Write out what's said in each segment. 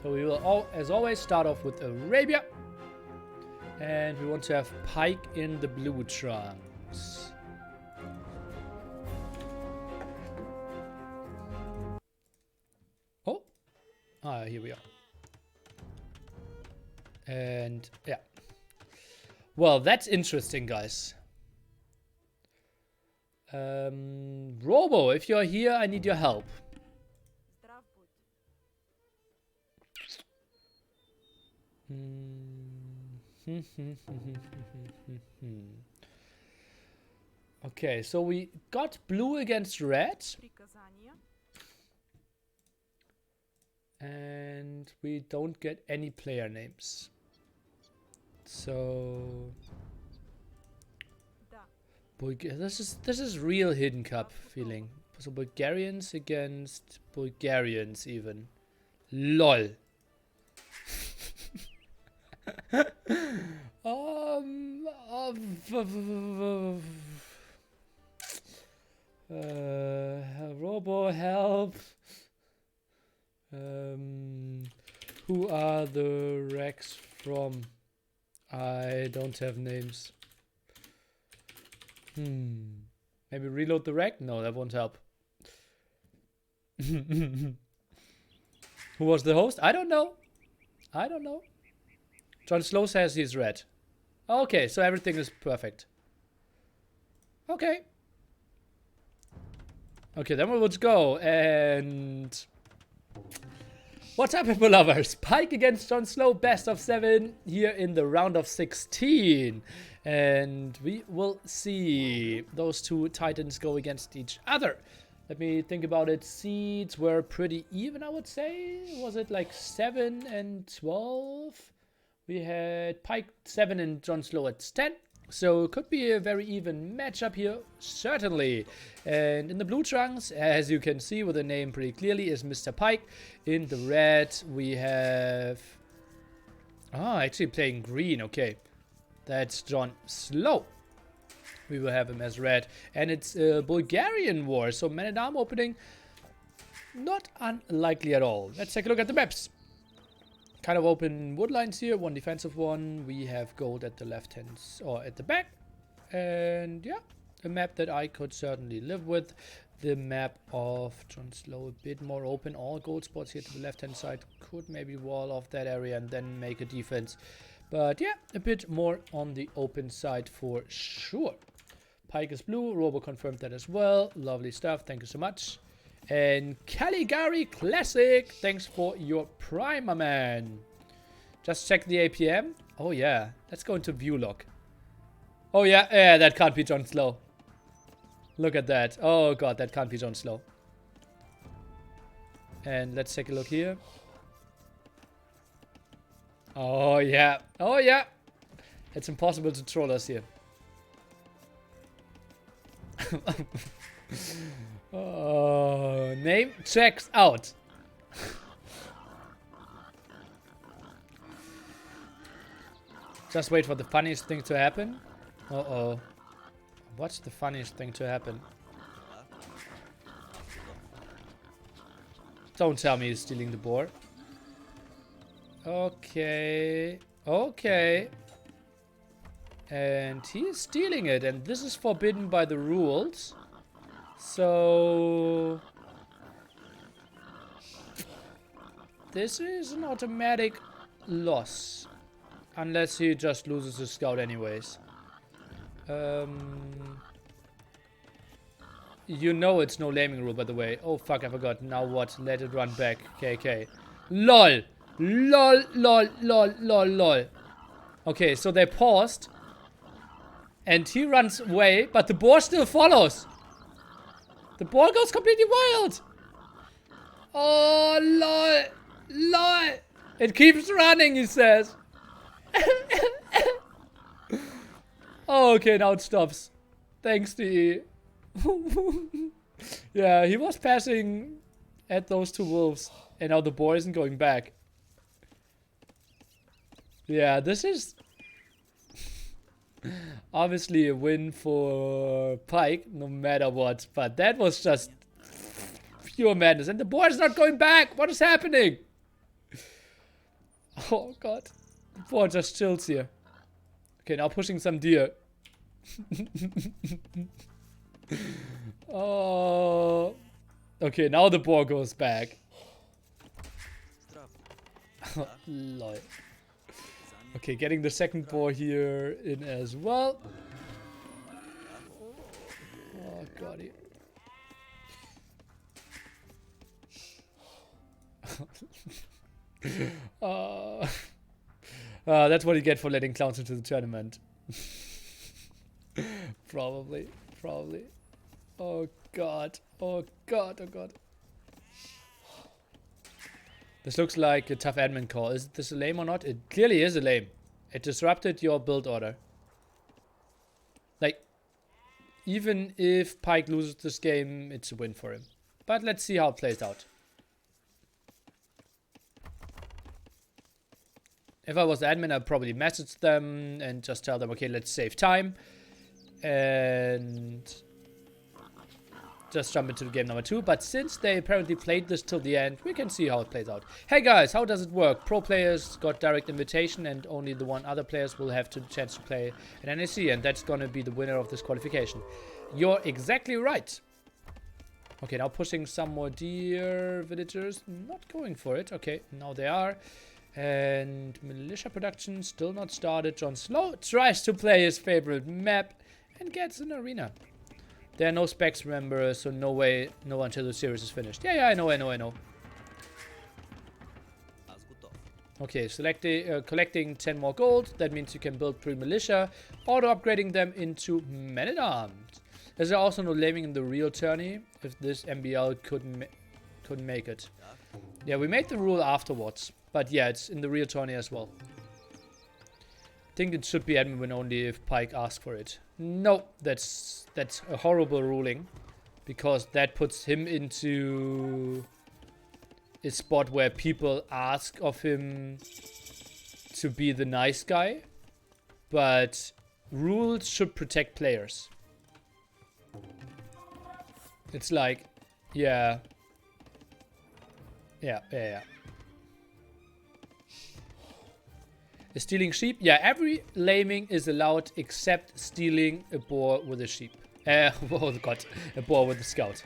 So we will, as always, start off with Arabia. And we want to have Pike in the blue trunks. Oh. Ah, here we are. And, yeah. Well, that's interesting, guys. Robo, if you're here, I need your help. Okay, so we got blue against red. And we don't get any player names. So this is real hidden cup feeling. So Bulgarians against Bulgarians even. LOL. Robo help. Who are the Rex from? I don't have names. Maybe reload the Rec? No, that won't help. Who was the host? I don't know. I don't know. John Slow says he's red. Okay, so everything is perfect. Okay. Okay, then we would go and... What's up, people lovers? Pike against John Slow, best of 7 here in the round of 16. And we will see those two titans go against each other. Let me think about it. Seeds were pretty even, I would say. Was it like 7 and 12? We had Pike 7 and John Slow at 10. So it could be a very even matchup here, certainly. And in the blue trunks, as you can see with the name pretty clearly, is Mr. Pike. In the red, we have... Ah, actually playing green, okay. That's John Slow. We will have him as red. And it's a Bulgarian war, so man-at-arm opening, not unlikely at all. Let's take a look at the maps. Kind of open wood lines here, one defensive one. We have gold at the left hand or at the back, and yeah, a map that I could certainly live with. The map of John Slow a bit more open, all gold spots here to the left hand side. Could maybe wall off that area and then make a defense, but yeah, a bit more on the open side for sure. Pike is blue. Robo confirmed that as well. Lovely stuff. Thank you so much. And Caligari Classic, thanks for your prime, my man. Just check the APM. Oh yeah, let's go into view log. Oh yeah, that can't be John Slow. Look at that. Oh god, that can't be John Slow. And let's take a look here. Oh yeah, oh yeah. It's impossible to troll us here. Oh, name checks out. Just wait for the funniest thing to happen. Uh-oh. What's the funniest thing to happen? Don't tell me he's stealing the board. Okay. Okay. And he is stealing it, and this is forbidden by the rules. So this is an automatic loss, unless he just loses his scout anyways. You know it's no laming rule, by the way. Oh fuck, I forgot. Now what? Let it run back. KK. LOL. LOL, lol, lol, lol, lol. Okay, so they paused. And he runs away, but the boar still follows. The ball goes completely wild. Oh, lol. Lol. It keeps running, he says. Oh, okay, now it stops. Thanks, DE. Yeah, he was passing at those two wolves. And now the boar isn't going back. Yeah, this is... obviously a win for Pike, no matter what. But that was just pure madness. And the board is not going back. What is happening? Oh god. Boar just chills here. Okay, now pushing some deer. Oh. Okay, now the boar goes back. Lol. Okay, getting the second boar here in as well. Oh god. That's what you get for letting clowns into the tournament. Probably. Oh god. Oh god. Oh god. This looks like a tough admin call. Is this a lame or not? It clearly is a lame. It disrupted your build order. Like, even if Pike loses this game, it's a win for him. But let's see how it plays out. If I was the admin, I'd probably message them and just tell them, okay, let's save time. And just jump into game number 2. But since they apparently played this till the end, we can see how it plays out. Hey guys, how does it work? Pro players got direct invitation and only the one other players will have the chance to play at NAC. And that's going to be the winner of this qualification. You're exactly right. Okay, now pushing some more deer villagers. Not going for it. Okay, now they are. And militia production still not started. Jon Slow tries to play his favorite map and gets an arena. There are no specs, remember, so no way, no until the series is finished. Yeah, I know. Okay, collecting 10 more gold. That means you can build 3 militia, auto upgrading them into men-at-arms. There's also no laming in the real tourney if this MBL couldn't make it. Yeah, we made the rule afterwards, but yeah, it's in the real tourney as well. I think it should be admin win only if Pike asks for it. No, that's a horrible ruling, because that puts him into a spot where people ask of him to be the nice guy, but rules should protect players. It's like, yeah. Stealing sheep? Yeah, every laming is allowed except stealing a boar with a sheep. Oh god, a boar with a scout.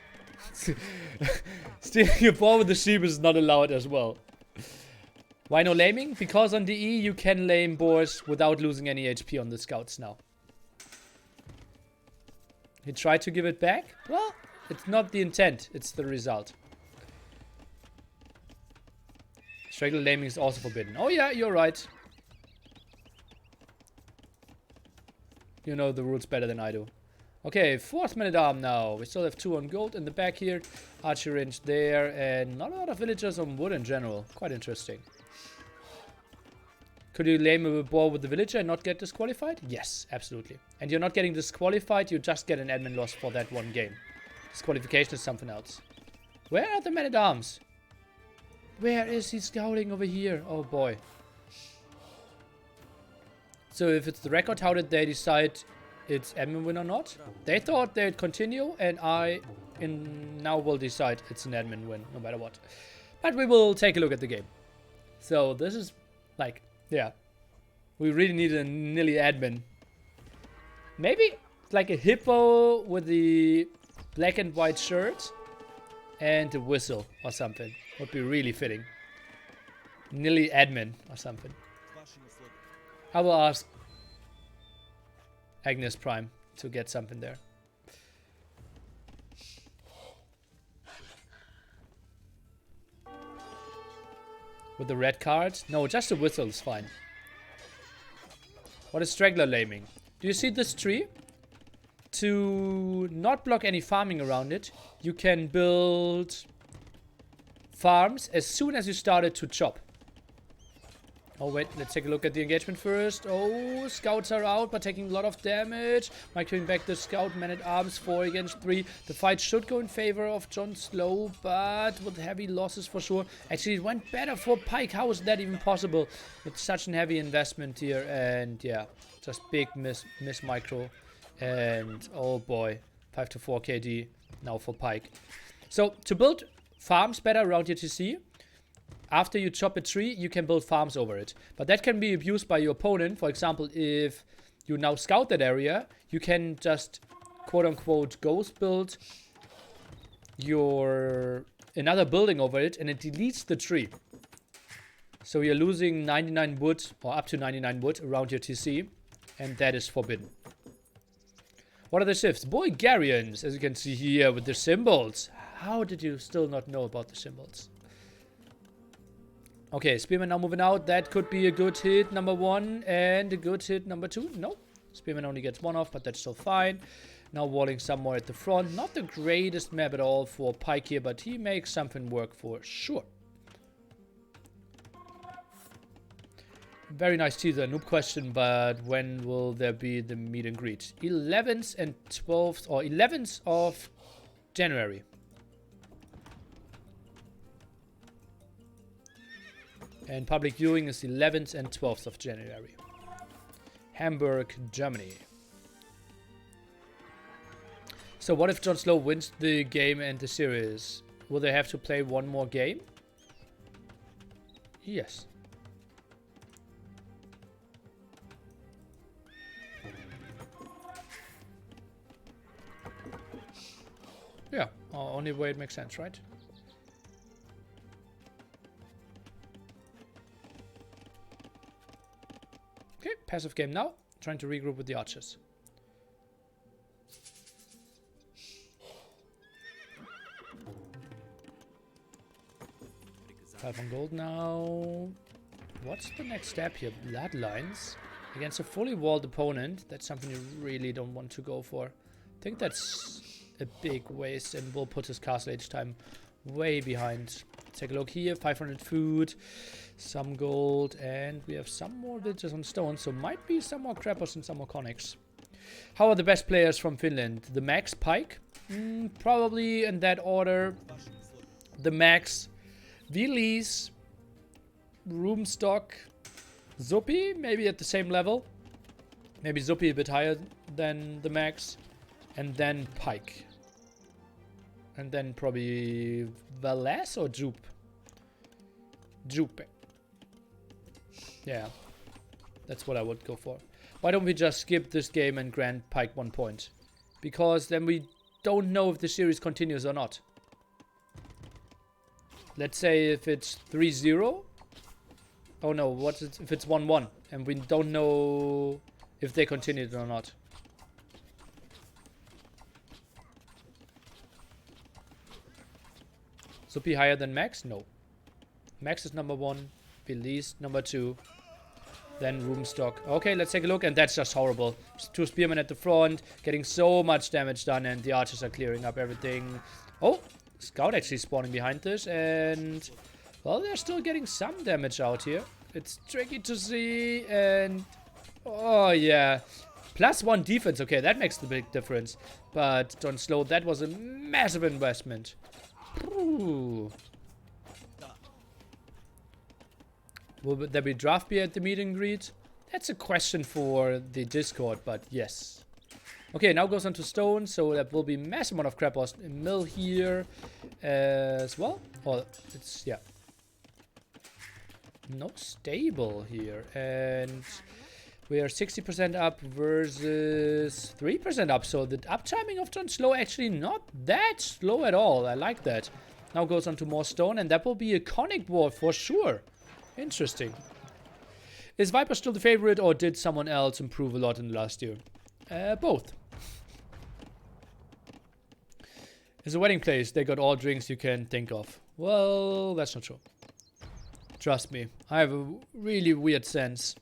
Stealing a boar with a sheep is not allowed as well. Why no laming? Because on DE you can lame boars without losing any HP on the scouts now. He tried to give it back? Well, it's not the intent, it's the result. Regular laming is also forbidden. Oh yeah, you're right. You know the rules better than I do. Okay, 4th man-at-arm now. We still have 2 on gold in the back here. Archer range there, and not a lot of villagers on wood in general. Quite interesting. Could you lame a boar with the villager and not get disqualified? Yes, absolutely. And you're not getting disqualified, you just get an admin loss for that one game. Disqualification is something else. Where are the men-at-arms? Where is he scouting over here? Oh boy. So if it's the record, how did they decide it's admin win or not? They thought they'd continue, and now will decide it's an admin win, no matter what. But we will take a look at the game. So this is like, yeah. We really need a nilly admin. Maybe like a hippo with the black and white shirt and a whistle or something. Would be really fitting. Nilly admin or something. I will ask Agnes Prime to get something there. With the red card? No, just a whistle is fine. What is straggler laming? Do you see this tree? To not block any farming around it, you can build farms as soon as you started to chop. Oh wait, let's take a look at the engagement first. Oh, scouts are out, but taking a lot of damage. Microing back the scout, man-at-arms, 4 against 3. The fight should go in favor of Jon Slow, but with heavy losses for sure. Actually, it went better for Pike. How is that even possible? With such a heavy investment here, and yeah, just big miss micro. And oh boy, 5 to 4 KD now for Pike. So to build farms better around your TC, after you chop a tree, you can build farms over it. But that can be abused by your opponent. For example, if you now scout that area, you can just quote-unquote ghost build your another building over it, and it deletes the tree. So you're losing 99 wood, or up to 99 wood, around your TC, and that is forbidden. What are the shifts? Bulgarians, as you can see here with the symbols. How did you still not know about the symbols? Okay, Spearman now moving out. That could be a good hit, number 1, and a good hit, number 2. No, Spearman only gets 1 off, but that's still fine. Now walling somewhere at the front. Not the greatest map at all for Pike here, but he makes something work for sure. Very nice teaser, noob question, but when will there be the meet and greet? 11th and 12th, or 11th of January. And public viewing is 11th and 12th of January. Hamburg, Germany. So what if Jon Slow wins the game and the series? Will they have to play one more game? Yes. Yeah, only way it makes sense, right? Okay, passive game now. Trying to regroup with the archers. 5 on gold now. What's the next step here? Bloodlines. Against a fully walled opponent. That's something you really don't want to go for. I think that's a big waste and will put his castle age time way behind. Take a look here. 500 food. Some gold. And we have some more villages on stone. So might be some more crappers and some more conics. How are the best players from Finland? The Max, Pike? Probably in that order. The Max, Vilis, Roomstock, Zuppi, maybe at the same level. Maybe Zuppi a bit higher than the Max. And then Pike. And then probably Valas or Jupe? Jupe. Yeah. That's what I would go for. Why don't we just skip this game and grant Pike 1 point? Because then we don't know if the series continues or not. Let's say if it's 3-0. Oh no, what if it's 1-1? And we don't know if they continued or not. Zuppi higher than Max? No. Max is number 1. Belize number 2. Then Roomstock. Okay, let's take a look. And that's just horrible. 2 spearmen at the front. Getting so much damage done. And the archers are clearing up everything. Oh, Scout actually spawning behind this. And, well, they're still getting some damage out here. It's tricky to see. And, oh, yeah. +1 defense. Okay, that makes the big difference. But Jon Slow, that was a massive investment. Ooh. Will there be draft beer at the meet and greet? That's a question for the Discord, but yes. Okay, now goes on to stone, so that will be massive amount of crap lost. A mill here as well. Oh, it's, yeah. No stable here. And we are 60% up versus 3% up. So the uptiming of Jon Slow actually not that slow at all. I like that. Now goes on to more stone, and that will be a conic wall for sure. Interesting. Is Viper still the favorite, or did someone else improve a lot in the last year? Both. It's a wedding place. They got all drinks you can think of. Well, that's not true. Trust me. I have a really weird sense.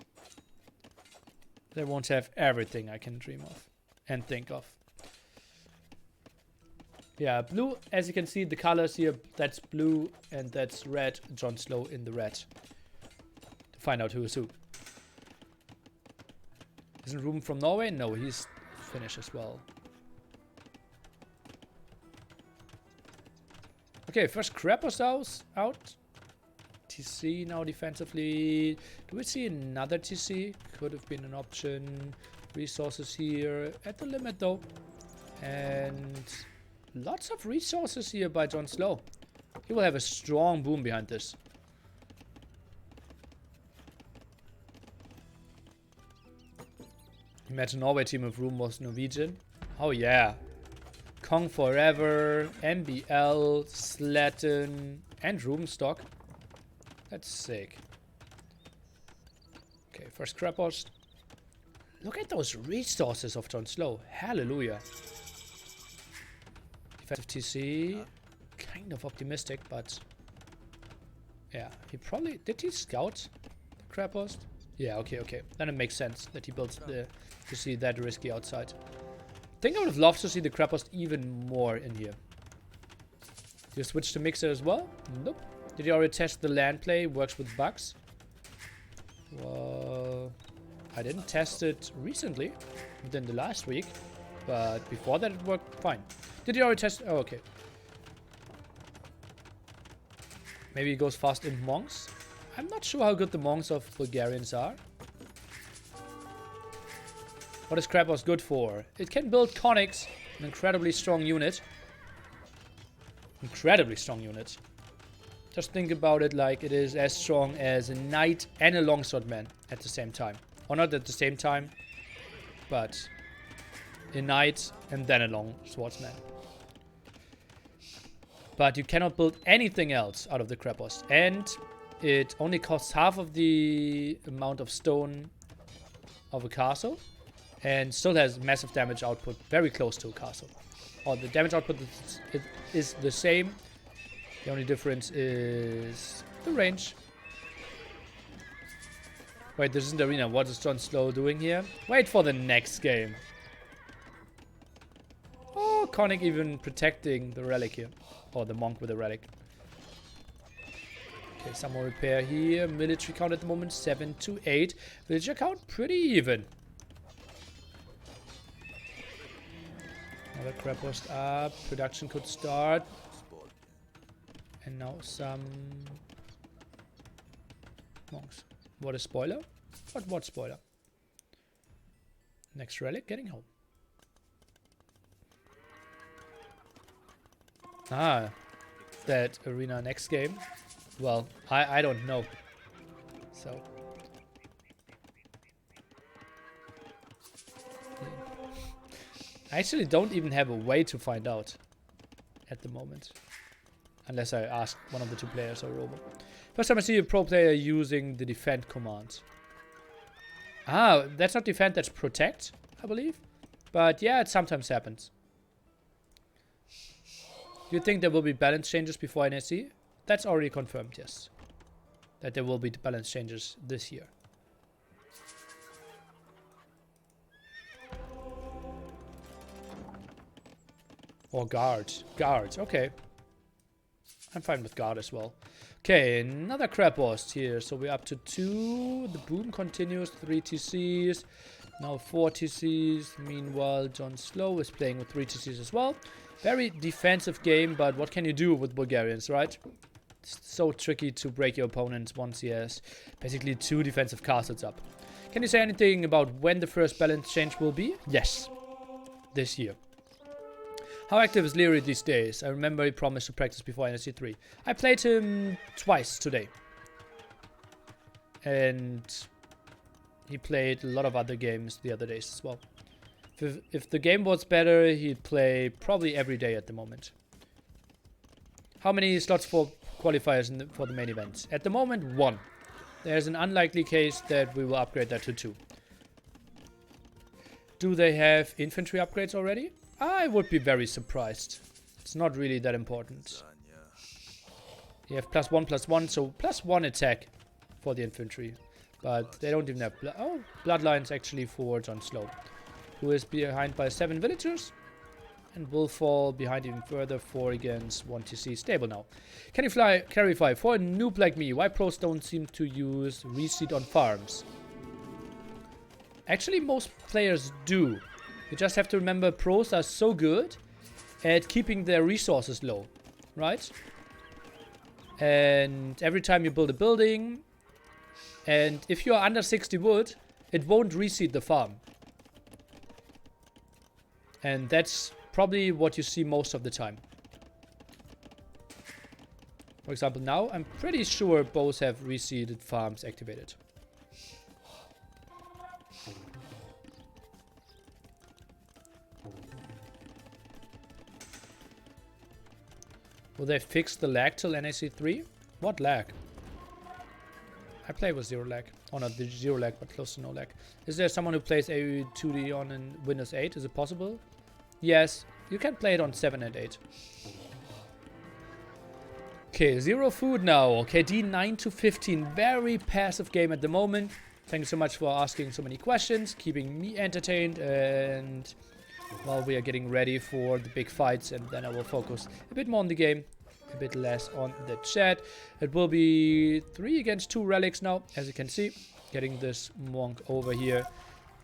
They won't have everything I can dream of and think of. Yeah, blue, as you can see, the colors here, that's blue and that's red. Jon Slow in the red. To find out who is who. Isn't Ruben from Norway? No, he's Finnish as well. Okay, first Krampus out. TC now defensively. Do we see another TC? Could have been an option. Resources here at the limit though. And lots of resources here by Jon Slow. He will have a strong boom behind this. Imagine Norway team of room was Norwegian. Oh yeah. Kong Forever, MBL, Slatin, and Roomstock. That's sick. Okay, first Krapos. Look at those resources of Jon Slow. Hallelujah. Defensive TC. Kind of optimistic, but... yeah, he probably... did he scout the Krapos? Yeah, okay. Then it makes sense that he builds the TC that risky outside. I think I would have loved to see the Krapos even more in here. Did you switch to Mixer as well? Nope. Did you already test the land play? Works with bugs? Well... I didn't test it recently, within the last week, but before that it worked fine. Did you already test? Oh, okay. Maybe it goes fast in monks. I'm not sure how good the monks of Bulgarians are. What is Krapos good for? It can build conics, an incredibly strong unit. Incredibly strong unit. Just think about it like it is as strong as a knight and a longswordman at the same time. Or not at the same time, but a knight and then a long swordsman. But you cannot build anything else out of the Krapos. And it only costs half of the amount of stone of a castle. And still has massive damage output, very close to a castle. Or the damage output is the same. The only difference is the range. Wait, this isn't the arena. What is Jon Slow doing here? Wait for the next game. Oh, Conic even protecting the relic here. Or the monk with the relic. Okay, some more repair here. Military count at the moment, 7 to 8. Villager count, pretty even. Another crab post up. Production could start. And now some monks. What a spoiler? What spoiler? Next relic getting home. Ah, that arena next game. Well, I don't know. So I actually don't even have a way to find out at the moment. Unless I ask one of the two players or Robo. First time I see a pro player using the defend command. Ah, that's not defend, that's protect, I believe. But yeah, it sometimes happens. Do you think there will be balance changes before NSC? That's already confirmed, yes. That there will be balance changes this year. Or guard. Guard, okay. I'm fine with guard as well. Okay, another crab boss here. So we're up to 2. The boom continues. 3 TCs. Now 4 TCs. Meanwhile, Jon Slow is playing with 3 TCs as well. Very defensive game, but what can you do with Bulgarians, right? It's so tricky to break your opponent once he has basically 2 defensive castles up. Can you say anything about when the first balance change will be? Yes. This year. How active is Leary these days? I remember he promised to practice before NSC 3. I played him twice today. And he played a lot of other games the other days as well. If the game was better, he'd play probably every day at the moment. How many slots for qualifiers for the main event? At the moment, 1. There's an unlikely case that we will upgrade that to 2. Do they have infantry upgrades already? I would be very surprised. It's not really that important. You have +1/+1, so +1 attack for the infantry. But they don't even have... bloodlines actually for Jon Slow, who is behind by 7 villagers. And will fall behind even further, 4 against 1 TC. Stable now. Can you clarify, for a noob like me, why pros don't seem to use reseed on farms? Actually, most players do. You just have to remember pros are so good at keeping their resources low, right? And every time you build a building, and if you are under 60 wood, it won't reseed the farm. And that's probably what you see most of the time. For example, now I'm pretty sure both have reseeded farms activated. Will they fix the lag till NAC 3? What lag? I play with 0 lag. Oh, not the 0 lag, but close to no lag. Is there someone who plays AU2D on in Windows 8? Is it possible? Yes, you can play it on 7 and 8. Okay, 0 food now. KD 9 to 15. Very passive game at the moment. Thank you so much for asking so many questions, keeping me entertained, and while we are getting ready for the big fights, and then I will focus a bit more on the game, a bit less on the chat. It will be 3 against 2 relics now, as you can see. Getting this monk over here.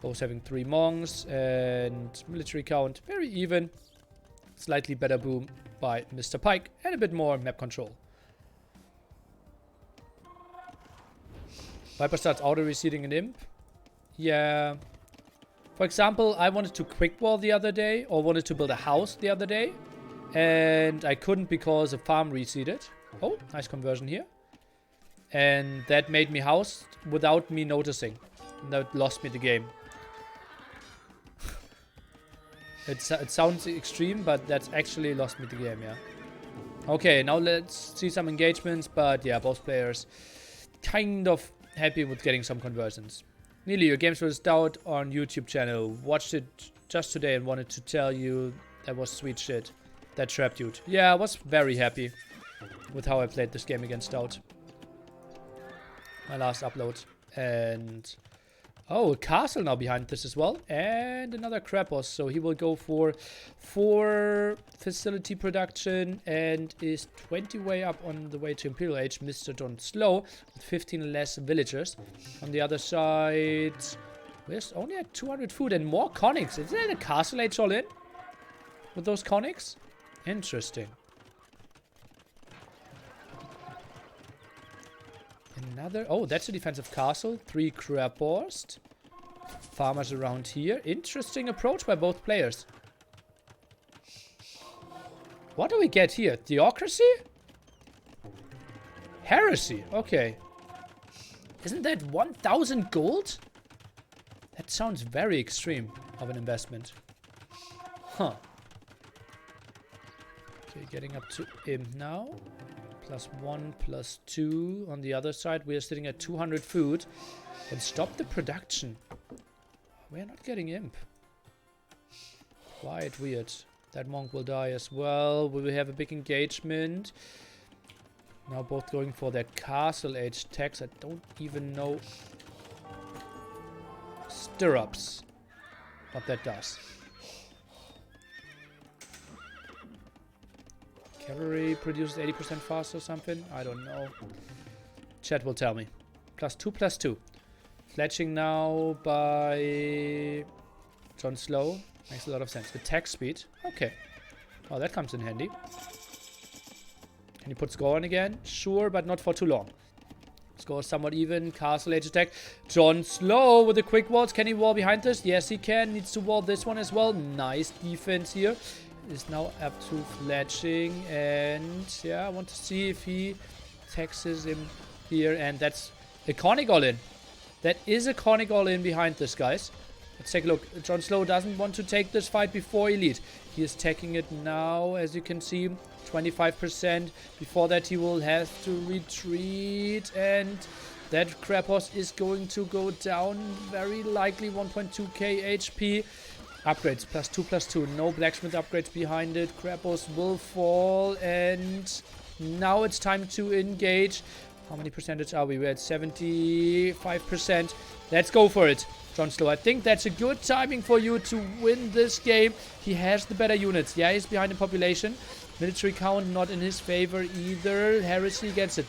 Both having 3 monks, and military count very even. Slightly better boom by Mr. Pike, and a bit more map control. Viper starts auto-receding an imp. Yeah. For example, I wanted to quick wall the other day, or wanted to build a house the other day, and I couldn't because a farm reseeded. Oh, nice conversion here. And that made me house without me noticing. And that lost me the game. It sounds extreme, but that's actually lost me the game, yeah. Okay, now let's see some engagements, but yeah, both players kind of happy with getting some conversions. Nearly, your games was Stout on YouTube channel. Watched it just today and wanted to tell you that was sweet shit. That trap dude. Yeah, I was very happy with how I played this game against Stout. My last upload. And oh, a castle now behind this as well. And another Krapos. So he will go for 4 facility production and is 20 way up on the way to Imperial Age. Mr. John Slow with 15 less villagers. On the other side, we're only at 200 food and more conics. Is that a castle age all in? With those conics? Interesting. Another... Oh, that's a defensive castle. 3 Krapos. Farmers around here. Interesting approach by both players. What do we get here? Theocracy? Heresy. Okay. Isn't that 1,000 gold? That sounds very extreme of an investment. Huh. Okay, getting up to imp now. +1, +2. On the other side, we are sitting at 200 food. And stop the production. We're not getting imp. Quite weird. That monk will die as well. We will have a big engagement. Now both going for their castle age tax. I don't even know. Stirrups. What that does. Cavalry produces 80% faster or something? I don't know. Chat will tell me. +2, +2. Fletching now by John Slow. Makes a lot of sense. Attack speed. Okay. Oh, that comes in handy. Can you put score on again? Sure, but not for too long. Score is somewhat even. Castle age attack. John Slow with the quick walls. Can he wall behind this? Yes, he can. Needs to wall this one as well. Nice defense here. Is now up to fletching. And yeah, I want to see if he taxes him here. And that's a conic all-in. That is a conic all-in behind this, guys. Let's take a look. John Slow doesn't want to take this fight before Elite. He is taking it now, as you can see. 25%. Before that, he will have to retreat. And that Krapos is going to go down. Very likely 1.2k HP. Upgrades. +2, +2. No blacksmith upgrades behind it. Krapos will fall. And now it's time to engage. How many percentage are we? We're at 75%. Let's go for it, John Slow. I think that's a good timing for you to win this game. He has the better units. Yeah, he's behind in population. Military count not in his favor either. Heresy gets it.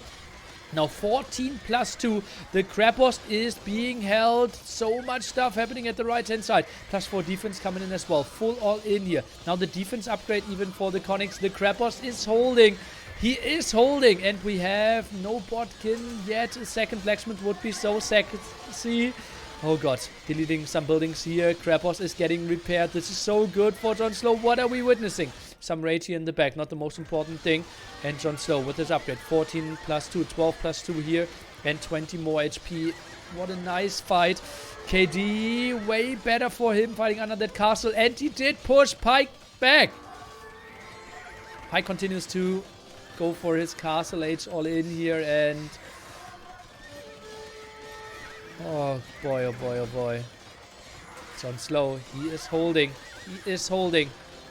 Now 14 +2. The Krapos is being held. So much stuff happening at the right-hand side. +4 defense coming in as well. Full all in here. Now the defense upgrade even for the conics. The Krapos is holding. He is holding, and we have no botkin yet. A second blacksmith would be so sexy. Oh god, deleting some buildings here. Krapos is getting repaired. This is so good for John Slow. What are we witnessing? Some rage here in the back, not the most important thing. And John Slow with his upgrade. 14 +2, 12 +2 here, and 20 more HP. What a nice fight. KD, way better for him fighting under that castle. And he did push Pike back. Pike continues to go for his castle age all in here, and oh boy, oh boy, oh boy. Jon Slow, he is holding. He is holding.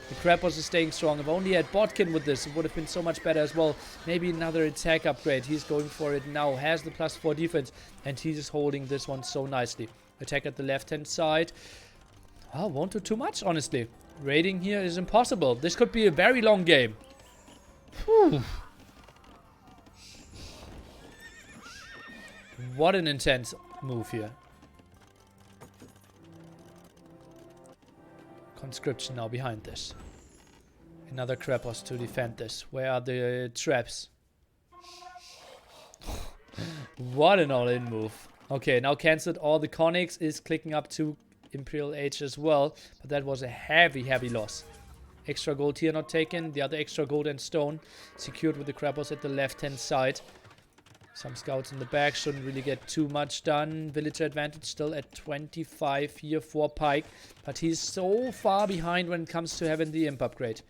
The Krapos is staying strong. If only he had Botkin with this, it would have been so much better as well. Maybe another attack upgrade. He's going for it now. Has the +4 defense. And he's just holding this one so nicely. Attack at the left-hand side. Oh, won't do too much, honestly. Raiding here is impossible. This could be a very long game. Whew. What an intense move here. Conscription now behind this. Another Krapos to defend this. Where are the traps? What an all-in move. Okay, now cancelled. All the Conics is clicking up to Imperial Age as well. But that was a heavy, heavy loss. Extra gold here not taken. The other extra gold and stone secured with the Krapos at the left-hand side. Some scouts in the back. Shouldn't really get too much done. Villager advantage still at 25 here for Pike. But he's so far behind when it comes to having the imp upgrade.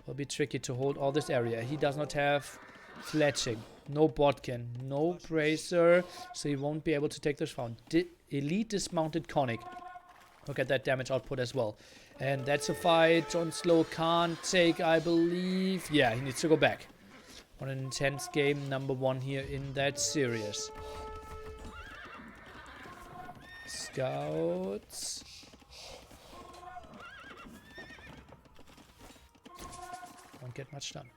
Will be tricky to hold all this area. He does not have fletching. No Botkin. No Bracer. So he won't be able to take this round. Elite dismounted Conic. Look at that damage output as well. And that's a fight Jon Slow can't take, I believe. Yeah, he needs to go back. What an intense game, #1 here in that series. Scouts. Won't get much done.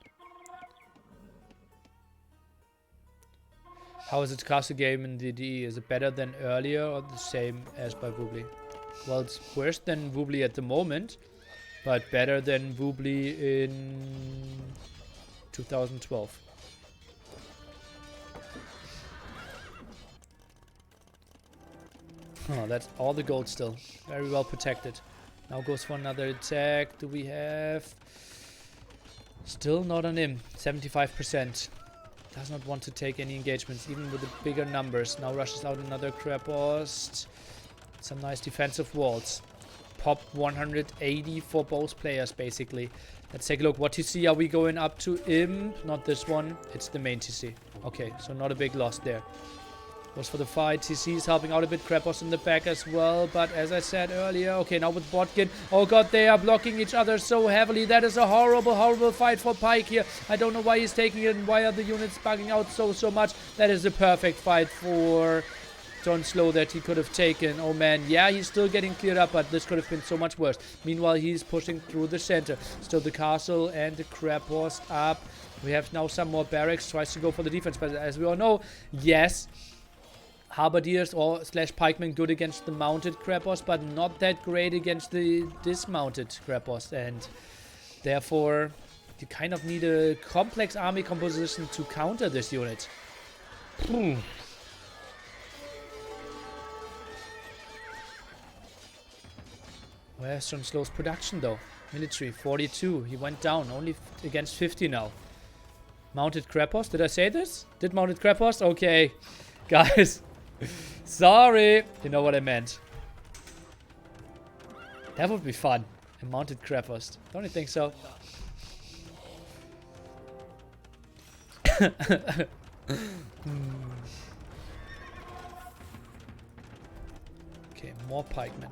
How is its castle game in DD? Is it better than earlier or the same as by Woobly? Well, it's worse than Woobly at the moment, but better than Woobly in 2012. Oh, that's all the gold still. Very well protected. Now goes for another attack. Do we have... Still not on him. 75%. Does not want to take any engagements, even with the bigger numbers. Now rushes out another Krapos. Some nice defensive walls. Pop 180 for both players, basically. Let's take a look. What TC are we going up to? Imp. Not this one. It's the main TC. Okay, so not a big loss there. Goes for the fight. TC is helping out a bit. Krapos in the back as well. But as I said earlier, okay, now with Botkin. Oh god, they are blocking each other so heavily. That is a horrible, horrible fight for Pike here. I don't know why he's taking it and why are the units bugging out so much. That is a perfect fight for Jon Slow that he could have taken. Oh man, yeah, he's still getting cleared up, but this could have been so much worse. Meanwhile, he's pushing through the center. Still the castle and the Krapos up. We have now some more barracks. Tries to go for the defense, but as we all know, yes, Halberdiers or / pikemen good against the mounted Krapos, but not that great against the dismounted Krapos, and therefore you kind of need a complex army composition to counter this unit. Where's Jon Slow's production though? Military 42. He went down only against 50 now. Mounted Krapos. Did I say this? Did mounted Krapos? Okay. Guys. Sorry. You know what I meant. That would be fun. A mounted Krapos. Don't you think so? Okay, more pikemen.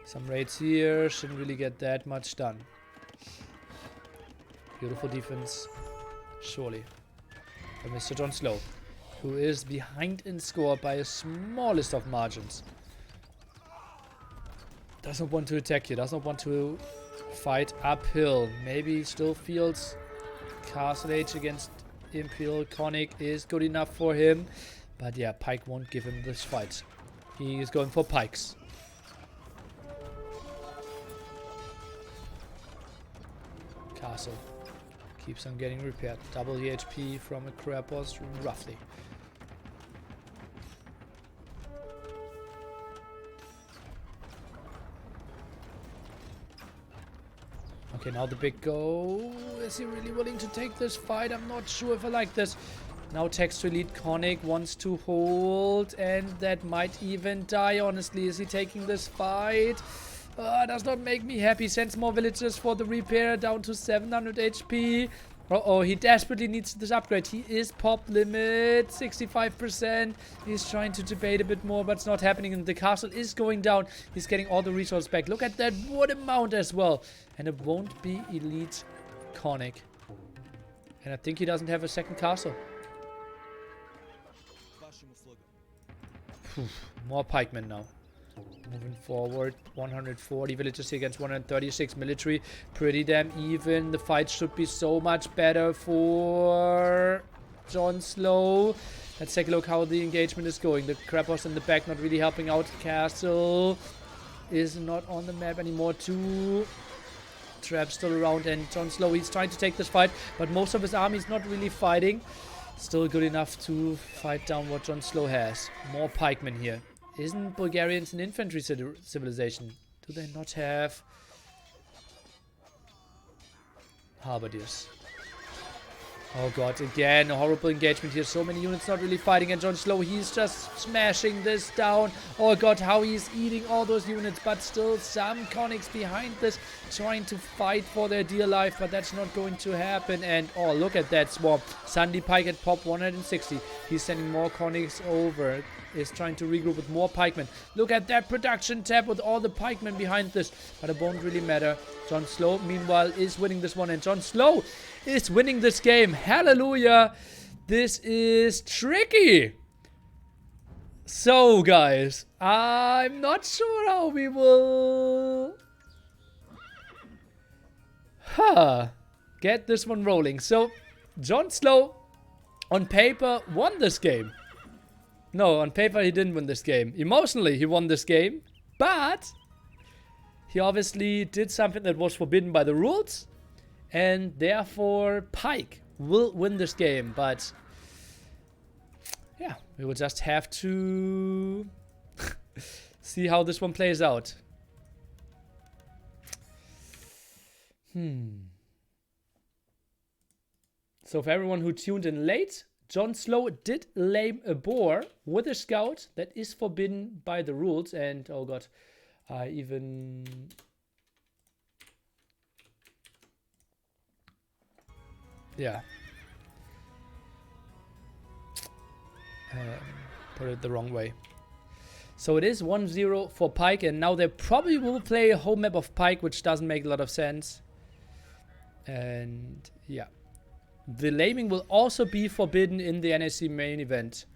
Some raids here. Shouldn't really get that much done. Beautiful defense. Surely. By Mr. Jon Slow, who is behind in score by a smallest of margins. Doesn't want to attack here. Doesn't want to fight uphill. Maybe still feels Castle Age against Imperial Conic is good enough for him. But yeah, Pike won't give him this fight. He is going for pikes. Castle keeps on getting repaired. Double the HP from a Krapos, roughly. Okay, now the big go. Is he really willing to take this fight? I'm not sure if I like this. Now text to Elite Conic wants to hold, and that might even die, honestly. Is he taking this fight? Does not make me happy. Sends more villagers for the repair down to 700 HP. Uh-oh, he desperately needs this upgrade. He is pop limit, 65%. He's trying to debate a bit more, but it's not happening. And the castle is going down. He's getting all the resources back. Look at that wood amount as well. And it won't be elite conic. And I think he doesn't have a second castle. More pikemen now. Moving forward, 140 villagers here against 136 military. Pretty damn even. The fight should be so much better for Jonslow. Let's take a look how the engagement is going. The Krapos in the back not really helping out. Castle is not on the map anymore. 2 traps still around, and Jonslow, he's trying to take this fight, but most of his army is not really fighting. Still good enough to fight down what Jonslow has. More pikemen here. Isn't Bulgarians an infantry civilization? Do they not have halberdiers? Oh god, again, a horrible engagement here. So many units not really fighting, and Jonslow, he's just smashing this down. Oh god, how he's eating all those units, but still some conics behind this trying to fight for their dear life, but that's not going to happen. And oh, look at that swarm. Sandy Pike at pop 160. He's sending more conics over. Is trying to regroup with more pikemen. Look at that production tab with all the pikemen behind this, but it won't really matter. Jonslow, meanwhile, is winning this one, and Jonslow is winning this game. Hallelujah. This is tricky. So, guys, I'm not sure how we will get this one rolling. So, Jonslow, on paper, won this game. No, on paper he didn't win this game. Emotionally, he won this game. But he obviously did something that was forbidden by the rules. And therefore, Pike will win this game. But yeah, we will just have to see how this one plays out. So for everyone who tuned in late, Jonslow did lame a boar with a scout. That is forbidden by the rules. And oh god, I even put it the wrong way. So it is 1-0 for Pike, and now they probably will play a home map of Pike, which doesn't make a lot of sense. And yeah. The laming will also be forbidden in the NAC main event.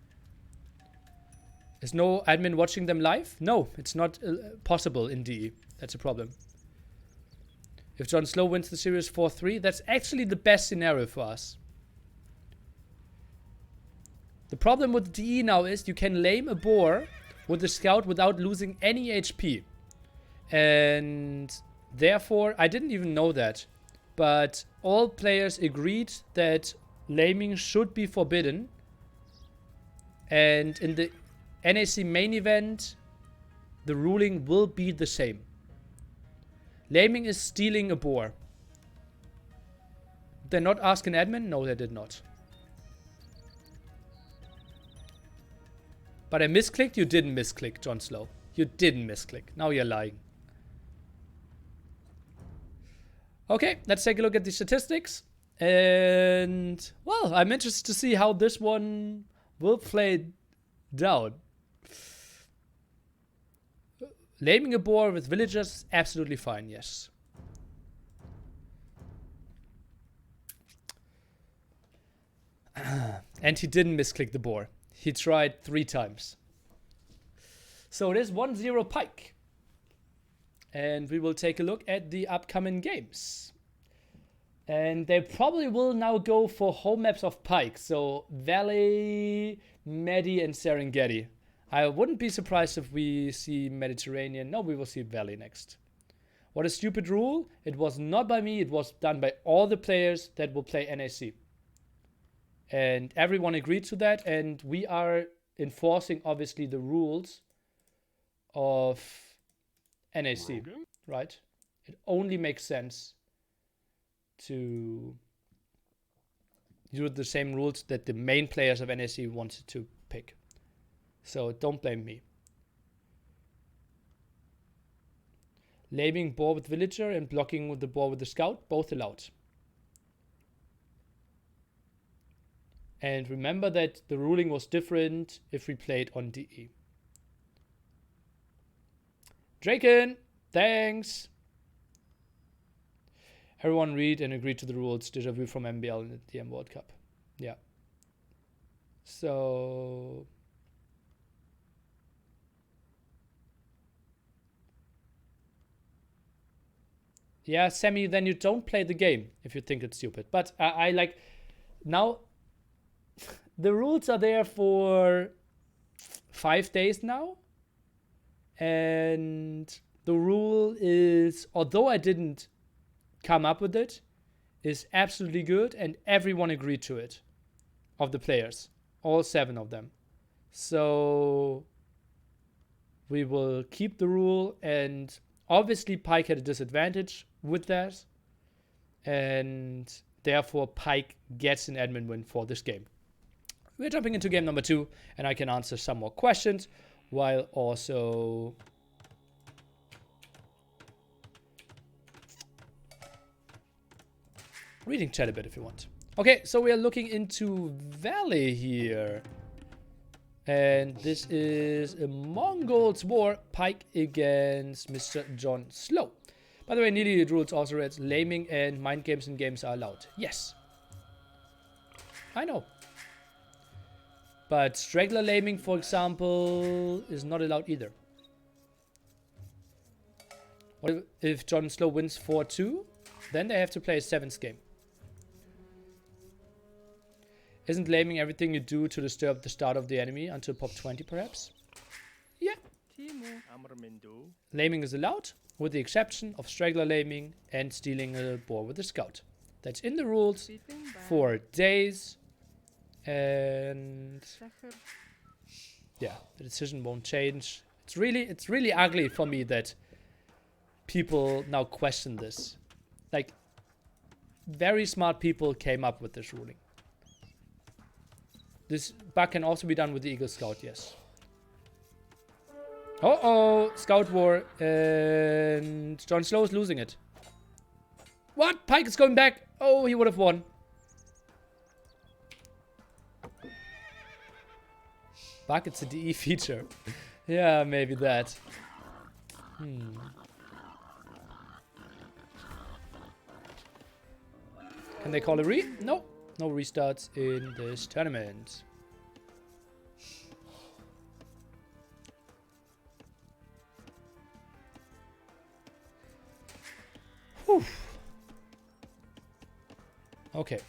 Is no admin watching them live? No, it's not possible in DE. That's a problem. If Jonslow wins the series 4-3, that's actually the best scenario for us. The problem with DE now is you can lame a boar with the scout without losing any HP. And therefore, I didn't even know that. But all players agreed that laming should be forbidden. And in the NAC main event, the ruling will be the same. Laming is stealing a boar. Did they not ask an admin? No, they did not. But I misclicked? You didn't misclick, Jonslow. You didn't misclick. Now you're lying. Okay, let's take a look at the statistics. And, well, I'm interested to see how this one will play down. Laming a boar with villagers, absolutely fine, yes. And he didn't misclick the boar. He tried 3 times. So it is 1-0 Pike. And we will take a look at the upcoming games. And they probably will now go for home maps of Pike. So Valley, Medi, and Serengeti. I wouldn't be surprised if we see Mediterranean. No, we will see Valley next. What a stupid rule. It was not by me. It was done by all the players that will play NAC. And everyone agreed to that. And we are enforcing, obviously, the rules of NAC, right? It only makes sense to use the same rules that the main players of NAC wanted to pick. So don't blame me. Laming boar with villager and blocking with the boar with the scout, both allowed. And remember that the ruling was different if we played on DE. Draken, thanks. Everyone read and agree to the rules. Deja vu from MBL in the DM World Cup. Yeah. So... yeah, Sammy, then you don't play the game if you think it's stupid. But I like... now, the rules are there for 5 days now. And the rule is, although I didn't come up with it, is absolutely good. And everyone agreed to it. Of the players. All 7 of them. So we will keep the rule, and obviously Pike had a disadvantage with that, and therefore Pike gets an admin win for this game. We're jumping into game number 2, and I can answer some more questions while also reading chat a bit if you want. Okay, so we are looking into Valley here. And this is a Mongols War, Pike against Mr. John Slow. By the way, nearly the rules also reads, laming and mind games in games are allowed. Yes. I know. But straggler laming, for example, is not allowed either. What if John Slow wins 4-2? Then they have to play a 7th game. Isn't laming everything you do to disturb the start of the enemy until pop 20, perhaps? Yeah. Laming is allowed, with the exception of straggler laming and stealing a boar with a scout. That's in the rules for days. And yeah, the decision won't change. It's really ugly for me that people now question this. Like, very smart people came up with this ruling. This bug can also be done with the Eagle Scout, yes. Uh-oh, Scout War, and John Slow is losing it. What? Pike is going back. Oh, he would have won. Bug, it's a DE feature. Yeah, maybe that. Can they call a re? No. No restarts in this tournament. Whew. Okay.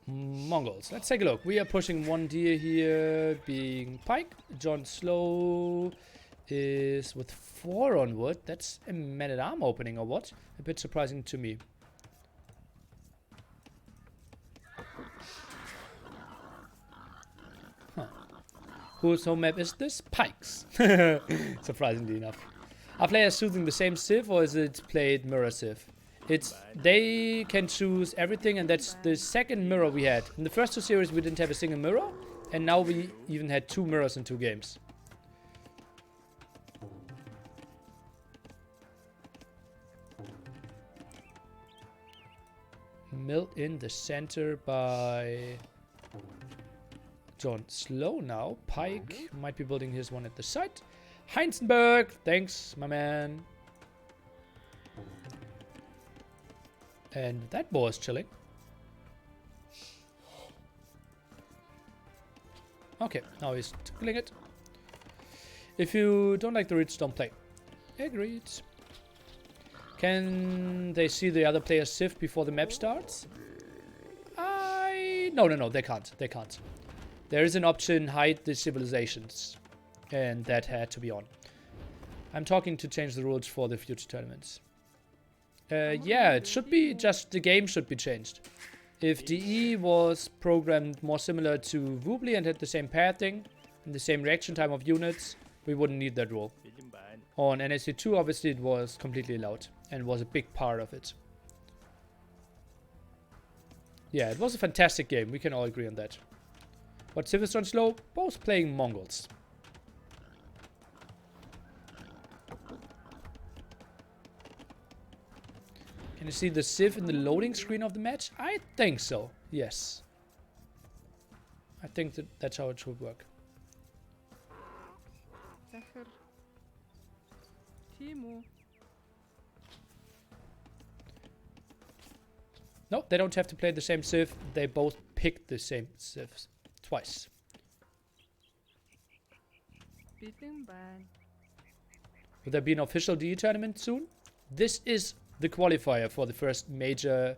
Mongols. Let's take a look. We are pushing 1 deer here, being Pike. John Slow is with 4 on wood. That's a man-at-arm opening or what? A bit surprising to me. Huh. Whose home map is this? Pike's. Surprisingly enough. Are players choosing the same civ or is it played mirror civ? They can choose everything, and that's the second mirror we had. In the first 2 series we didn't have a single mirror, and now we even had 2 mirrors in 2 games. Milled in the center by John Slow now. Pike might be building his one at the side. Heinzenberg, thanks, my man. And that boar is chilling. Okay, now he's tickling it. If you don't like the reach, don't play. Agreed. Can they see the other player's civ before the map starts? No, they can't. They can't. There is an option, hide the civilizations. And that had to be on. I'm talking to change the rules for the future tournaments. Yeah, it should be just the game should be changed. If DE was programmed more similar to Woobly and had the same pathing and the same reaction time of units, we wouldn't need that rule. On NSC2, obviously, it was completely allowed and was a big part of it. Yeah, it was a fantastic game. We can all agree on that. What civ is John Slow? Both playing Mongols. Can you see the Civ in the loading screen of the match? I think so. Yes. I think that's how it should work. Sacher. Timo. No, they don't have to play the same Civ. They both picked the same Civs twice. Beating ban. Will there be an official DE tournament soon? This is the qualifier for the first major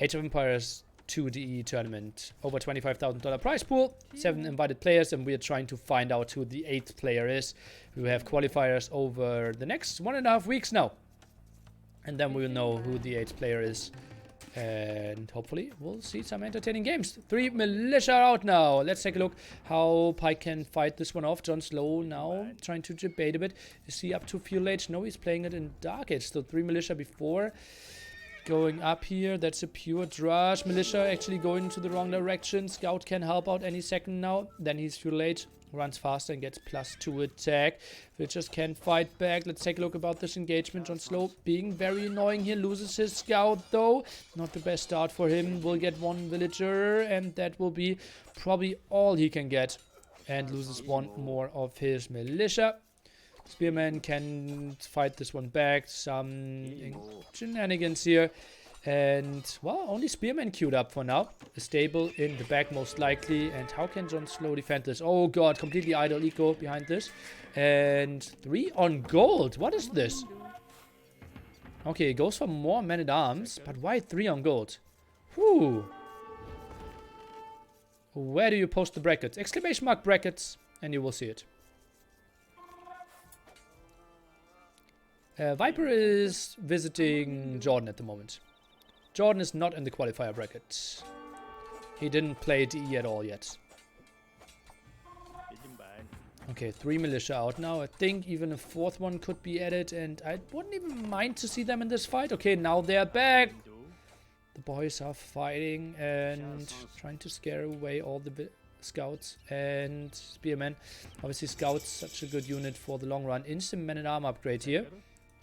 Age of Empires 2 DE tournament. Over $25,000 prize pool, 7 invited players, and we are trying to find out who the 8th player is. We will have qualifiers over the next 1.5 weeks now. And then we will know who the 8th player is. And hopefully we'll see some entertaining games. 3 militia are out now. Let's take a look how Pike can fight this one off. Jon Slow now trying to debate a bit. Is he up to Fuel Age? No, he's playing it in Dark Age. So 3 militia before. Going up here. That's a pure Drush. Militia actually going into the wrong direction. Scout can help out any second now. Then he's Fuel Age. Runs faster and gets +2 attack. Villagers can fight back. Let's take a look about this engagement. Jon Slow being very annoying here. Loses his scout though. Not the best start for him. Will get 1 villager and that will be probably all he can get. And loses 1 more of his militia. Spearman can fight this one back. Some shenanigans here. And, well, only Spearman queued up for now. A stable in the back most likely. And how can Jon Slow defend this? Oh god, completely idle eco behind this. And 3 on gold. What is this? Okay, it goes for more men-at-arms. But why 3 on gold? Whew. Where do you post the brackets? Exclamation mark brackets. And you will see it. Viper is visiting Jordan at the moment. Jordan is not in the qualifier bracket. He didn't play DE at all yet. Okay, 3 militia out now. I think even a 4th one could be added, and I wouldn't even mind to see them in this fight. Okay, now they're back. The boys are fighting and trying to scare away all the scouts and spearmen. Obviously, scouts such a good unit for the long run. Instant man-at-arm upgrade here.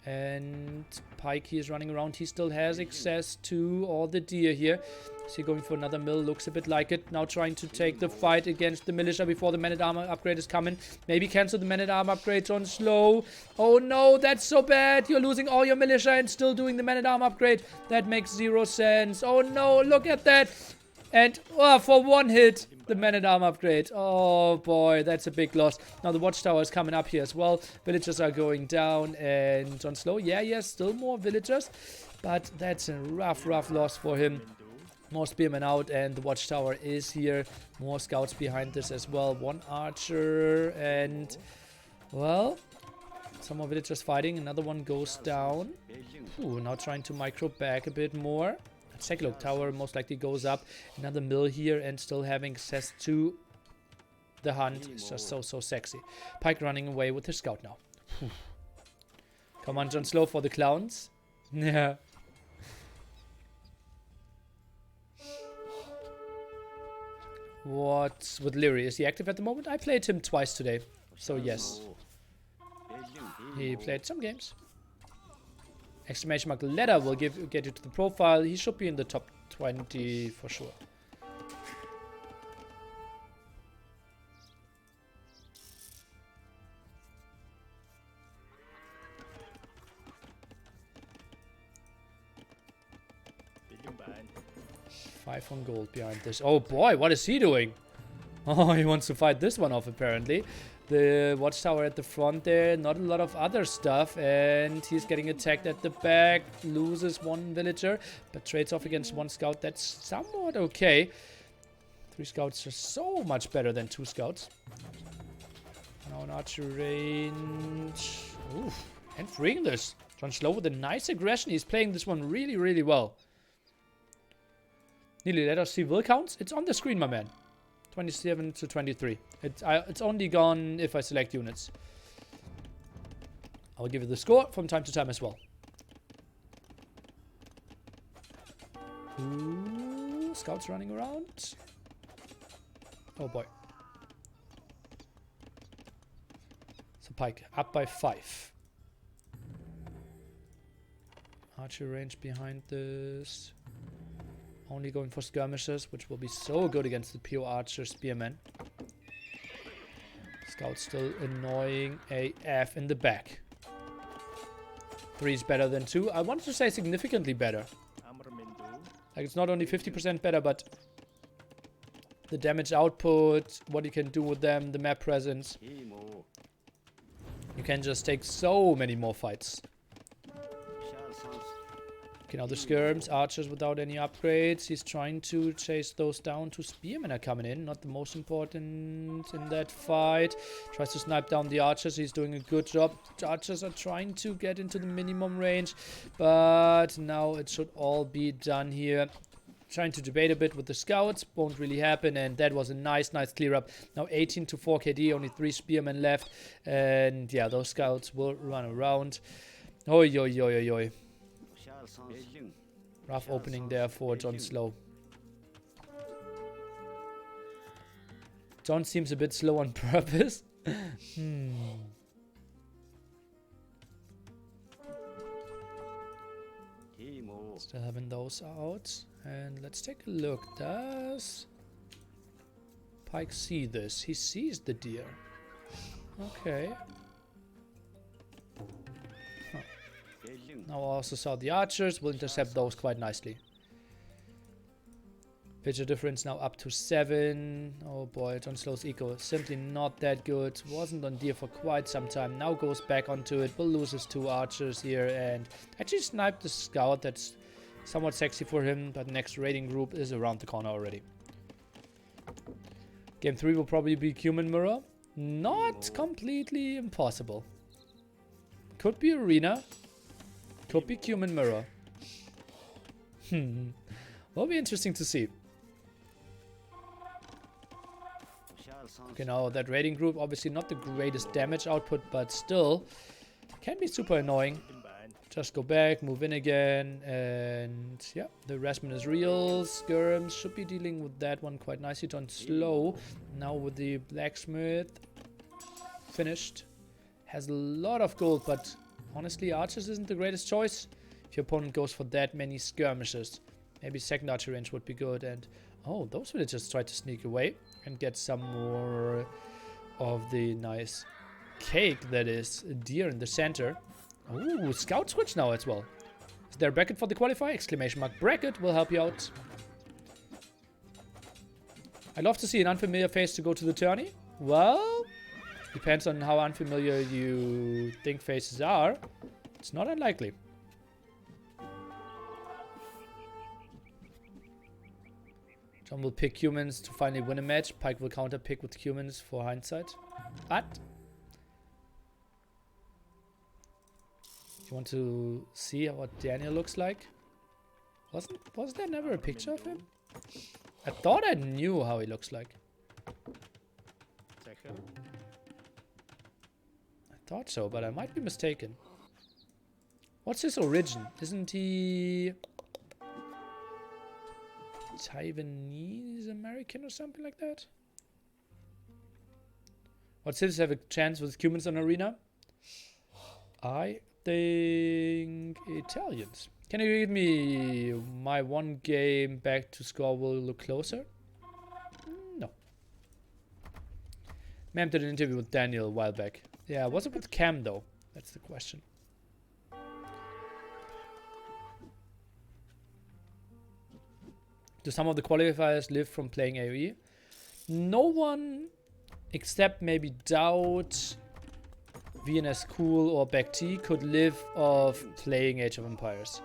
And Pike, he is running around. He still has access to all the deer here. Is he going for another mill? Looks a bit like it. Now trying to take the fight against the militia before the man-at-armor upgrade is coming. Maybe cancel the man-at-armor upgrade on slow. Oh no, that's so bad. You're losing all your militia and still doing the man-at-armor upgrade. That makes 0 sense. Oh no, look at that. And for 1 hit, the man-at-arm upgrade. Oh boy, that's a big loss. Now the watchtower is coming up here as well. Villagers are going down and Jon Slow. Yeah, still more villagers. But that's a rough loss for him. More spearmen out and the watchtower is here. More scouts behind this as well. 1 archer and, well, some more villagers fighting. Another one goes down. Ooh, now trying to micro back a bit more. Let's take a look. Tower most likely goes up. Another mill here and still having access to the hunt. It's just so sexy. Pike running away with his scout now. Come on, Jon Slow for the clowns. Yeah. What's with Leary? Is he active at the moment? I played him twice today. So yes. He played some games. Exclamation mark letter will get you to the profile. He should be in the top 20 for sure. Five on gold behind this. Oh boy, what is he doing? Oh, he wants to fight this one off apparently. The watchtower at the front there, not a lot of other stuff, and he's getting attacked at the back, loses 1 villager, but trades off against 1 scout. That's somewhat okay. 3 scouts are so much better than 2 scouts. Now an archer range. Oof, and freeing this. Jon Slow with a nice aggression. He's playing this one really well. Nearly let us see will counts. It's on the screen, my man. 27 to 23. It's only gone if I select units. I'll give you the score from time to time as well. Ooh, scouts running around. Oh boy. So Pike up by 5. Archer range behind this. Only going for skirmishers, which will be so good against the pure archer spearmen. Scout still annoying AF in the back. 3 is better than 2. I wanted to say significantly better. Like, it's not only 50% better, but the damage output, what you can do with them, the map presence. You can just take so many more fights. Okay, now the skirms, archers without any upgrades. He's trying to chase those down. 2 spearmen are coming in. Not the most important in that fight. Tries to snipe down the archers. He's doing a good job. The archers are trying to get into the minimum range. But now it should all be done here. Trying to debate a bit with the scouts. Won't really happen. And that was a nice clear up. Now 18 to 4 KD. Only 3 spearmen left. And yeah, those scouts will run around. Oi, oi, oi, oi, oi. Rough opening there for Jon Slow. Jon seems a bit slow on purpose. Still having those out. And let's take a look. Does Pike see this? He sees the deer. Okay. Now I also saw the archers. Will intercept those quite nicely. Picture difference now up to 7. Oh boy, Jon Slow's eco simply not that good. Wasn't on deer for quite some time. Now goes back onto it. Will lose his 2 archers here and actually sniped the scout. That's somewhat sexy for him. But next raiding group is around the corner already. Game 3 will probably be Human Mirror. Not completely impossible. Could be Arena. Could be Human Mirror. Will be interesting to see. Okay, now that raiding group, obviously not the greatest damage output, but still can be super annoying. Just go back, move in again, and yeah, the harassment is real. Skirms should be dealing with that one quite nicely. Jon Slow now with the blacksmith finished. Has a lot of gold, but honestly, archers isn't the greatest choice if your opponent goes for that many skirmishes. Maybe second archer range would be good. And oh, those villagers try to sneak away and get some more of the nice cake that is a deer in the center. Oh, scout switch now as well. Is there a bracket for the qualifier? Exclamation mark bracket will help you out. I'd love to see an unfamiliar face to go to the tourney. Well, depends on how unfamiliar you think faces are. It's not unlikely. Jon will pick humans to finally win a match. Pike will counter pick with humans for hindsight. But you want to see what Daniel looks like? Was there never a picture of him? I thought I knew how he looks like. I thought so, but I might be mistaken. What's his origin? Isn't he Taiwanese American or something like that? What cities have a chance with humans on Arena? I think Italians. Can you read me my 1 game back to score will look closer? No. Ma'am did an interview with Daniel a while back. Yeah, was it with Cam though? That's the question. Do some of the qualifiers live from playing AoE? No one except maybe Doubt, VNS Cool or Back T could live of playing Age of Empires.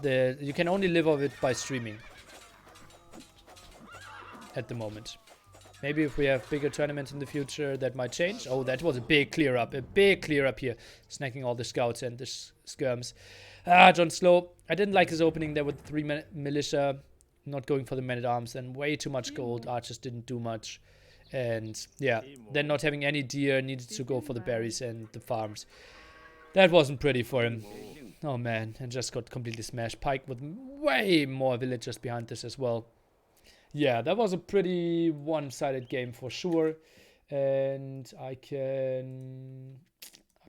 You can only live of it by streaming at the moment. Maybe if we have bigger tournaments in the future, that might change. Oh, that was a big clear up. A big clear up here. Snacking all the scouts and the skirms. Ah, Jon Slow. I didn't like his opening there with 3 militia. Not going for the men-at-arms. And way too much gold. Archers didn't do much. And yeah, then not having any deer. Needed to go for the berries and the farms. That wasn't pretty for him. Oh man. And just got completely smashed. Pike with way more villagers behind this as well. Yeah, that was a pretty one-sided game for sure. And I can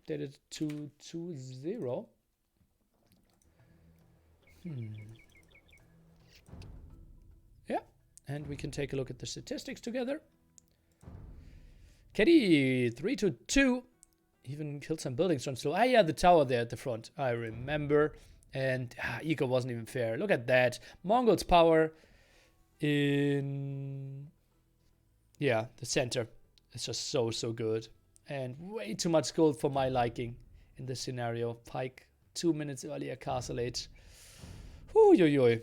updated to 2-0. Yeah, and we can take a look at the statistics together. KD 3-2. Even killed some buildings from slow. Ah, yeah, the tower there at the front. I remember. And eco wasn't even fair. Look at that. Mongol's power in... yeah, the center. It's just so good. And way too much gold for my liking in this scenario. Pike 2 minutes earlier, castle age. Whoo-yo-yo.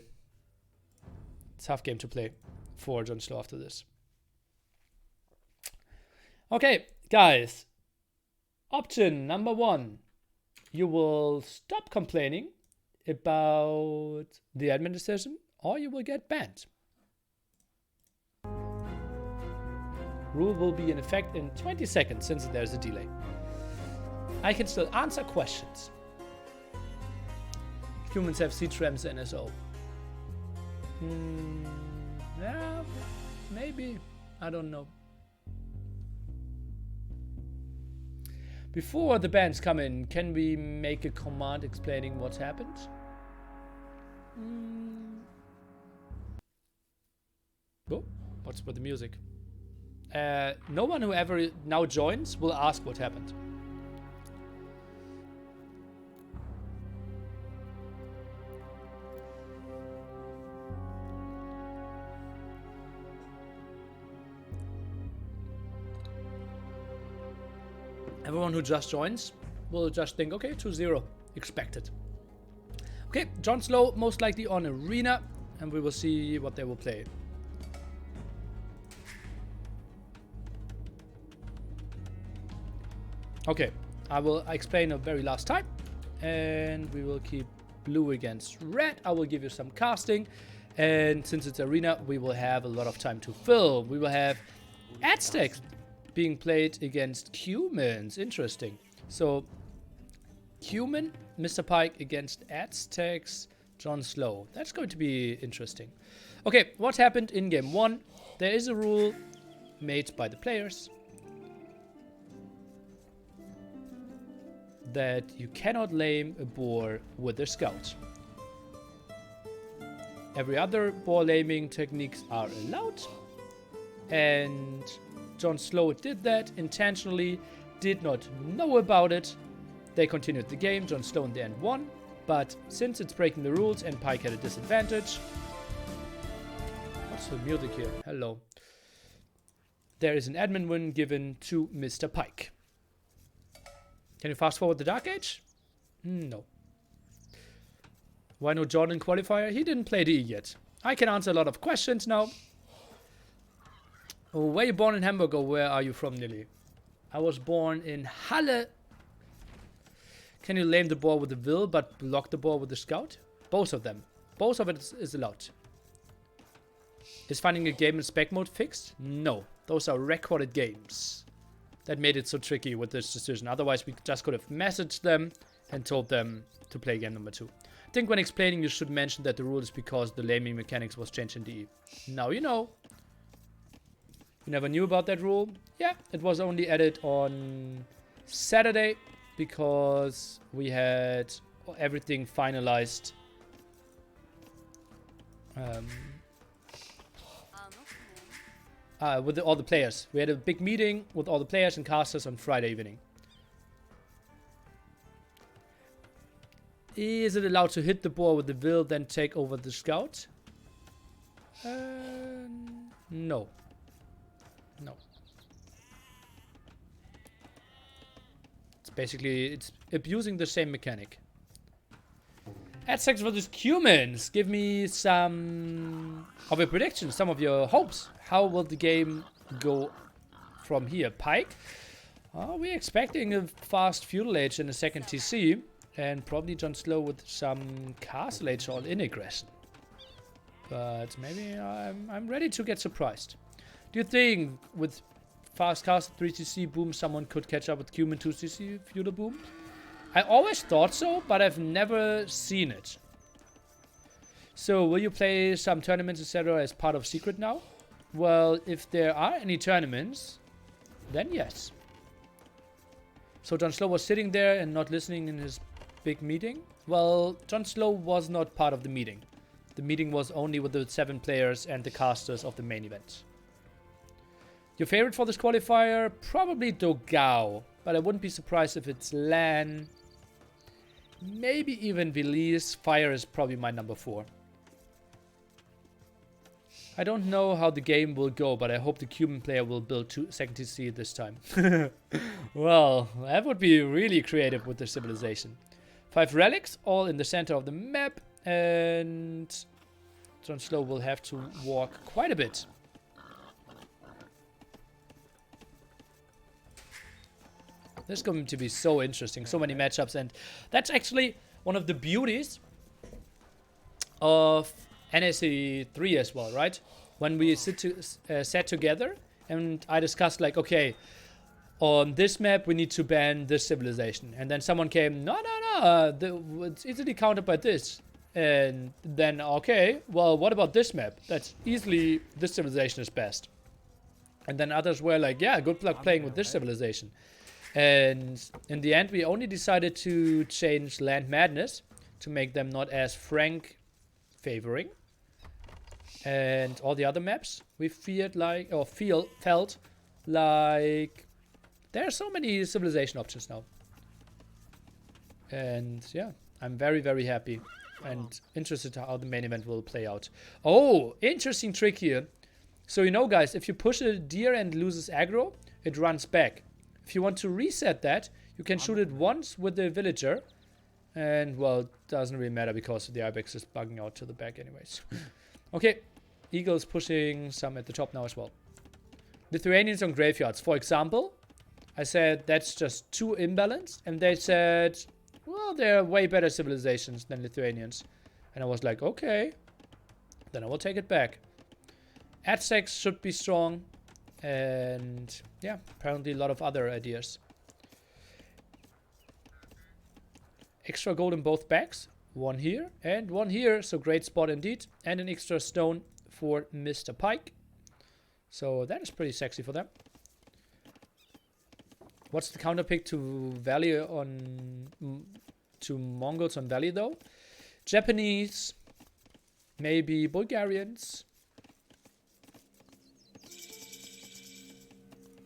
Tough game to play for Jon Slow after this. Okay, guys. Option number 1. You will stop complaining about the admin decision, or you will get banned. Rule will be in effect in 20 seconds since there's a delay. I can still answer questions. Humans have siege rams and NSO. Yeah, maybe. I don't know. Before the bans come in, can we make a command explaining what's happened? Oh, what's with the music? No one who ever now joins will ask what happened. Everyone who just joins will just think, okay, 2-0, expected. Okay, Jon Slow most likely on Arena, and we will see what they will play. Okay, I will explain a very last time, and we will keep blue against red. I will give you some casting, and since it's Arena, we will have a lot of time to fill. We will have Aztecs being played against humans. Interesting. So, human, Mr. Pike against Aztecs, Jon Slow. That's going to be interesting. Okay, what happened in game 1? There is a rule made by the players that you cannot lame a boar with a scout. Every other boar laming techniques are allowed, and Jon Slow did that intentionally, did not know about it. They continued the game. Jon Slow in the end won, but since it's breaking the rules and Pike had a disadvantage. What's the music here? Hello. There is an admin win given to Mr. Pike. Can you fast forward the Dark Age? No. Why no Jordan qualifier? He didn't play the E yet. I can answer a lot of questions now. Oh, were you born in Hamburg or where are you from, Nilly? I was born in Halle. Can you lame the boar with the will but block the boar with the scout? Both of them. Both of it is allowed. Is finding a game in spec mode fixed? No. Those are recorded games. That made it so tricky with this decision. Otherwise, we just could have messaged them and told them to play game number 2. I think when explaining, you should mention that the rule is because the laming mechanics was changed in DE. Now you know. You never knew about that rule? Yeah, it was only added on Saturday because we had everything finalized. With all the players. We had a big meeting with all the players and casters on Friday evening. Is it allowed to hit the boar with the will, then take over the scout? No. No. It's basically, it's abusing the same mechanic. Aztecs versus humans. Give me some of your predictions, some of your hopes. How will the game go from here? Pike? We're expecting a fast feudal age in a second TC. And probably Jon Slow with some castle age all-in aggression. But maybe I'm ready to get surprised. Do you think with fast castle 3TC boom someone could catch up with human 2TC feudal boom? I always thought so, but I've never seen it. So will you play some tournaments etc. as part of Secret now? Well, if there are any tournaments, then yes. So John Slow was sitting there and not listening in his big meeting. Well, John Slow was not part of the meeting. The meeting was only with the 7 players and the casters of the main event. Your favorite for this qualifier? Probably Dogao. But I wouldn't be surprised if it's Lan. Maybe even Vilise. Fire is probably my number 4. I don't know how the game will go, but I hope the Cuban player will build 2nd TC this time. Well, that would be really creative with the civilization. 5 relics, all in the center of the map, and John Slow will have to walk quite a bit. This is going to be so interesting, so many matchups, and that's actually one of the beauties of NSC 3 as well, right? When we sat together and I discussed like, okay, on this map we need to ban this civilization, and then someone came, no, it's easily countered by this, and then okay, well, what about this map? That's easily, this civilization is best, and then others were like, yeah, good luck playing with this civilization. And in the end, we only decided to change Land Madness to make them not as frank favoring. And all the other maps, we felt like there are so many civilization options now. And yeah, I'm very, very happy and interested how the main event will play out. Oh, interesting trick here. So you know, guys, if you push a deer and loses aggro, it runs back. If you want to reset that, you can shoot it once with the villager. And, well, it doesn't really matter because the Ibex is bugging out to the back anyways. Okay, Eagle's pushing some at the top now as well. Lithuanians on graveyards. For example, I said that's just too imbalanced. And they said, well, they're way better civilizations than Lithuanians. And I was like, okay, then I will take it back. Aztecs should be strong. And yeah, apparently a lot of other ideas. Extra gold in both bags. One here and one here. So great spot indeed. And an extra stone for Mr. Pike. So that is pretty sexy for them. What's the counter pick to Valley on... to Mongols on Valley though? Japanese. Maybe Bulgarians.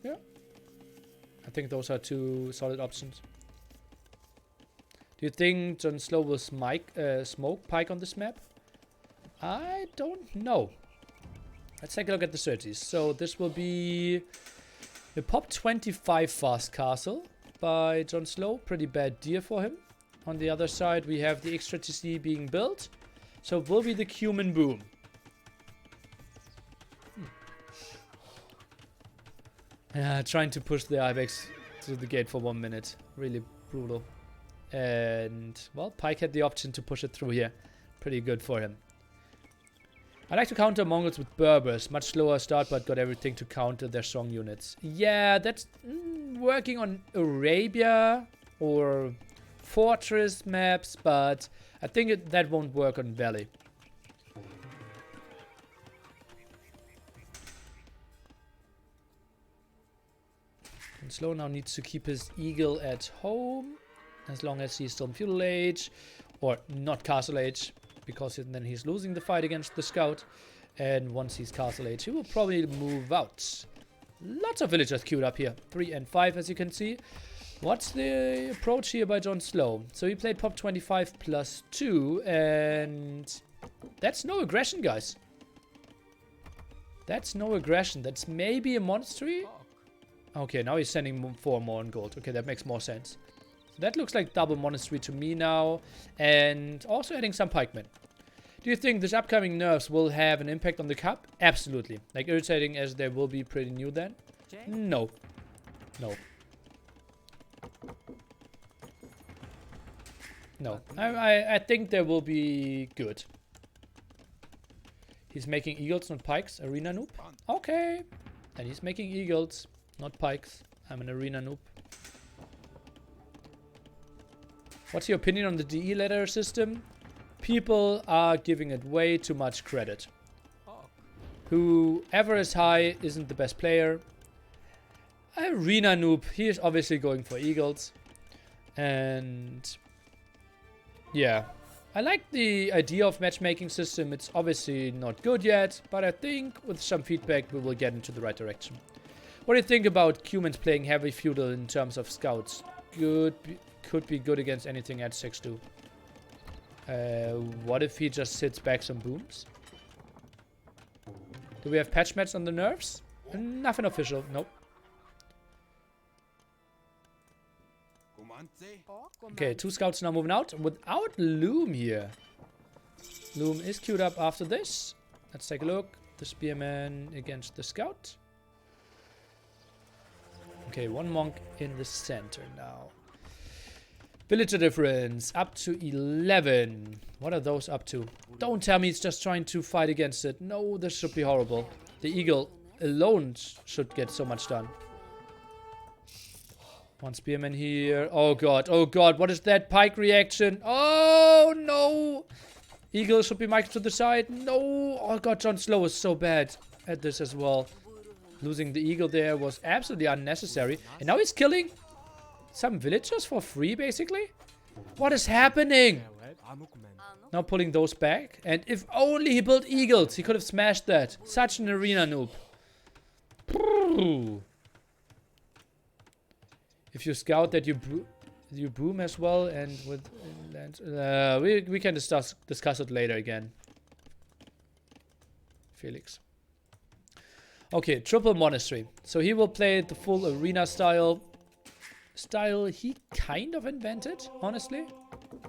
Yeah. I think those are 2 solid options. Do you think John Slow will smoke Pike on this map? I don't know. Let's take a look at the strategies. So this will be a pop 25 fast castle by John Slow. Pretty bad deer for him. On the other side we have the extra TC being built. So it will be the Cumin Boom. Trying to push the Ibex to the gate for 1 minute. Really brutal. And, well, Pike had the option to push it through here. Pretty good for him. I like to counter Mongols with Berbers. Much slower start, but got everything to counter their strong units. Yeah, that's working on Arabia or Fortress maps, but I think that won't work on Valley. And Slow now needs to keep his eagle at home. As long as he's still in feudal age, or not castle age, because then he's losing the fight against the scout. And once he's castle age, he will probably move out. Lots of villagers queued up here, 3 and 5 as you can see. What's the approach here by John Slow? So he played pop 25 plus 2, and that's no aggression, guys. That's no aggression. That's maybe a monastery. Okay, now he's sending 4 more on gold. Okay, that makes more sense. That looks like double monastery to me now. And also adding some pikemen. Do you think this upcoming nerfs will have an impact on the cup? Absolutely. Like irritating as they will be pretty new then? No. No. No. I think they will be good. He's making eagles, not pikes. Arena noob? Okay. And he's making eagles, not pikes. I'm an arena noob. What's your opinion on the DE ladder system? People are giving it way too much credit. Whoever is high isn't the best player. Arena noob. He is obviously going for eagles. And yeah, I like the idea of matchmaking system. It's obviously not good yet, but I think with some feedback we will get into the right direction. What do you think about humans playing heavy feudal in terms of scouts? Could be good against anything at 6-2. What if he just sits back some booms? Do we have patch mats on the nerfs? Nothing official. Nope. Okay, 2 scouts now moving out without Loom here. Loom is queued up after this. Let's take a look. The spearman against the scout. Okay, 1 monk in the center now. Villager difference up to 11. What are those up to? Don't tell me it's just trying to fight against it. No, this should be horrible. The eagle alone should get so much done. 1 spearman here. Oh god, what is that pike reaction? Oh no! Eagle should be mic'd to the side. No! Oh god, Jon Slow is so bad at this as well. Losing the eagle there was absolutely unnecessary. And now he's killing some villagers for free, basically? What is happening? Now pulling those back. And if only he built eagles, he could have smashed that. Such an arena noob. If you scout that, you boom as well, and with we can discuss it later again. Felix. Okay, triple monastery. So he will play the full arena style he kind of invented, honestly,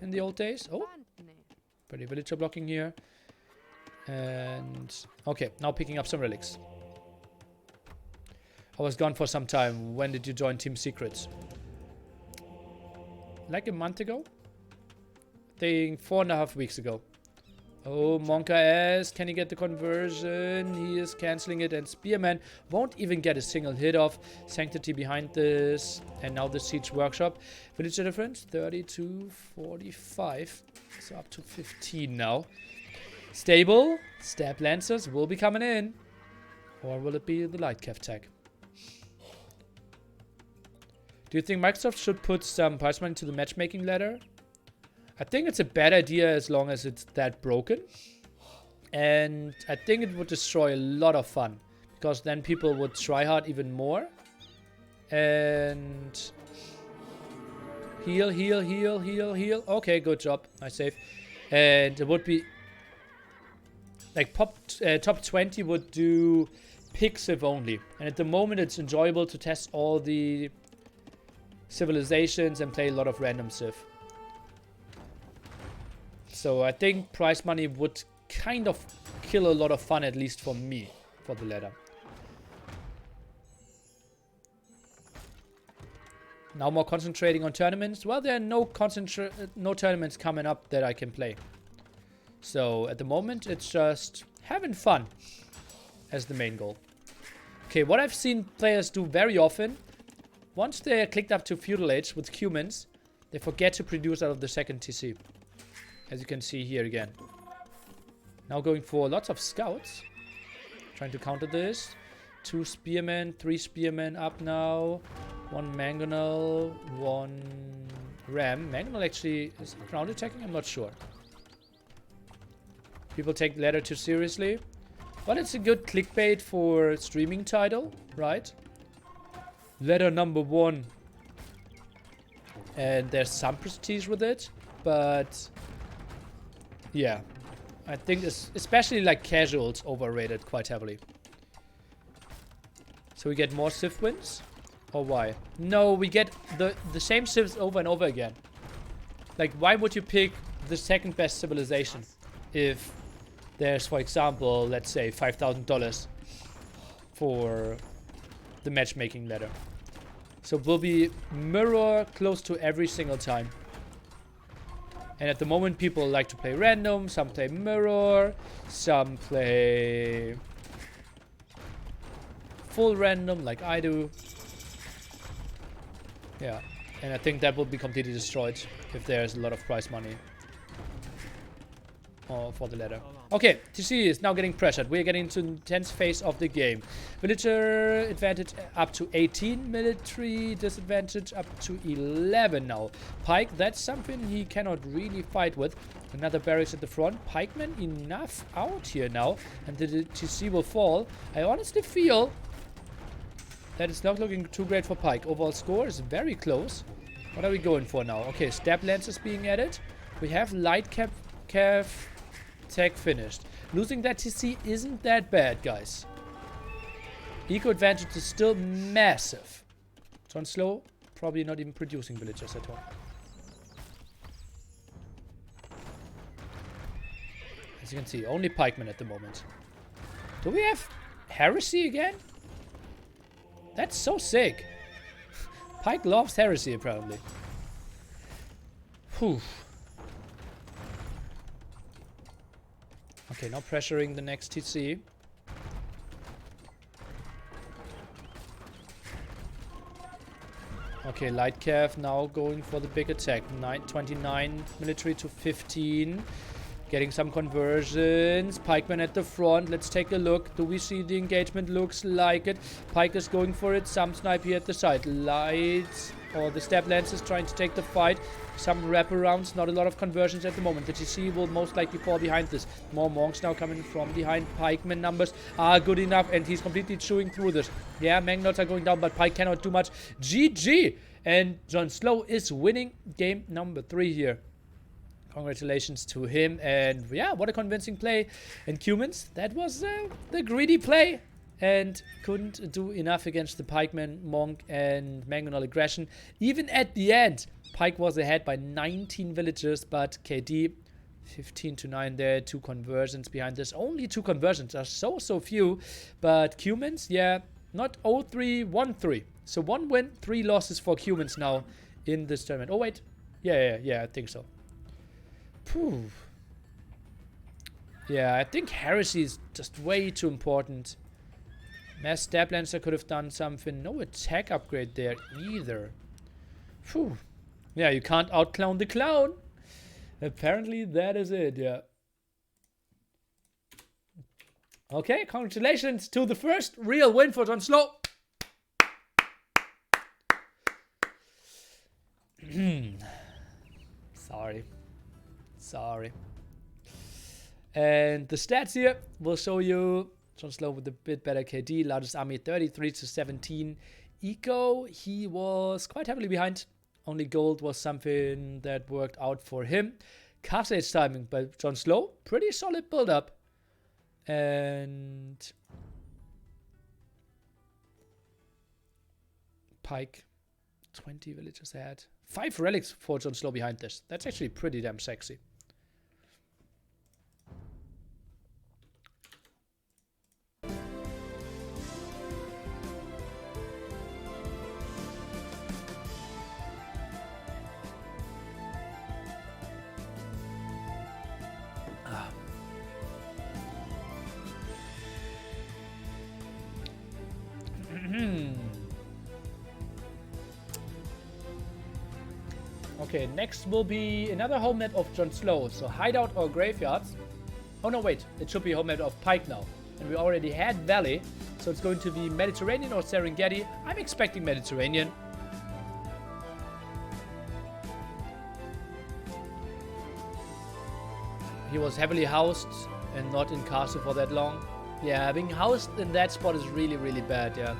in the old days. Oh, pretty villager blocking here. And okay, now picking up some relics. I was gone for some time. When did you join Team Secrets? Like a month ago? I think 4.5 weeks ago. Oh, Monka S. Can he get the conversion? He is cancelling it. And Spearman won't even get a single hit off. Sanctity behind this. And now the Siege Workshop. Villager difference 30 to 45. So up to 15 now. Stable. Stab Lancers will be coming in. Or will it be the Light Cav tag? Do you think Microsoft should put some prize money to the matchmaking ladder? I think it's a bad idea as long as it's that broken. And I think it would destroy a lot of fun. Because then people would try hard even more. And heal. Okay, good job. Nice save. And it would be like top 20 would do pick civ only. And at the moment it's enjoyable to test all the civilizations and play a lot of random civ. So I think prize money would kind of kill a lot of fun, at least for me, for the ladder. Now more concentrating on tournaments. Well, there are no tournaments coming up that I can play. So at the moment, it's just having fun as the main goal. Okay, what I've seen players do very often, once they're clicked up to Feudal Age with humans, they forget to produce out of the second TC. As you can see here again. Now going for lots of scouts. Trying to counter this. 2 spearmen, 3 spearmen up now. 1 mangonel, 1 ram. Mangonel actually is ground attacking? I'm not sure. People take ladder too seriously. But it's a good clickbait for streaming title, right? Ladder number 1. And there's some prestige with it, but yeah, I think especially like casuals overrated quite heavily. So we get more civ wins? Or why? No, we get the same civs over and over again. Like, why would you pick the second best civilization if there's, for example, let's say $5,000 for the matchmaking ladder? So it will be mirror close to every single time. And at the moment, people like to play random. Some play mirror. Some play full random, like I do. Yeah. And I think that will be completely destroyed if there's a lot of prize money. for the ladder. Okay, TC is now getting pressured. We're getting into the intense phase of the game. Villager advantage up to 18. Military disadvantage up to 11 now. Pike, that's something he cannot really fight with. Another barracks at the front. Pikemen enough out here now. And the TC will fall. I honestly feel that it's not looking too great for Pike. Overall score is very close. What are we going for now? Okay, stab lancers being added. We have light cav tech finished. Losing that TC isn't that bad, guys. Eco advantage is still massive. John Slow, probably not even producing villagers at all. As you can see, only pikemen at the moment. Do we have heresy again? That's so sick. Pike loves heresy, apparently. Whew. Okay, now pressuring the next TC. Okay, light cav now going for the big attack. 29 military to 15. Getting some conversions. Pikemen at the front. Let's take a look. Do we see the engagement? Looks like it. Pike is going for it. Some snipe here at the side. Lights or the stab lancers trying to take the fight. Some wraparounds. Not a lot of conversions at the moment. The TC will most likely fall behind this. More monks now coming from behind. Pikemen numbers are good enough. And he's completely chewing through this. Yeah, Mangnots are going down, but Pike cannot do much. GG! And John Slow is winning game number 3 here. Congratulations to him, and yeah, what a convincing play. And Cumans, that was the greedy play, and couldn't do enough against the pikeman, monk, and mangonal aggression. Even at the end, Pike was ahead by 19 villagers, but KD 15 to 9 there, 2 conversions behind this. Only 2 conversions are so few, but Cumans, yeah, not 0-3, 1-3. So 1 win, 3 losses for Cumans now in this tournament. Oh wait, yeah, I think so. Phew. Yeah, I think heresy is just way too important. Mass stab lancer could have done something. No attack upgrade there either. Phew. Yeah, you can't outclown the clown. Apparently that is it, yeah. Okay, congratulations to the first real win for John Slow. Sorry. And the stats here will show you John Slow with a bit better KD. Largest army 33 to 17. Eco, he was quite heavily behind. Only gold was something that worked out for him. Castle Age timing by John Slow. Pretty solid build up. And Pike, 20 villagers ahead. 5 relics for John Slow behind this. That's actually pretty damn sexy. Okay, next will be another home map of John Slow. So hideout or graveyards. Oh no, wait. It should be home map of Pike now. And we already had Valley. So it's going to be Mediterranean or Serengeti. I'm expecting Mediterranean. He was heavily housed and not in castle for that long. Yeah, being housed in that spot is really, really bad, yeah.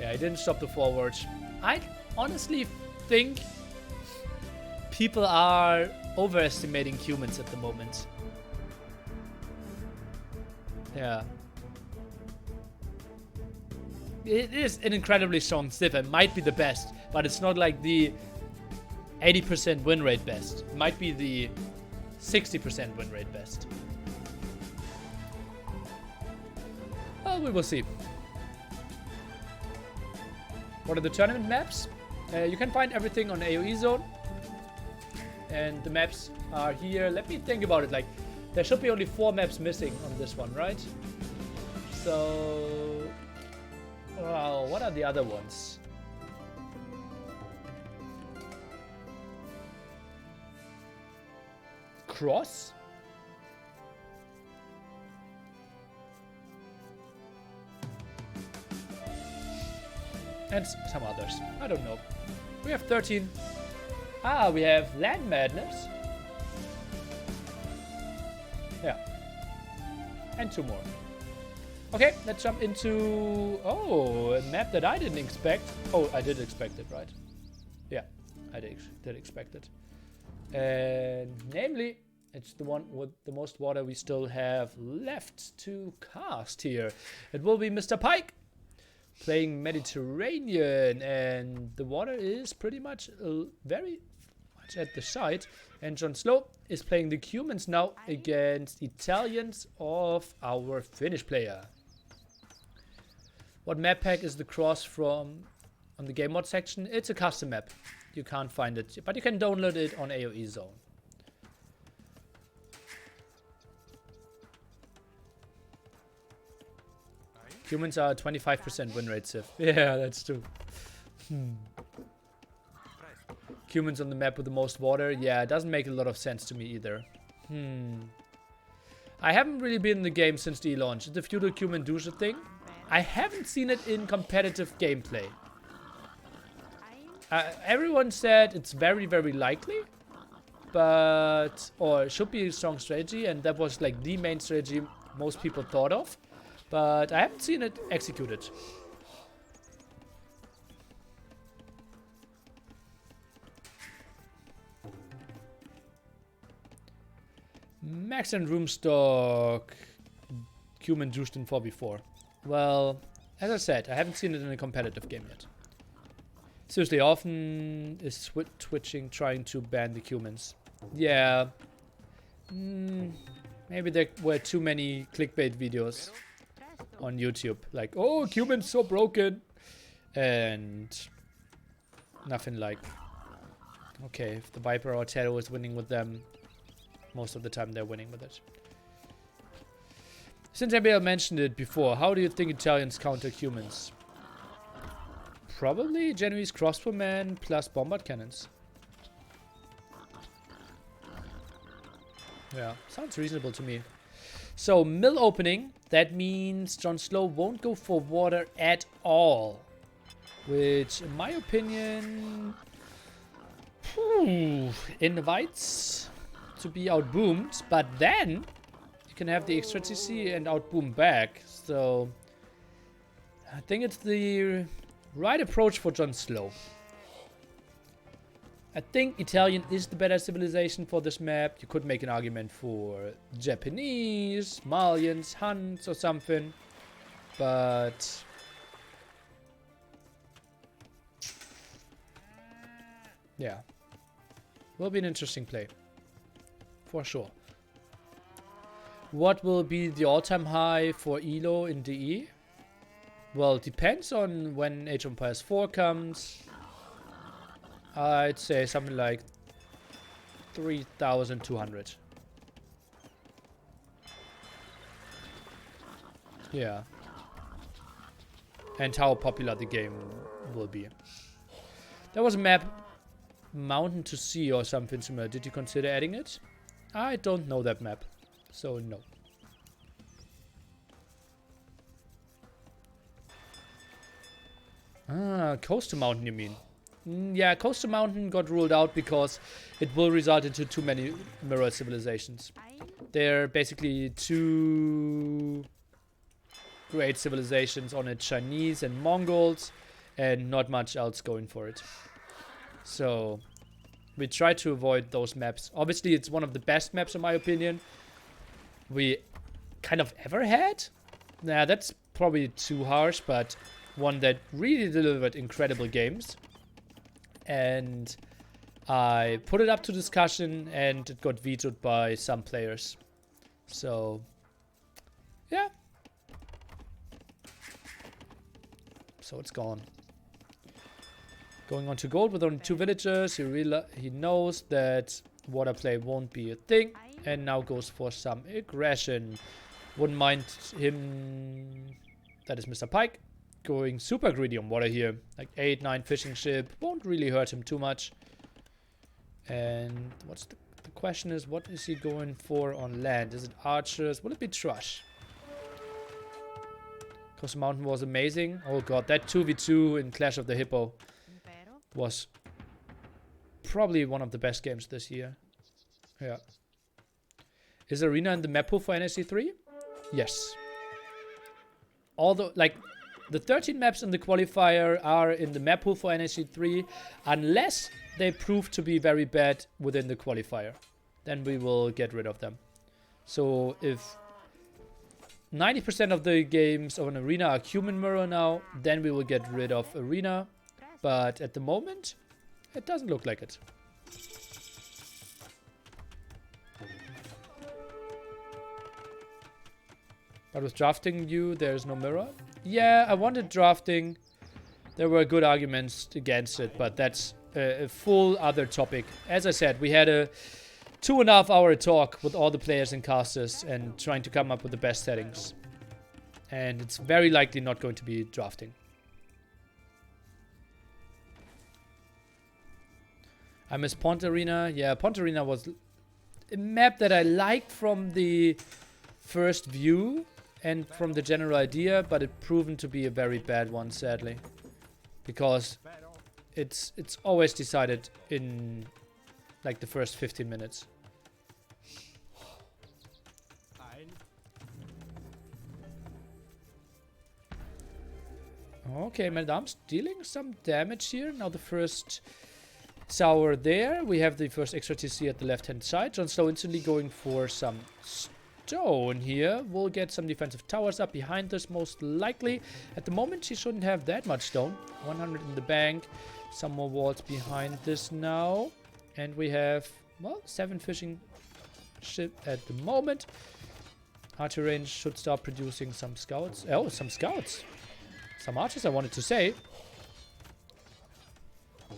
Yeah, he didn't stop the forwards. I honestly think people are overestimating humans at the moment. Yeah. It is an incredibly strong civ and might be the best, but it's not like the 80% win rate best. It might be the 60% win rate best. Well, we will see. What are the tournament maps? You can find everything on AoE Zone. And the maps are here. Let me think about it. Like, there should be only 4 maps missing on this one, right? So what are the other ones? Cross? And some others. I don't know. We have 13. Ah, we have Land Madness. Yeah. And 2 more. Okay, let's jump into... Oh, a map that I didn't expect. Oh, I did expect it, right? Yeah, I did expect it. And namely, it's the one with the most water we still have left to cast here. It will be Mr. Pike. Playing Mediterranean, and the water is pretty much very much at the side. And jonslow is playing the Cumans now against Italians of our Finnish player. What map pack is the cross from on the game mod section? It's a custom map. You can't find it, but you can download it on AoE Zone. Humans are 25% win rate, Sif. Yeah, that's true. Humans on the map with the most water. Yeah, it doesn't make a lot of sense to me either. I haven't really been in the game since the launch. It's the feudal human douche thing. I haven't seen it in competitive gameplay. Everyone said it's very, very likely. But, or it should be a strong strategy. And that was like the main strategy most people thought of. But I haven't seen it executed. Max and Roomstock. Human juiced in 4v4. Well, as I said, I haven't seen it in a competitive game yet. Seriously, often is twitching trying to ban the humans. Yeah. Maybe there were too many clickbait videos on YouTube, like, oh, Cuban's so broken, and nothing like, okay, if the Viper or Tero is winning with them, most of the time they're winning with it. Since I mentioned it before, how do you think Italians counter humans? Probably Genoese crossbowmen plus bombard cannons. Yeah, sounds reasonable to me. So, mill opening, that means jonslow won't go for water at all. Which, in my opinion, invites to be outboomed. But then, you can have the extra TC and outboom back. So, I think it's the right approach for jonslow. I think Italian is the better civilization for this map. You could make an argument for Japanese, Malians, Huns or something. But yeah. Will be an interesting play. For sure. What will be the all-time high for ELO in DE? Well, it depends on when Age of Empires 4 comes. I'd say something like 3,200. Yeah. And how popular the game will be. There was a map, Mountain to Sea or something similar. Did you consider adding it? I don't know that map, so no. Ah, Coastal Mountain you mean? Yeah, Coastal Mountain got ruled out because it will result into too many mirror civilizations. They're basically two great civilizations on it, Chinese and Mongols, and not much else going for it. So we try to avoid those maps. Obviously, it's one of the best maps in my opinion we kind of ever had. Nah, that's probably too harsh, but one that really delivered incredible games. And I put it up to discussion and it got vetoed by some players. So, yeah. So it's gone. Going on to gold with only 2 villagers. He knows that water play won't be a thing. And now goes for some aggression. Wouldn't mind him. That is Mr. Pike. going super greedy on water here. Like 8, 9 fishing ship. Won't really hurt him too much. And what's the question is, what is he going for on land? Is it archers? Will it be thrush? Because Mountain was amazing. Oh god, that 2v2 in Clash of the Hippo was probably one of the best games this year. Yeah. Is Arena in the map pool for NSC 3? Yes. Although, like, the 13 maps in the qualifier are in the map pool for NSC 3, unless they prove to be very bad within the qualifier. Then we will get rid of them. So if 90% of the games of an Arena are human mirror now, then we will get rid of Arena. But at the moment, it doesn't look like it. But with drafting you, there's no mirror. Yeah, I wanted drafting. There were good arguments against it, but that's a full other topic. As I said, we had a 2.5 hour talk with all the players and casters and trying to come up with the best settings. And it's very likely not going to be drafting. I miss Pont Arena. Yeah, Pont Arena was a map that I liked from the first view and from the general idea, but it proven to be a very bad one, sadly. Because it's always decided in like the first 15 minutes. Okay, Madame's dealing some damage here. Now the first tower there. We have the first extra TC at the left hand side. Jon Slow instantly going for some stone here. We'll get some defensive towers up behind us most likely. At the moment she shouldn't have that much stone. 100 in the bank. Some more walls behind this now. And we have, well, 7 fishing ship at the moment. Archer range should start producing some scouts. Oh, some scouts. Some archers I wanted to say.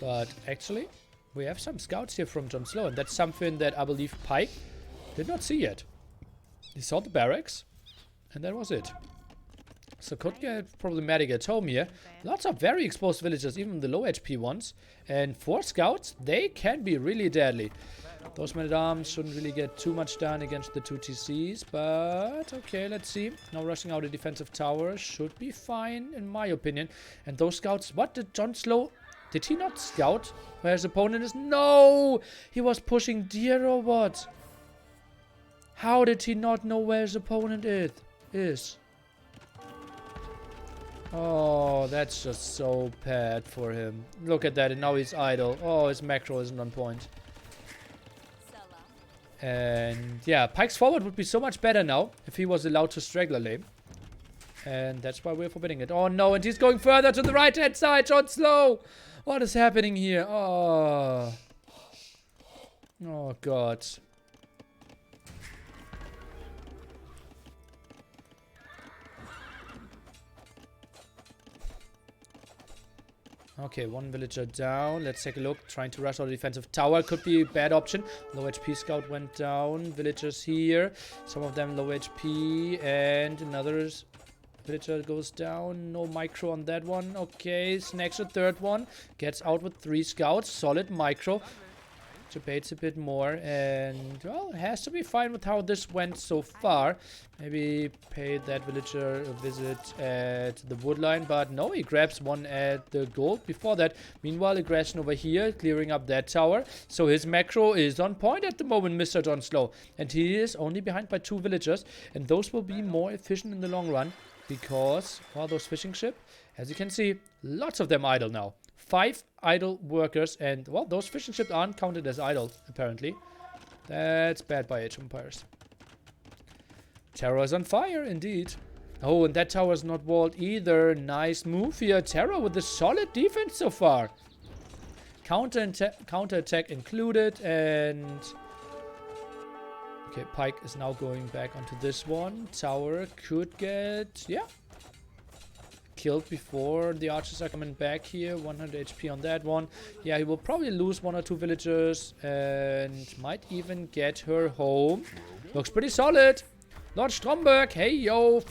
But actually, we have some scouts here from Jon Slow. And that's something that I believe Pike did not see yet. He saw the barracks. And that was it. So could get problematic at home here. Lots of very exposed villagers, even the low HP ones. And 4 scouts, they can be really deadly. Those men-at-arms shouldn't really get too much done against the 2 TCs. But, okay, let's see. Now rushing out a defensive tower should be fine, in my opinion. And those scouts, what did Jon Slow... Did he not scout where his opponent is? No! He was pushing deer or what? How did he not know where his opponent is? Oh, that's just so bad for him. Look at that, and now he's idle. Oh, his macro isn't on point. And yeah, Pike's forward would be so much better now if he was allowed to straggler lane. And that's why we're forbidding it. Oh no, and he's going further to the right hand side. Jon Slow! What is happening here? Oh. Oh god. Okay, 1 villager down. Let's take a look. Trying to rush out a defensive tower could be a bad option. Low HP scout went down. Villagers here. Some of them low HP. And another villager goes down. No micro on that one. Okay, snacks a third one. Gets out with 3 scouts. Solid micro. Debates a bit more. And, well, has to be fine with how this went so far. Maybe pay that villager a visit at the woodline. But no, he grabs one at the gold before that. Meanwhile, aggression over here, clearing up that tower. So his macro is on point at the moment, Mr. Jon Slow. And he is only behind by 2 villagers. And those will be more efficient in the long run. Because, well, those fishing ships, as you can see, lots of them idle now. 5 idle workers, and, well, those fishing ships aren't counted as idle, apparently. That's bad by Age of Empires. Terror is on fire, indeed. Oh, and that tower is not walled either. Nice move here. Terror with a solid defense so far. Counter-attack included, and... Okay, Pike is now going back onto this one. Tower could get... Yeah. Killed before the archers are coming back here. 100 HP on that one. Yeah, he will probably lose 1 or 2 villagers. And might even get her home. Looks pretty solid. Lord Stromberg, hey yo.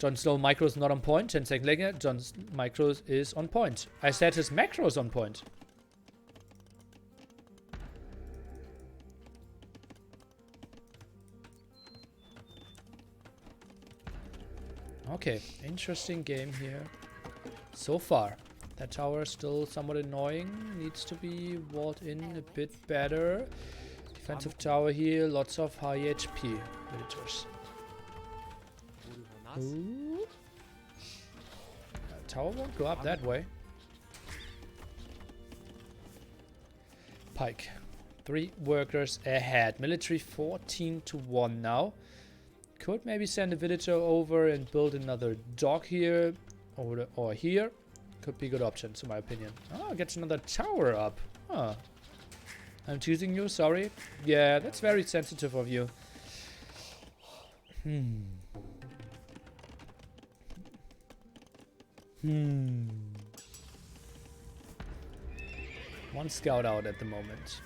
Jon Snow micros not on point. 10 seconds later, Jon's micros is on point. I said his macros on point. Okay, interesting game here. So far. That tower is still somewhat annoying. Needs to be walled in a bit better. Defensive tower here. Lots of high HP villagers. Ooh. That tower won't go up that way. Pike. 3 workers ahead. Military 14-1 now. Could maybe send a villager over and build another dock here or here. Could be good options in my opinion. Oh, gets another tower up. Huh. I'm choosing you, sorry. Yeah, that's very sensitive of you. One scout out at the moment.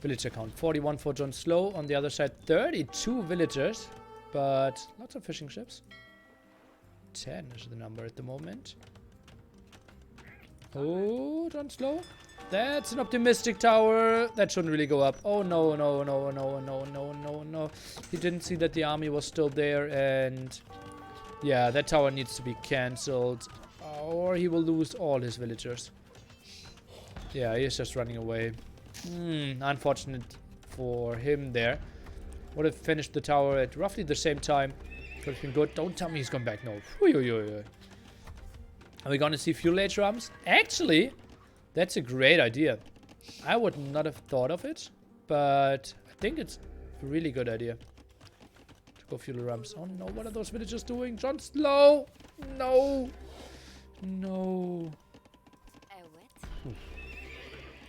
Villager count 41 for Jon Slow. On the other side, 32 villagers, but lots of fishing ships. 10 is the number at the moment. Oh, Jon Slow. That's an optimistic tower. That shouldn't really go up. Oh, no, no, no, no, no, no, no, no. He didn't see that the army was still there, and yeah, that tower needs to be cancelled, or he will lose all his villagers. Yeah, he's just running away. Unfortunate for him there. Would have finished the tower at roughly the same time. Could have been good. Don't tell me he's gone back. No. Are we gonna see fuel age rams? Actually, that's a great idea. I would not have thought of it, but I think it's a really good idea to go fuel rams. Oh no, what are those villagers doing? Jon Slow! No! No.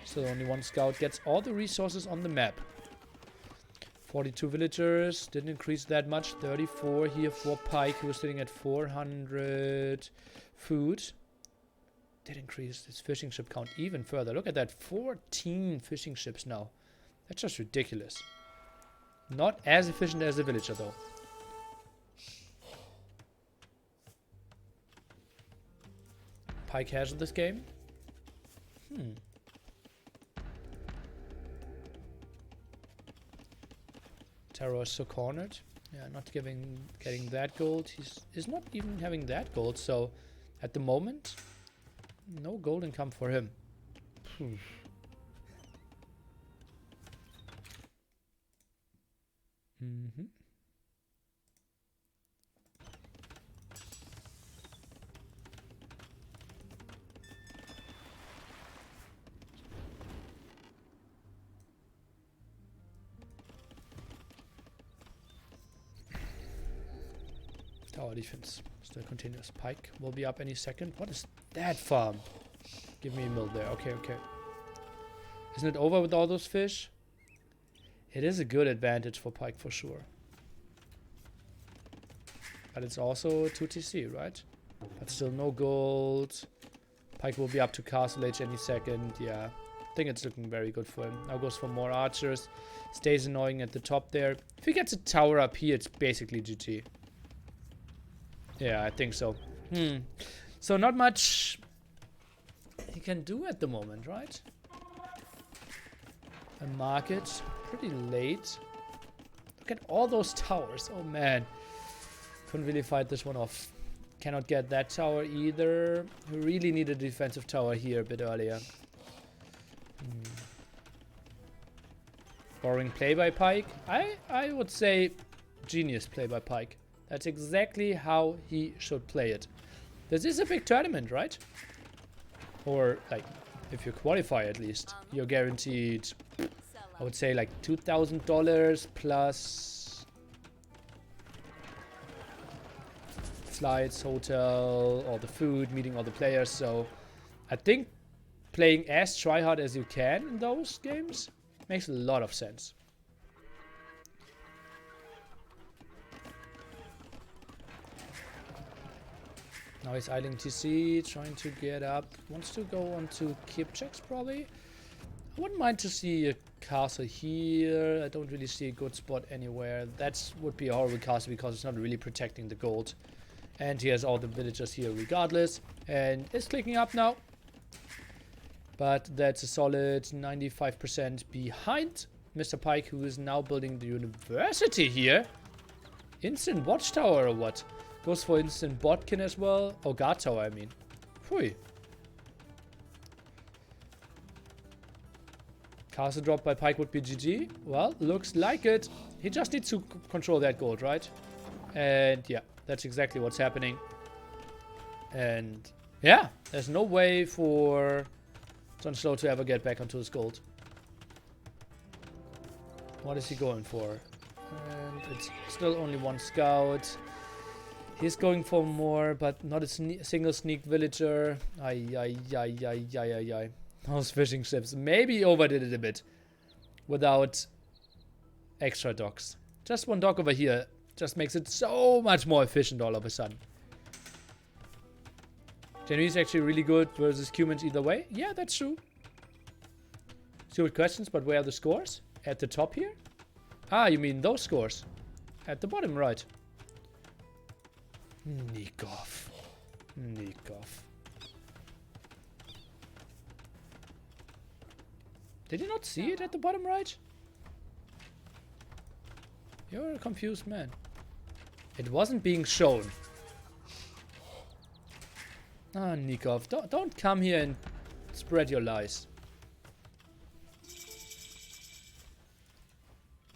So only one scout gets all the resources on the map. 42 villagers, didn't increase that much. 34 here for Pike, who was sitting at 400 food. Did increase his fishing ship count even further. Look at that, 14 fishing ships now. That's just ridiculous. Not as efficient as the villager though. Pike has this game. Terror is so cornered. Yeah, not getting that gold. He's not even having that gold. So, at the moment, no gold income for him. Tower defense still continues. Pike will be up any second. What is that farm? Give me a mill there. Okay, okay. Isn't it over with all those fish? It is a good advantage for Pike for sure. But it's also 2TC, right? But still no gold. Pike will be up to castle age any second. Yeah, I think it's looking very good for him. Now goes for more archers. Stays annoying at the top there. If he gets a tower up here, it's basically GG. Yeah, I think so. So not much he can do at the moment, right? A market, pretty late. Look at all those towers. Oh man, couldn't really fight this one off. Cannot get that tower either. We really need a defensive tower here a bit earlier. Boring play by Pike. I would say genius play by Pike. That's exactly how he should play it. This is a big tournament, right? Or, like, if you qualify at least, you're guaranteed, I would say, like $2,000 plus flights, hotel, all the food, meeting all the players. So, I think playing as tryhard as you can in those games makes a lot of sense. Now he's idling TC, trying to get up. Wants to go on to keep checks probably. I wouldn't mind to see a castle here. I don't really see a good spot anywhere. That would be a horrible castle because it's not really protecting the gold. And he has all the villagers here regardless. And is clicking up now. But that's a solid 95% behind Mr. Pike, who is now building the university here. Instant watchtower or what? Goes for instant botkin as well. Oh, guard tower, I mean. Phui. Castle drop by Pike would be GG. Well, looks like it. He just needs to control that gold, right? And yeah, that's exactly what's happening. And yeah, there's no way for Jonslow to ever get back onto his gold. What is he going for? And it's still only one scout. He's going for more, but not a single sneak villager. Ay. Those fishing ships. Maybe he overdid it a bit. Without extra docks. Just one dock over here just makes it so much more efficient all of a sudden. Genuine is actually really good versus humans either way. Yeah, that's true. Stupid questions, but where are the scores? At the top here? Ah, you mean those scores? At the bottom right. Nikov. Did you not see it at the bottom right? You're a confused man. It wasn't being shown. Ah, Nikov, don't come here and spread your lies.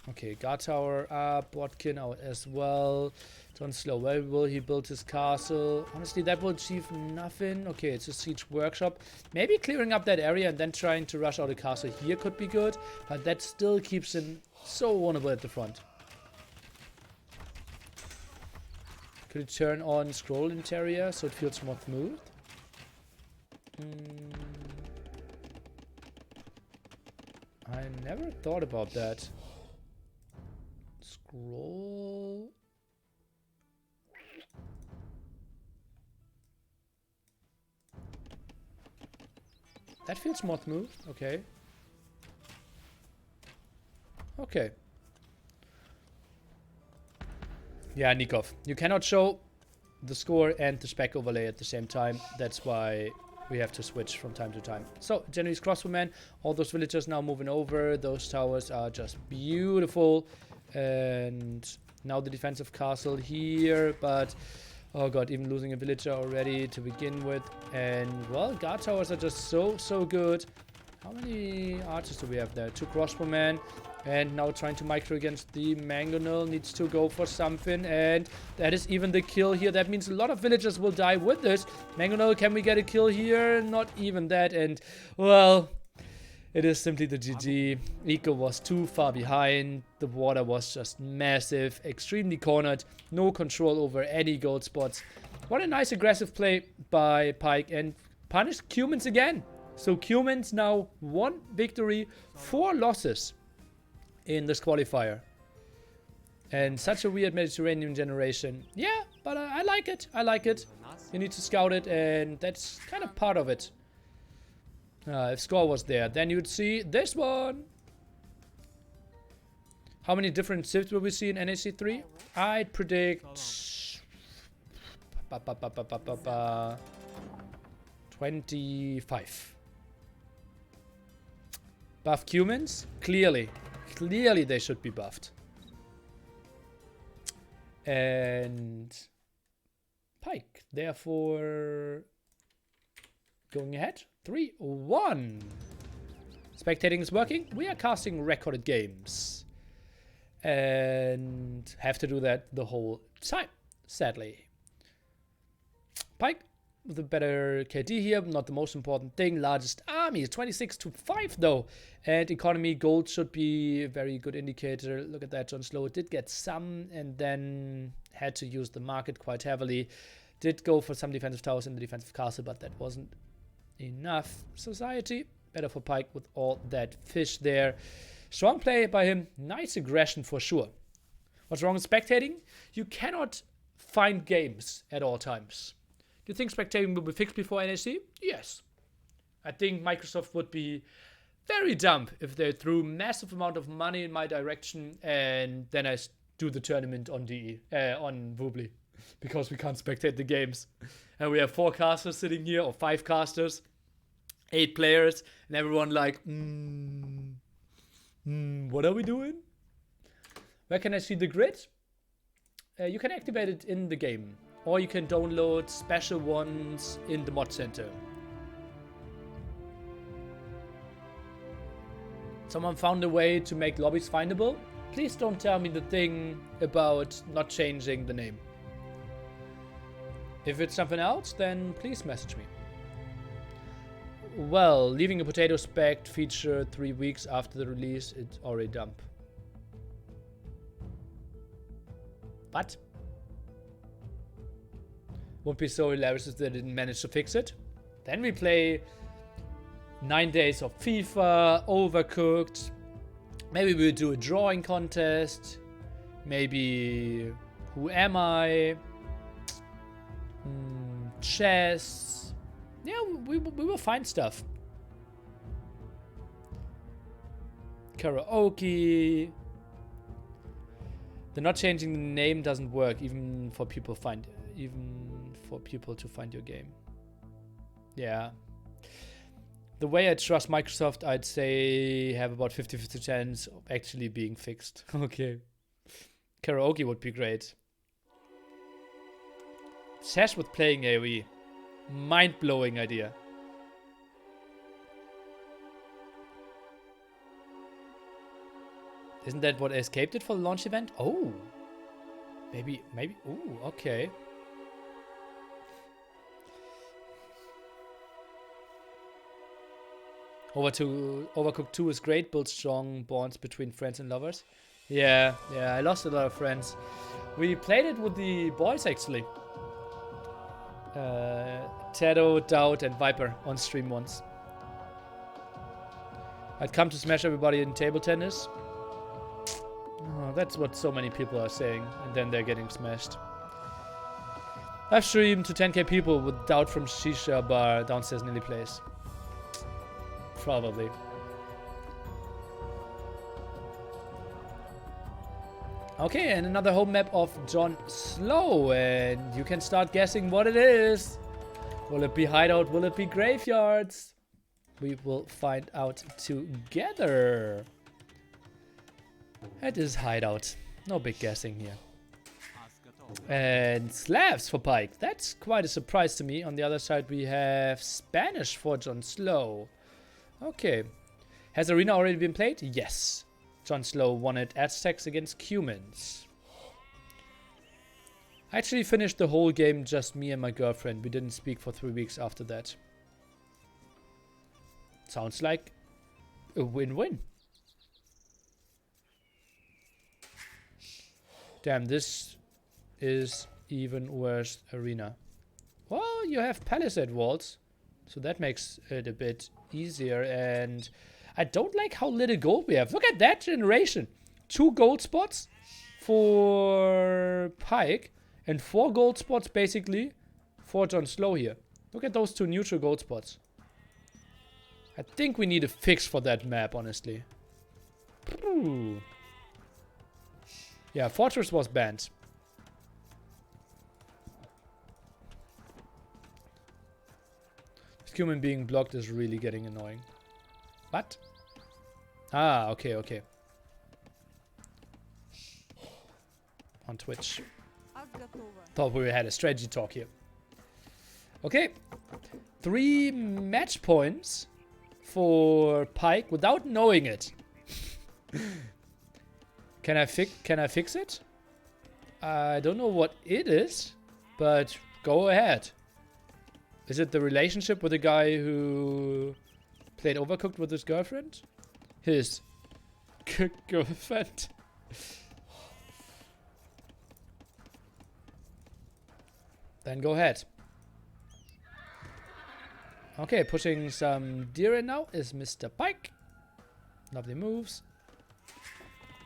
Okay, guard tower up, Botkin out as well. Jonslow, where will he build his castle? Honestly, that will achieve nothing. Okay, it's a siege workshop. Maybe clearing up that area and then trying to rush out a castle here could be good. But that still keeps him so vulnerable at the front. Could it turn on scroll interior so it feels more smooth? I never thought about that. Scroll. That feels more smooth. Okay. Okay. Yeah, Nikov. You cannot show the score and the spec overlay at the same time. That's why we have to switch from time to time. So, Genoese crossbowman. All those villagers now moving over. Those towers are just beautiful. And now the defensive castle here. But, oh god, even losing a villager already to begin with. And, well, guard towers are just so good. How many archers do we have there? 2 crossbowmen. And now trying to micro against the mangonel. Needs to go for something. And that is even the kill here. That means a lot of villagers will die with this. Mangonel, can we get a kill here? Not even that. And, well, it is simply the GG. Eco was too far behind. The water was just massive. Extremely cornered. No control over any gold spots. What a nice aggressive play by Pike. And punished Cumans again. So Cumans now 1 victory, 4 losses in this qualifier. And such a weird Mediterranean generation. Yeah, but I like it. I like it. You need to scout it, and that's kind of part of it. If score was there, then you'd see this one. How many different civs will we see in NAC 3? I'd predict 25. Buff Cumans? Clearly they should be buffed. And Pike, therefore, going ahead. 3-1. Spectating is working. We are casting recorded games. And have to do that the whole time, sadly. Pike with a better KD here, not the most important thing. Largest army, 26-5 though. And economy, gold should be a very good indicator. Look at that, Jonslow did get some and then had to use the market quite heavily. Did go for some defensive towers in the defensive castle, but that wasn't enough. Society, better for Pike with all that fish there. Strong play by him, nice aggression for sure. What's wrong with spectating? You cannot find games at all times. Do you think spectating will be fixed before NAC? Yes. I think Microsoft would be very dumb if they threw massive amount of money in my direction and then I do the tournament on DE, on Woobly. because we can't spectate the games. And we have 4 casters sitting here, or 5 casters, 8 players, and everyone like, what are we doing? Where can I see the grid? You can activate it in the game, or you can download special ones in the mod center. Someone found a way to make lobbies findable? Please don't tell me the thing about not changing the name. If it's something else, then please message me. Well, leaving a potato spec feature 3 weeks after the release, it's already dump. What? Won't be so hilarious if they didn't manage to fix it. Then we play 9 days of FIFA, Overcooked. Maybe we'll do a drawing contest. Maybe Who Am I? Chess. Yeah, we will find stuff. Karaoke. The not changing the name doesn't work even for people to find your game. Yeah. The way I trust Microsoft, I'd say have about 50-50 chance of actually being fixed. Okay. Karaoke would be great. Chess with playing AoE. Mind-blowing idea. Isn't that what Escape did for the launch event? Oh. Maybe. Ooh, okay. Overcooked 2 is great. Builds strong bonds between friends and lovers. Yeah, I lost a lot of friends. We played it with the boys actually. Tato, Doubt, and Viper on stream once. I'd come to smash everybody in table tennis. Oh, that's what so many people are saying, and then they're getting smashed. I've streamed to 10k people with Doubt from Shisha Bar downstairs nearly place. Probably. Okay, and another home map of Jon Slow, and you can start guessing what it is. Will it be hideout? Will it be graveyards? We will find out together. It is hideout. No big guessing here. And Slavs for Pike. That's quite a surprise to me. On the other side, we have Spanish for Jon Slow. Okay. Has Arena already been played? Yes. Jon Slow won at Aztecs against Cumans. I actually finished the whole game, just me and my girlfriend. We didn't speak for 3 weeks after that. Sounds like a win-win. Damn, this is even worse Arena. Well, you have Palisade walls, so that makes it a bit easier. And I don't like how little gold we have. Look at that generation. 2 gold spots for Pike and 4 gold spots basically for Jon Slow here. Look at those 2 neutral gold spots. I think we need a fix for that map, honestly. Ooh. Yeah, Fortress was banned. This human being blocked is really getting annoying. What? Ah, okay. On Twitch. Thought we had a strategy talk here. Okay. 3 match points for Pike without knowing it. Can I fix it? I don't know what it is, but go ahead. Is it the relationship with the guy who played Overcooked with his girlfriend? His girlfriend. Then go ahead. Okay, pushing some deer in now is Mr. Pike. Lovely moves.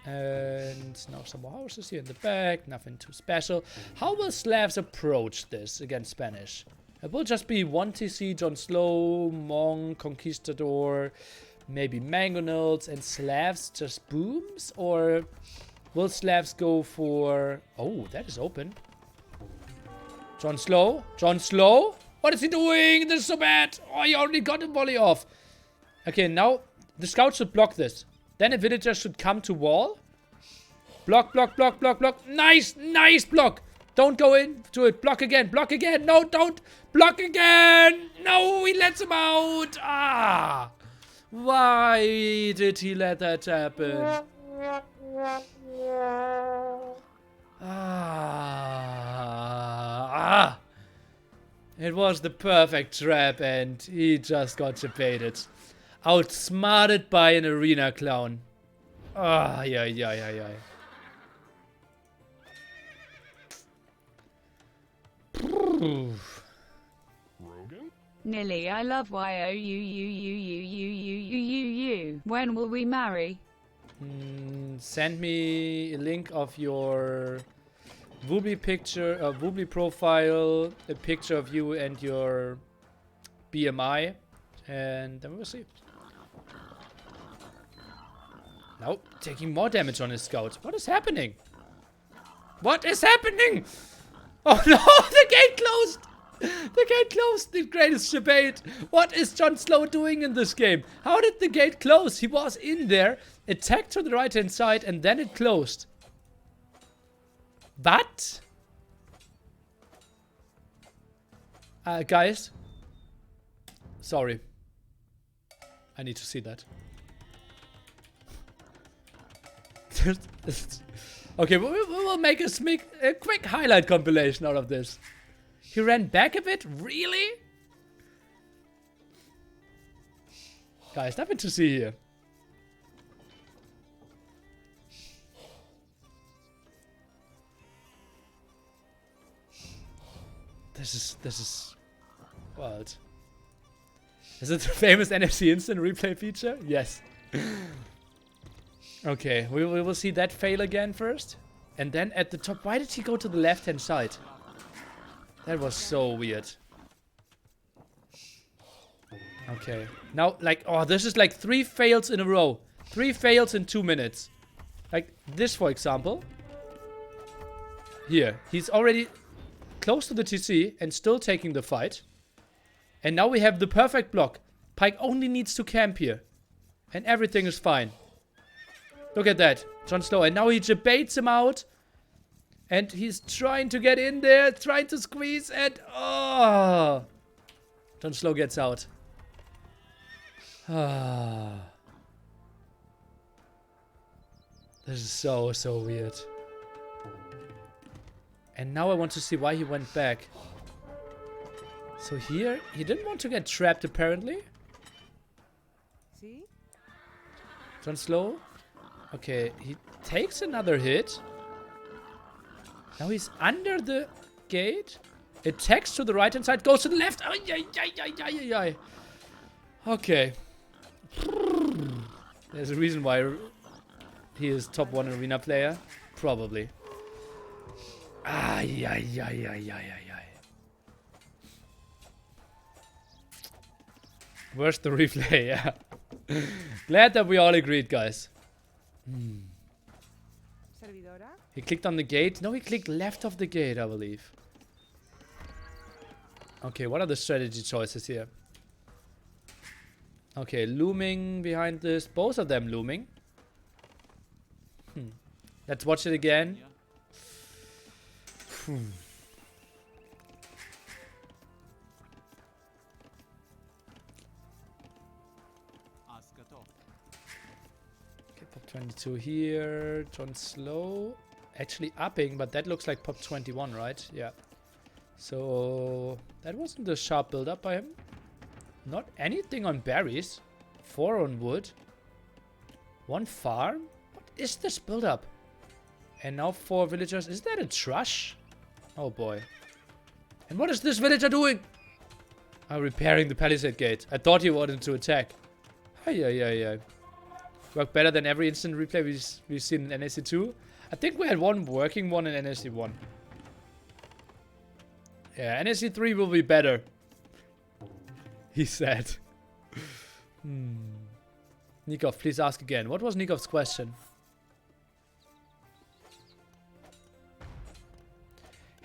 And now some more houses here in the back. Nothing too special. How will Slavs approach this against Spanish? It will just be 1 TC, Jon Slow, Monk, Conquistador, maybe Mangonels, and Slavs just booms? Or will Slavs go for... Oh, that is open. John Slow. John Slow. What is he doing? This is so bad. Oh, he already got a volley off. Okay, now the scout should block this. Then a villager should come to wall. Block, block, block, block, block. Nice, nice block. Don't go into it. Block again, block again. No, don't. Block again. No, he lets him out. Ah. Why did he let that happen? Ah. It was the perfect trap and he just got debated. Outsmarted by an arena clown. Ah, yeah. Nilly, I love you. When will we marry? Send me a link of your Woobly picture, Woobly profile, a picture of you and your BMI, and then we'll see. Now, taking more damage on his scout. What is happening? What is happening? Oh no, the gate closed! The gate closed, the greatest debate. What is John Slow doing in this game? How did the gate close? He was in there, attacked to the right hand side, and then it closed. But guys, sorry, I need to see that. Okay, we will make a quick highlight compilation out of this. He ran back a bit? Really? Guys, nothing to see here. This is wild. Is it the famous NFC instant replay feature? Yes. Okay, we will see that fail again first. And then at the top, why did he go to the left hand side? That was so weird. Okay. Now, like, oh, this is like 3 fails in a row. 3 fails in 2 minutes. Like this, for example. Here. He's already close to the TC and still taking the fight. And now we have the perfect block. Pike only needs to camp here. And everything is fine. Look at that. John Slow. And now he debates him out. And he's trying to get in there. Trying to squeeze. And oh. John Slow gets out. Ah. This is so weird. And now I want to see why he went back. So here, he didn't want to get trapped apparently. See? John Slow. Okay, he takes another hit. Now he's under the gate. Attacks to the right hand side. Goes to the left. Ay, ay, ay, ay, ay, ay. Okay. There's a reason why he is top 1 arena player. Probably. Ay, ay, ay, ay, ay, ay, ay. Where's the replay? Yeah. Glad that we all agreed, guys. Servidora. He clicked on the gate. No, he clicked left of the gate, I believe. Okay, what are the strategy choices here? Okay, looming behind this. Both of them looming. Let's watch it again. Okay, pop 22 here. John Slow. Actually upping, but that looks like pop 21, right? Yeah. So that wasn't a sharp build up by him. Not anything on berries. 4 on wood. 1 farm. What is this build up? And now 4 villagers. Is that a thrush? Oh boy. And what is this villager doing? Oh, repairing the palisade gate. I thought he wanted to attack. Ay. Worked better than every instant replay we've seen in NSC 2. I think we had one working one in NSC 1. Yeah, NSC 3 will be better. He said. Nikov, please ask again. What was Nikov's question?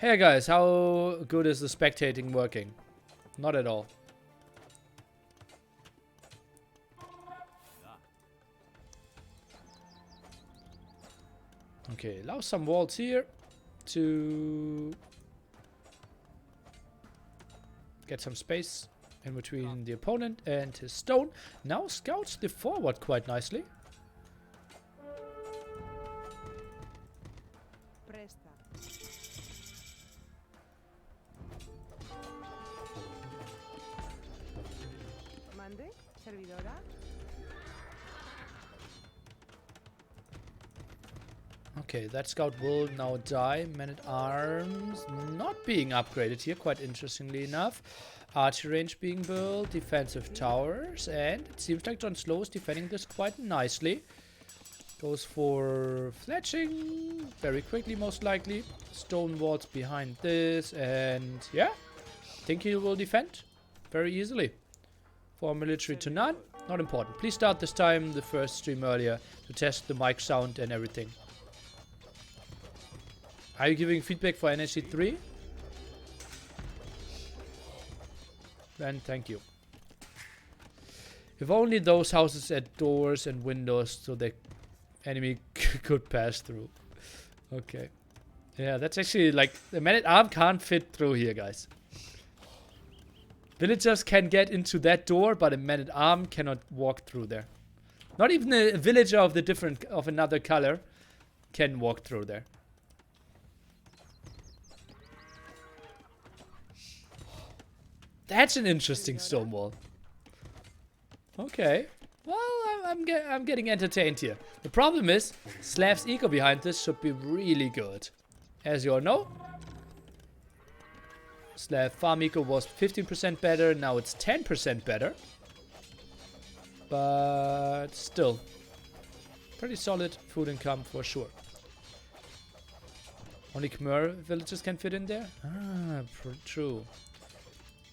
Hey guys, how good is the spectating working? Not at all. Okay, allow some walls here to get some space in between the opponent and his stone. Now scouts the forward quite nicely. Presta. Mande, servidora. Okay, that scout will now die. Man-at-arms not being upgraded here, quite interestingly enough. Archery range being built, defensive towers, and it seems like Jon Snow is defending this quite nicely. Goes for fletching very quickly, most likely. Stone walls behind this, and yeah, I think he will defend very easily. For military to none, not important. Please start this time the first stream earlier to test the mic sound and everything. Are you giving feedback for NHC 3? Then thank you. If only those houses had doors and windows so the enemy could pass through. Okay. Yeah, that's actually like the man-at-arm can't fit through here, guys. Villagers can get into that door, but a man-at-arm cannot walk through there. Not even a villager of another color can walk through there. That's an interesting stone wall. Okay. Well, I'm getting entertained here. The problem is, Slav's eco behind this should be really good. As you all know, Slav farm eco was 15% better, now it's 10% better. But still, pretty solid food income for sure. Only Khmer villages can fit in there? Ah, true.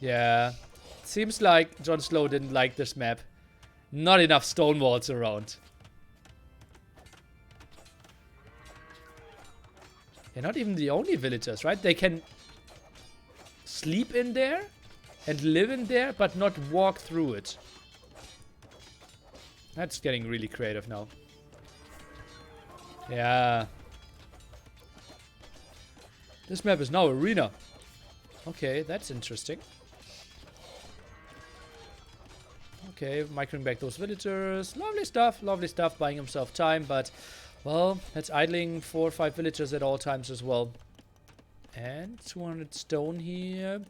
Yeah, seems like Jon Snow didn't like this map. Not enough stone walls around. They're not even the only villagers, right? They can sleep in there and live in there, but not walk through it. That's getting really creative now. Yeah. This map is now arena. Okay, that's interesting. Okay, microing back those villagers. Lovely stuff, buying himself time, but, well, that's idling 4 or 5 villagers at all times as well. And 200 stone here.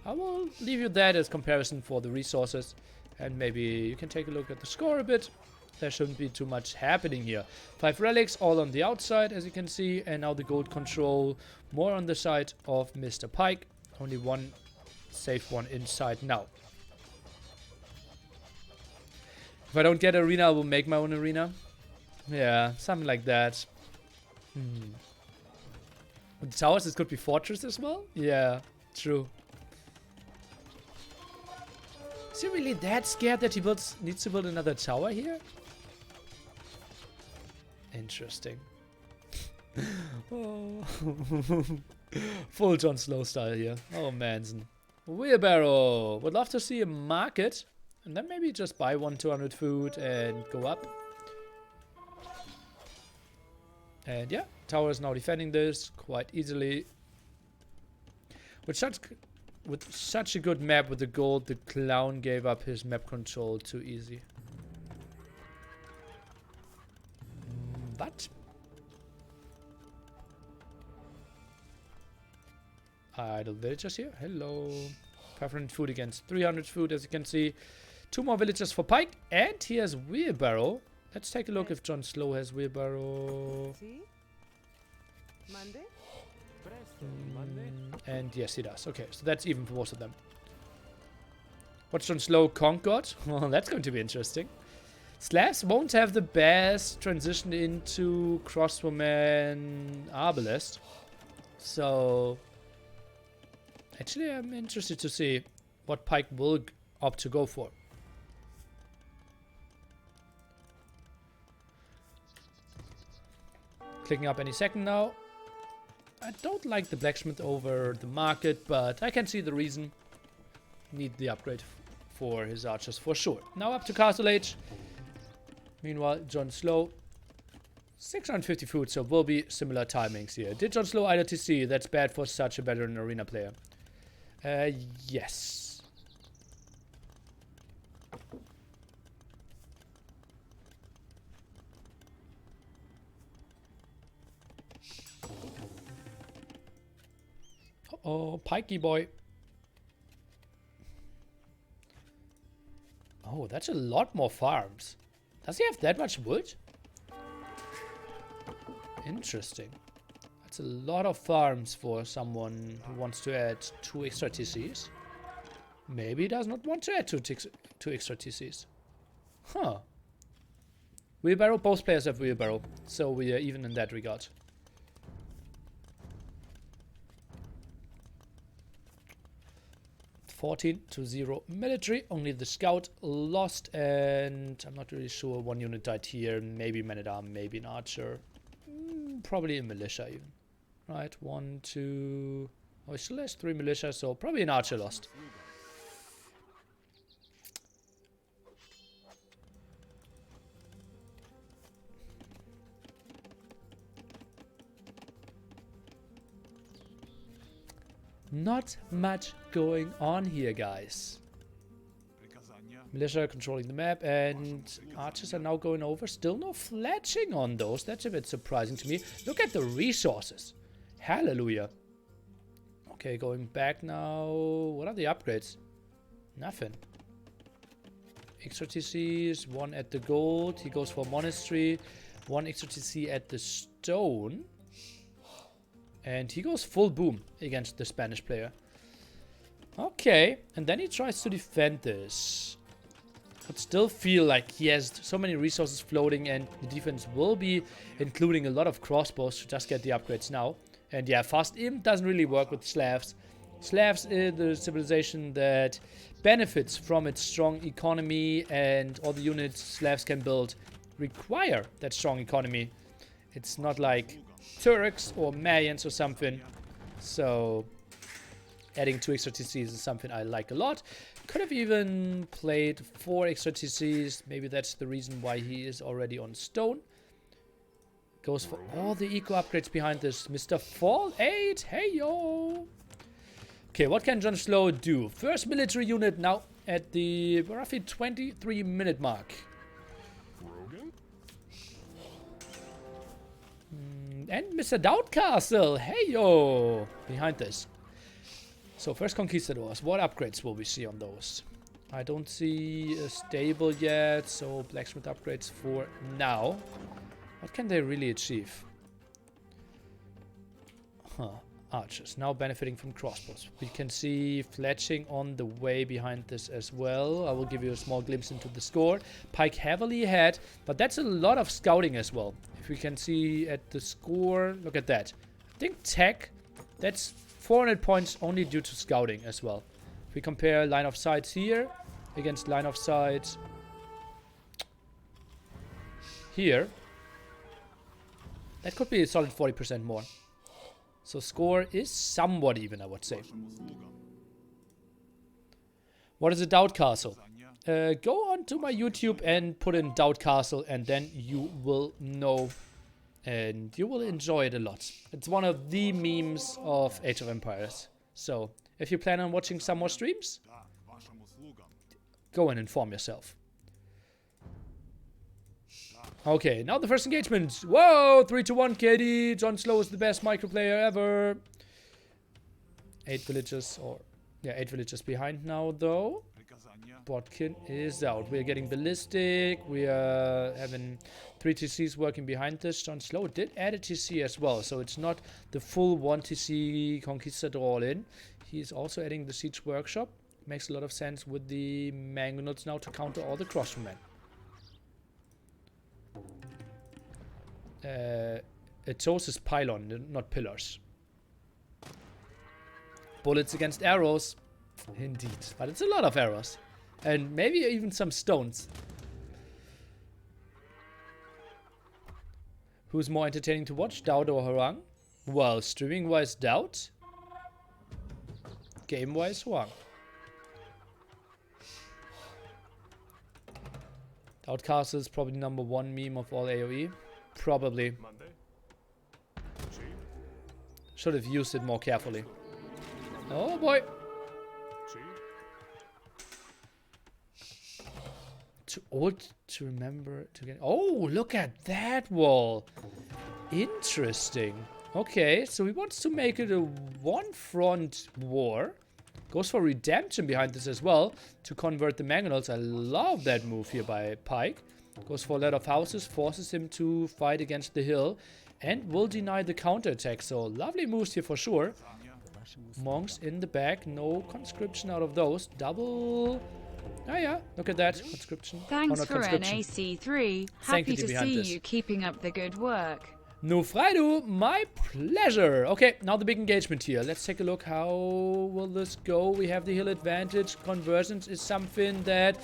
I will leave you that as comparison for the resources. And maybe you can take a look at the score a bit. There shouldn't be too much happening here. 5 relics, all on the outside, as you can see. And now the gold control more on the side of Mr. Pike. Only one safe one inside now. If I don't get arena, I will make my own arena. Yeah, something like that. With the towers, this could be fortress as well? Yeah, true. Is he really that scared that he needs to build another tower here? Interesting. Oh. Full Jon Snow style here. Oh, Manson. Wheelbarrow. Would love to see a market. And then maybe just buy 200 food and go up. And yeah, tower is now defending this quite easily. With such a good map with the gold, the clown gave up his map control too easy. But idle villagers here. Hello. 500 food against 300 food, as you can see. 2 more villagers for Pike, and he has wheelbarrow. Let's take a look if Jon Snow has wheelbarrow. And yes, he does. Okay, so that's even for most of them. What's Jon Snow conquered? Well, that's going to be interesting. Slavs won't have the best transition into crossbowman arbalest. So actually, I'm interested to see what Pike will opt to go for. Clicking up any second now. I don't like the blacksmith over the market, but I can see the reason. Need the upgrade for his archers for sure. Now up to Castle Age. Meanwhile, Jon Slow. 650 food, so will be similar timings here. Did Jon Slow either TC? That's bad for such a veteran arena player. Yes. Uh-oh, pikey boy. Oh, that's a lot more farms. Does he have that much wood? Interesting. That's a lot of farms for someone who wants to add 2 extra TCs. Maybe he does not want to add 2 extra TCs. Huh. Wheelbarrow, both players have wheelbarrow, so we are even in that regard. (14-0) military. Only the scout lost, and I'm not really sure. 1 unit died here. Maybe man-at-arm, maybe an archer. Probably a militia even. Right, 1, 2. Oh, he still has 3 militia, so probably an archer lost. Not much going on here, guys. Militia controlling the map, and archers are now going over. Still no fletching on those. That's a bit surprising to me. Look at the resources. Hallelujah. Okay, going back now. What are the upgrades? Nothing. Extra TCs, 1 at the gold. He goes for monastery. 1 extra TC at the stone. And he goes full boom against the Spanish player. Okay, and then he tries to defend this. But still feel like he has so many resources floating, and the defense will be including a lot of crossbows to just get the upgrades now. And yeah, fast imp doesn't really work with Slavs. Slavs is the civilization that benefits from its strong economy, and all the units Slavs can build require that strong economy. It's not like Turks or Mayans or something. So adding 2 extra TCs is something I like a lot. Could have even played 4 extra TCs. Maybe that's the reason why he is already on stone. Goes for all the eco upgrades behind this. Mr. Fall 8. Hey, yo. Okay, what can Jon Slow do? First military unit now at the roughly 23-minute mark. And Mr. Doubtcastle. Hey, yo. Behind this. So, first Conquistadors. What upgrades will we see on those? I don't see a stable yet, so blacksmith upgrades for now. What can they really achieve? Huh. Archers. Now benefiting from crossbows. We can see fletching on the way behind this as well. I will give you a small glimpse into the score. Pike heavily ahead, but that's a lot of scouting as well. If we can see at the score, look at that. I think tech, that's 400 points only due to scouting as well. If we compare line of sight here against line of sight here, that could be a solid 40% more. So score is somewhat even, I would say. What is a Doubtcastle? Go on to my YouTube and put in Doubtcastle, and then you will know, and you will enjoy it a lot. It's one of the memes of Age of Empires. So if you plan on watching some more streams, go and inform yourself. Okay, now the first engagement. Whoa, 3-1 KD. Jon Slow is the best micro player ever. 8 villages, or yeah, 8 villages behind now though. Botkin is out. We are getting ballistic. We are having 3 TCs working behind this. Jon Slow did add a TC as well, so it's not the full 1 TC Conquistador all in. He's also adding the Siege Workshop. Makes a lot of sense with the Mangonauts now to counter all the crossbowmen. It shows his pylon, not pillars. Bullets against arrows. Indeed. But it's a lot of arrows. And maybe even some stones. Who's more entertaining to watch, Dowd or Harang? Well, streaming-wise, doubt. Game-wise, Wang. Doubt Castle is probably #1 meme of all AoE. Probably. Should have used it more carefully. Oh boy. Too old to remember to get. Oh, look at that wall. Interesting. Okay, so he wants to make it a one-front war. Goes for redemption behind this as well to convert the Mangonels. I love that move here by Pike. Goes for a lot of houses, forces him to fight against the hill, and will deny the counterattack. So lovely moves here for sure. Monks in the back, no conscription out of those. Double. Ah yeah, look at that conscription. Thanks not for conscription. NAC3. Happy Sanctity to behind see this. you keeping up the good work. No Freidu, my pleasure. Okay, now the big engagement here. Let's take a look. How will this go? We have the hill advantage. Conversions is something that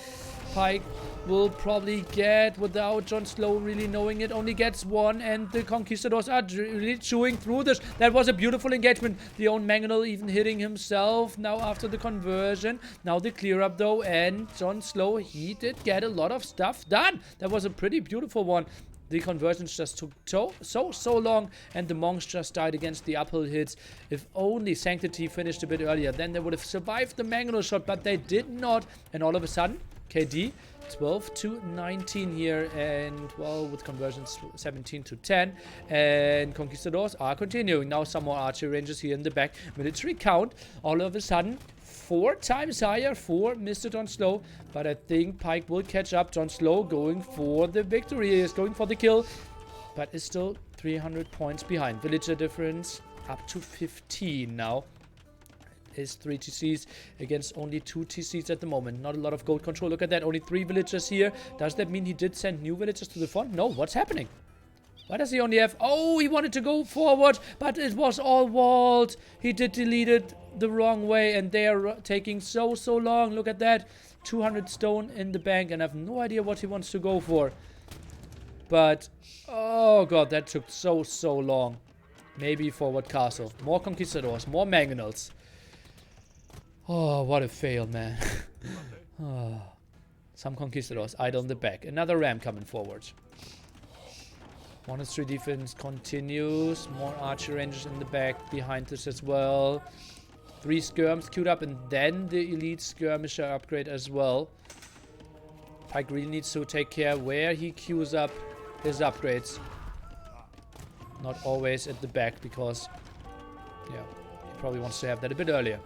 Pike will probably get without Jon Snow really knowing it. Only gets one, and the Conquistadors are really chewing through this. That was a beautiful engagement. The own Mangonel even hitting himself now after the conversion. Now the clear up though, and Jon Snow, he did get a lot of stuff done. That was a pretty beautiful one. The conversions just took so long, and the monks just died against the uphill hits. If only Sanctity finished a bit earlier, then they would have survived the Mangonel shot, but they did not. And all of a sudden, KD 12 to 19 here, and well, with conversions 17 to 10, and Conquistadors are continuing. Now some more archery ranges here in the back. Military count all of a sudden 4 times higher for Mr. Jon Snow, but I think Pike will catch up. Jon Snow going for the victory. He is going for the kill, but is still 300 points behind. Villager difference up to 15 now. Is 3 TCs against only 2 TCs at the moment. Not a lot of gold control. Look at that, only 3 villagers here. Does that mean he did send new villagers to the front? No, what's happening? Why does he only have... Oh, he wanted to go forward, but it was all walled. He did delete it the wrong way, and they are taking so long. Look at that. 200 stone in the bank, and I have no idea what he wants to go for. But, oh god, that took so long. Maybe forward castle. More Conquistadors, more Mangonels. Oh, what a fail, man. Oh. Some Conquistadors idle in the back. Another ram coming forward. Monastery defense continues. More archer ranges in the back behind this as well. 3 skirms queued up, and then the elite skirmisher upgrade as well. Pike really needs to take care where he queues up his upgrades. Not always at the back, because yeah, he probably wants to have that a bit earlier.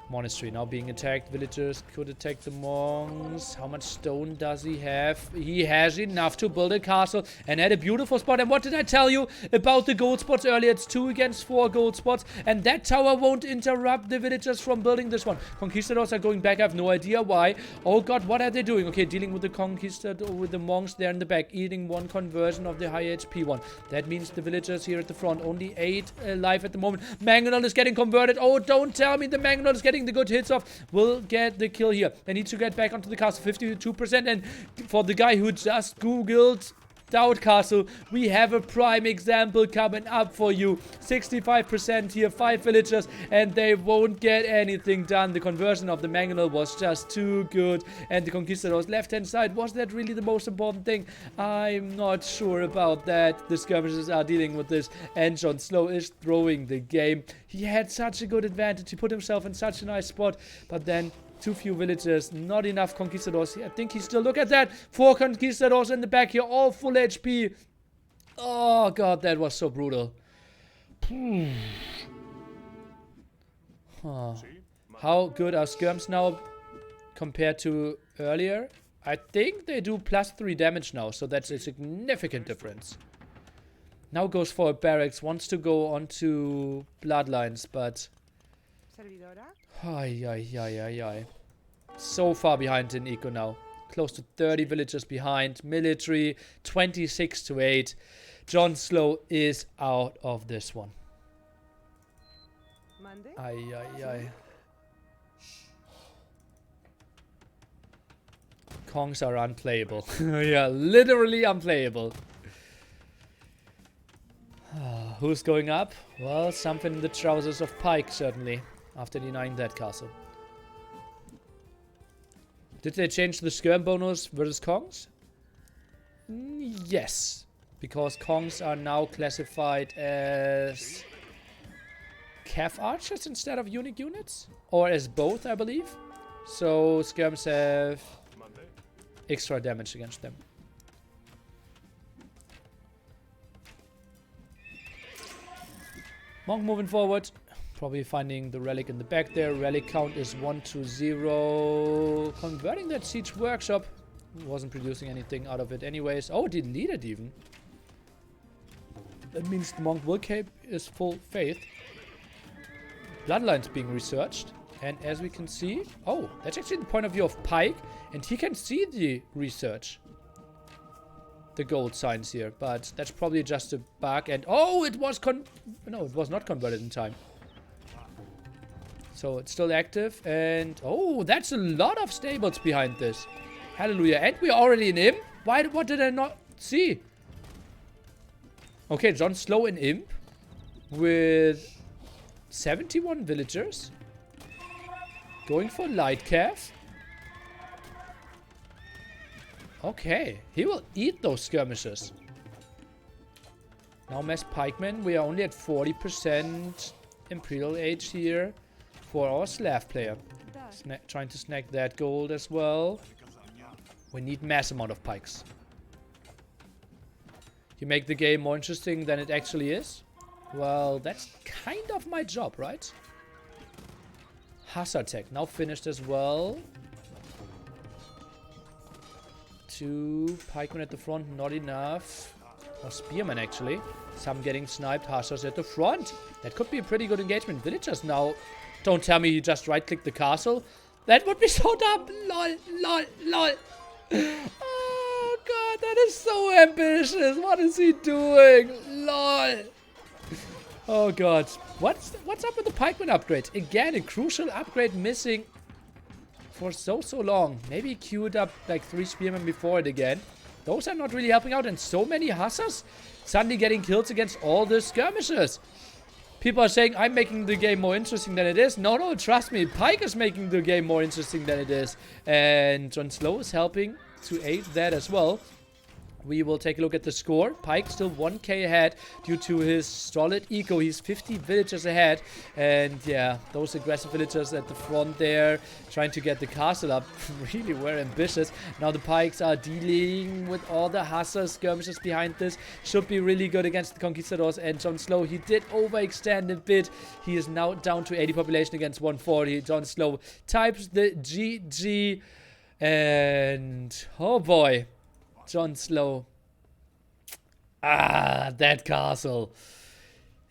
Monastery now being attacked. Villagers could attack the monks. How much stone does he have? He has enough to build a castle and had a beautiful spot. And what did I tell you about the gold spots earlier? It's 2 against 4 gold spots, and that tower won't interrupt the villagers from building this one. Conquistadors are going back. I have no idea why. Oh god, what are they doing? Okay, dealing with the Conquistador, with the monks there in the back, eating 1 conversion of the high HP one. That means the villagers here at the front, only 8 alive at the moment. Mangonel is getting converted. Oh, don't tell me the Mangonel is getting the good hits off. Will get the kill here. They need to get back onto the castle. 52%. And for the guy who just googled Doubt Castle, we have a prime example coming up for you. 65% here, 5 villagers, and they won't get anything done. The conversion of the Mangonel was just too good. And the Conquistadors left hand side, was that really the most important thing? I'm not sure about that. The skirmishers are dealing with this, and Jon Snow is throwing the game. He had such a good advantage. He put himself in such a nice spot, but then too few villagers, not enough Conquistadors. I think he still, look at that, 4 Conquistadors in the back here, all full HP. Oh god, that was so brutal. Huh. How good are skirms now compared to earlier? I think they do +3 damage now, so that's a significant difference. Now goes for a barracks, wants to go onto bloodlines, but Servidora. Ay. So far behind in Eco now. Close to 30 villagers behind. Military 26 to 8. Jon Snow is out of this one. Monday. Ay. Kongs are unplayable. Yeah, literally unplayable. Who's going up? Well, something in the trousers of Pike, certainly, after denying that castle. Did they change the skirm bonus versus Kongs? Yes, because Kongs are now classified as Cav archers instead of unique units, or as both, I believe. So skirms have extra damage against them. Monk moving forward, probably finding the relic in the back there. Relic count is 1 to 0. Converting that siege workshop. Wasn't producing anything out of it anyways. Oh, deleted even. That means the monk will keep his full faith. Bloodlines being researched. And as we can see... Oh, that's actually the point of view of Pike. And he can see the research. The gold signs here. But that's probably just a bug. And oh, it was no, it was not converted in time. So it's still active. And oh, that's a lot of stables behind this. Hallelujah. And we're already in Imp? What did I not see? Okay, Jon Slow in Imp. With 71 villagers. Going for light calf. Okay. He will eat those skirmishes. Now mass pikemen. We are only at 40% Imperial Age here. For our Slav player. Trying to snag that gold as well. We need mass amount of pikes. You make the game more interesting than it actually is? Well, that's kind of my job, right? Hussar tech now finished as well. 2 pikemen at the front, not enough. Or spearmen actually. Some getting sniped, Hussars at the front. That could be a pretty good engagement. Villagers now. Don't tell me you just right-click the castle. That would be so dumb. Lol, lol, lol. Oh god, that is so ambitious. What is he doing? Lol. Oh god. What's up with the pikeman upgrade? Again, a crucial upgrade missing for so long. Maybe he queued up like 3 spearmen before it again. Those are not really helping out. And so many hussars suddenly getting kills against all the skirmishers. People are saying I'm making the game more interesting than it is. No, trust me. Pike is making the game more interesting than it is. And Jon Slow is helping to aid that as well. We will take a look at the score. Pike still 1k ahead due to his solid eco. He's 50 villagers ahead. And yeah, those aggressive villagers at the front there trying to get the castle up really were ambitious. Now the Pikes are dealing with all the Hussar skirmishes behind this. Should be really good against the Conquistadors. And Jon Slow, he did overextend a bit. He is now down to 80 population against 140. Jon Slow types the GG. And oh boy. Jon Slow. Ah, that castle.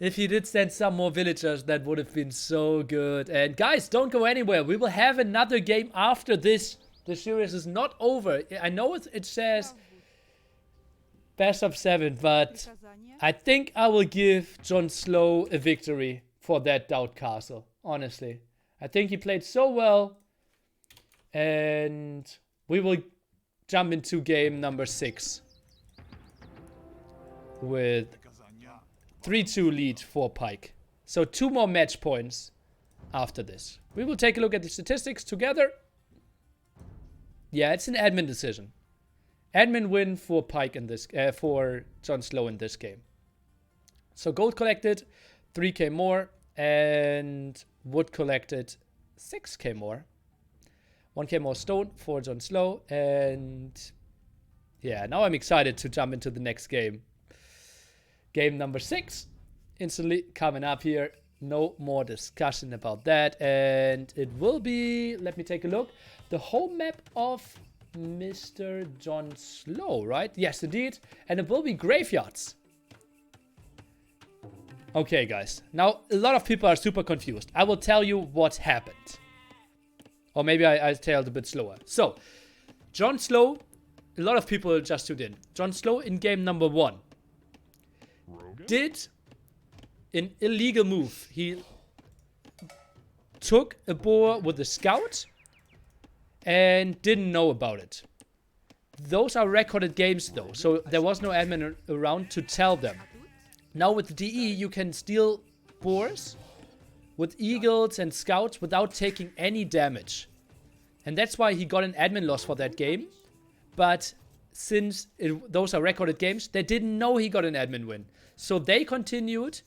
If he did send some more villagers, that would have been so good. And guys, don't go anywhere. We will have another game after this. The series is not over. I know it says best of 7, but I think I will give Jon Slow a victory for that Doubt Castle. Honestly. I think he played so well. And we will jump into game number 6 with 3-2 lead for Pike. So 2 more match points after this. We will take a look at the statistics together. Yeah, it's an admin decision. Admin win for Pike in this, for Jon Slow in this game. So gold collected 3k more and wood collected 6k more. 1k more stone for Jon Slow. And yeah, now I'm excited to jump into the next game. Game number 6. Instantly coming up here. No more discussion about that. And it will be, let me take a look, the home map of Mr. Jon Slow, right? Yes, indeed. And it will be graveyards. Okay, guys. Now, a lot of people are super confused. I will tell you what happened. Or maybe I tell it a bit slower. So, Jon Slow, a lot of people just tuned in. Jon Slow in game number 1 did an illegal move. He took a boar with a scout and didn't know about it. Those are recorded games though, so there was no admin around to tell them. Now with the DE, you can steal boars with eagles and scouts without taking any damage. And that's why he got an admin loss for that game. But since those are recorded games, they didn't know he got an admin win. So they continued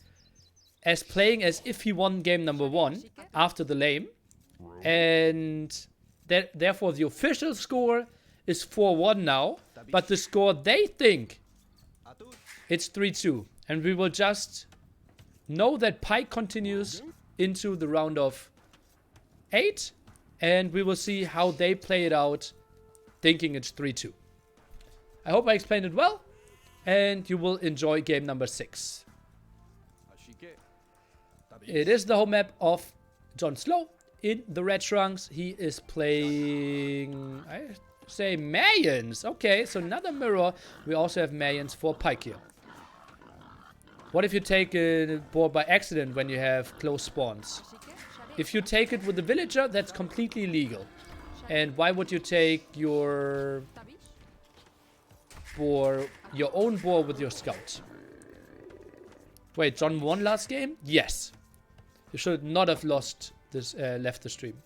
as playing as if he won game number 1 after the lame. And therefore the official score is 4-1 now. But the score they think, it's 3-2. And we will just know that Pike continues into the round of 8. And we will see how they play it out, thinking it's 3-2. I hope I explained it well. And you will enjoy game number 6. It is the home map of Jon Slow. In the red trunks, he is playing, I say, Mayans. Okay, so another mirror. We also have Mayans for Pike here. What if you take a board by accident when you have close spawns? If you take it with the villager, that's completely legal. And why would you take your own boar with your scout? Wait, John won last game? Yes. You should not have lost this, left the stream.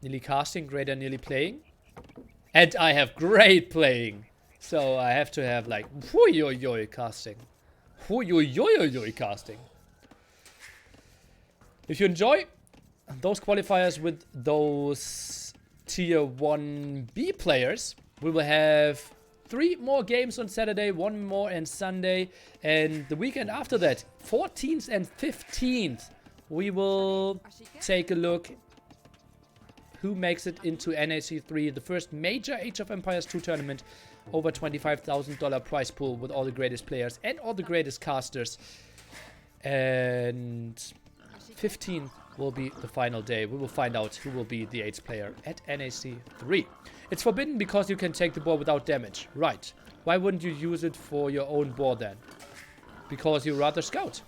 Nearly casting, greater nearly playing. And I have great playing. So I have to have like yo casting. Yo casting. If you enjoy those qualifiers with those tier 1B players, we will have 3 more games on Saturday, 1 more on Sunday, and the weekend after that, 14th and 15th, we will take a look who makes it into NAC3, the first major Age of Empires 2 tournament, over $25,000 prize pool with all the greatest players and all the greatest casters. And 15th will be the final day. We will find out who will be the 8th player at NAC3. It's forbidden because you can take the board without damage. Right. Why wouldn't you use it for your own board then? Because you rather scout.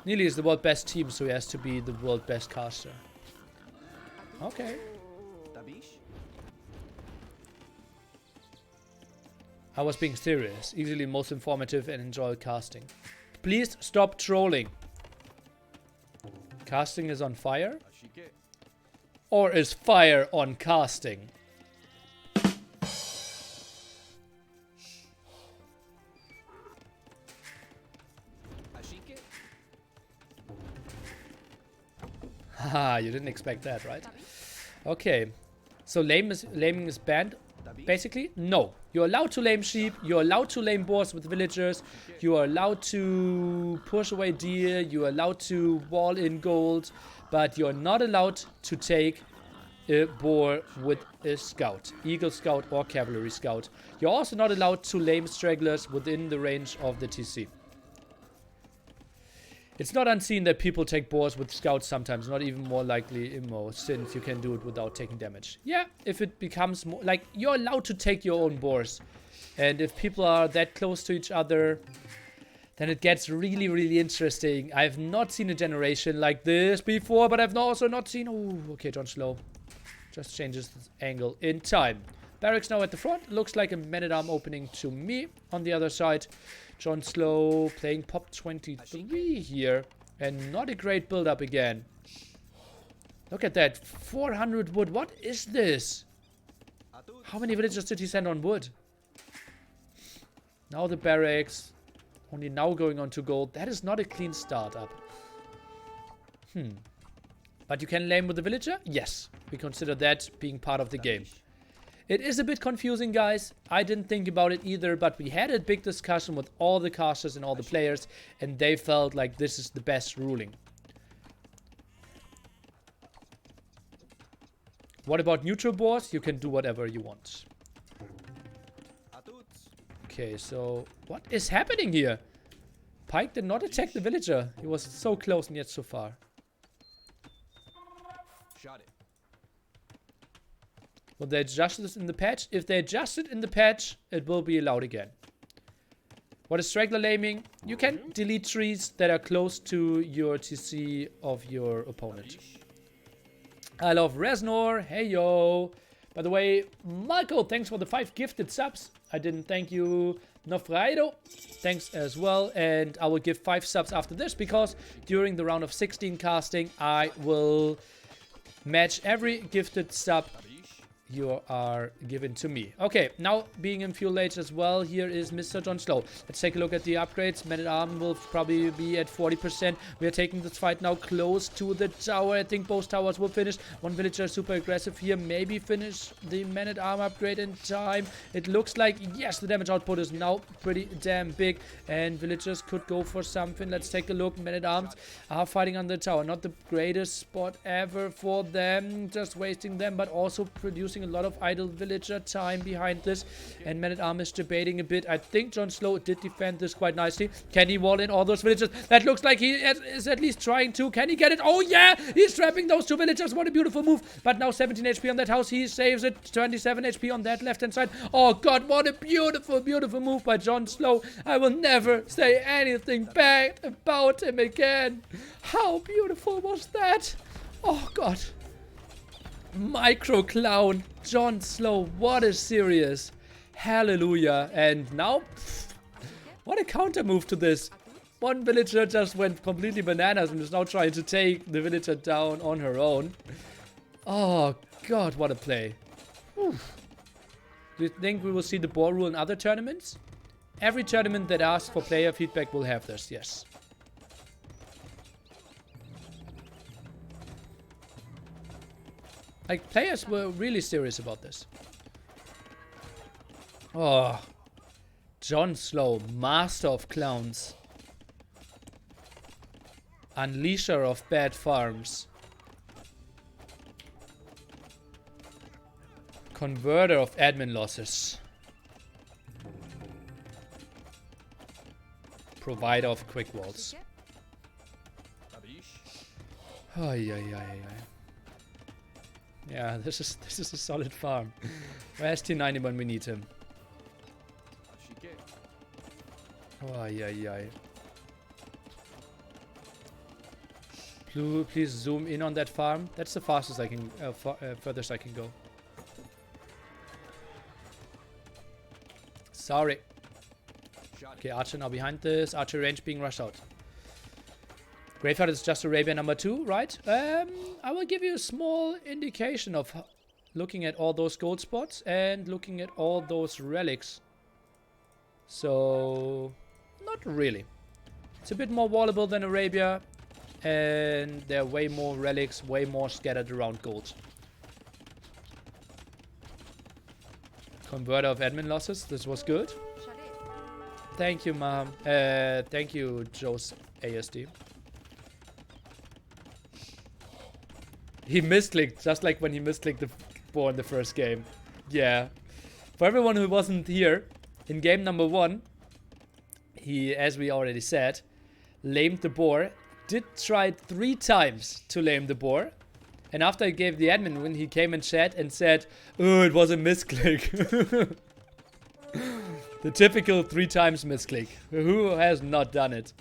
Nearly is the world best team, so he has to be the world best caster. Okay. I was being serious. Easily most informative and enjoy casting. Please stop trolling. Casting is on fire? Or is fire on casting? Haha, you didn't expect that, right? Okay. So laming is banned, basically? No. You're allowed to lame sheep, you're allowed to lame boars with villagers, you are allowed to push away deer, you're allowed to wall in gold, but you're not allowed to take a boar with a scout, eagle scout or cavalry scout. You're also not allowed to lame stragglers within the range of the TC. It's not unseen that people take boars with scouts sometimes, not even more likely immo, since you can do it without taking damage. Yeah, if it becomes more, like, you're allowed to take your own boars. And if people are that close to each other, then it gets really, really interesting. I've not seen a generation like this before, but I've also not seen... Oh, okay, Jon Slow just changes his angle in time. Barracks now at the front. Looks like a man-at-arm opening to me on the other side. Jon Slow playing pop 23 here. And not a great build-up again. Look at that. 400 wood. What is this? How many villagers did he send on wood? Now the barracks. Only now going on to gold. That is not a clean startup. But you can lame with the villager? Yes. We consider that being part of the game. It is a bit confusing, guys. I didn't think about it either, but we had a big discussion with all the casters and all the players, and they felt like this is the best ruling. What about neutral boards? You can do whatever you want. Okay, so what is happening here? Pike did not attack the villager. He was so close and yet so far. Will they adjust this in the patch? If they adjust it in the patch, it will be allowed again. What is regular laming? You can delete trees that are close to your TC of your opponent. I love Reznor. Hey, yo. By the way, Marco, thanks for the 5 gifted subs. I didn't thank you. Nofraido, thanks as well. And I will give 5 subs after this because during the round of 16 casting, I will match every gifted sub you are given to me. Okay, now being in fuel age as well, here is Mr. John Slow. Let's take a look at the upgrades. Man-at-Arm will probably be at 40%. We are taking this fight now close to the tower. I think both towers will finish. One villager super aggressive here. Maybe finish the Man-at-Arm upgrade in time. It looks like, yes, the damage output is now pretty damn big. And villagers could go for something. Let's take a look. Men-at-Arms are fighting on the tower. Not the greatest spot ever for them. Just wasting them, but also producing a lot of idle villager time behind this. And Man-at-Arm is debating a bit. I think John Slow did defend this quite nicely. Can he wall in all those villagers? That looks like he is at least trying to. Can he get it? Oh yeah! He's trapping those 2 villagers. What a beautiful move. But now 17 HP on that house. He saves it. 27 HP on that left-hand side. Oh god, what a beautiful, beautiful move by John Slow. I will never say anything bad about him again. How beautiful was that? Oh god. Micro clown John Slow, what a serious hallelujah. And now what a counter move to this. One villager just went completely bananas and is now trying to take the villager down on her own. Oh god, what a play. Whew. Do you think we will see the boar rule in other tournaments? Every tournament that asks for player feedback will have this, yes. Like, players were really serious about this. Oh. John Slow, master of clowns. Unleasher of bad farms. Converter of admin losses. Provider of quick walls. Ay, ay, ay, ay. Yeah, this is a solid farm. Where's T90 when we need him? Oh, ay, ay, ay. Please zoom in on that farm. That's the fastest I can, furthest I can go. Sorry. Okay, Archer now behind this. Archer range being rushed out. Graveyard is just Arabia number 2, right? I will give you a small indication of looking at all those gold spots and looking at all those relics. So, not really. It's a bit more wallable than Arabia, and there are way more relics, way more scattered around gold. Converter of admin losses, this was good. Thank you, Mom. Thank you, Joe's ASD. He misclicked, just like when he misclicked the boar in the first game. Yeah. For everyone who wasn't here, in game number 1, he, as we already said, lamed the boar. Did try 3 times to lame the boar. And after I gave the admin win, he came in chat and said, oh, it was a misclick. The typical 3 times misclick. Who has not done it?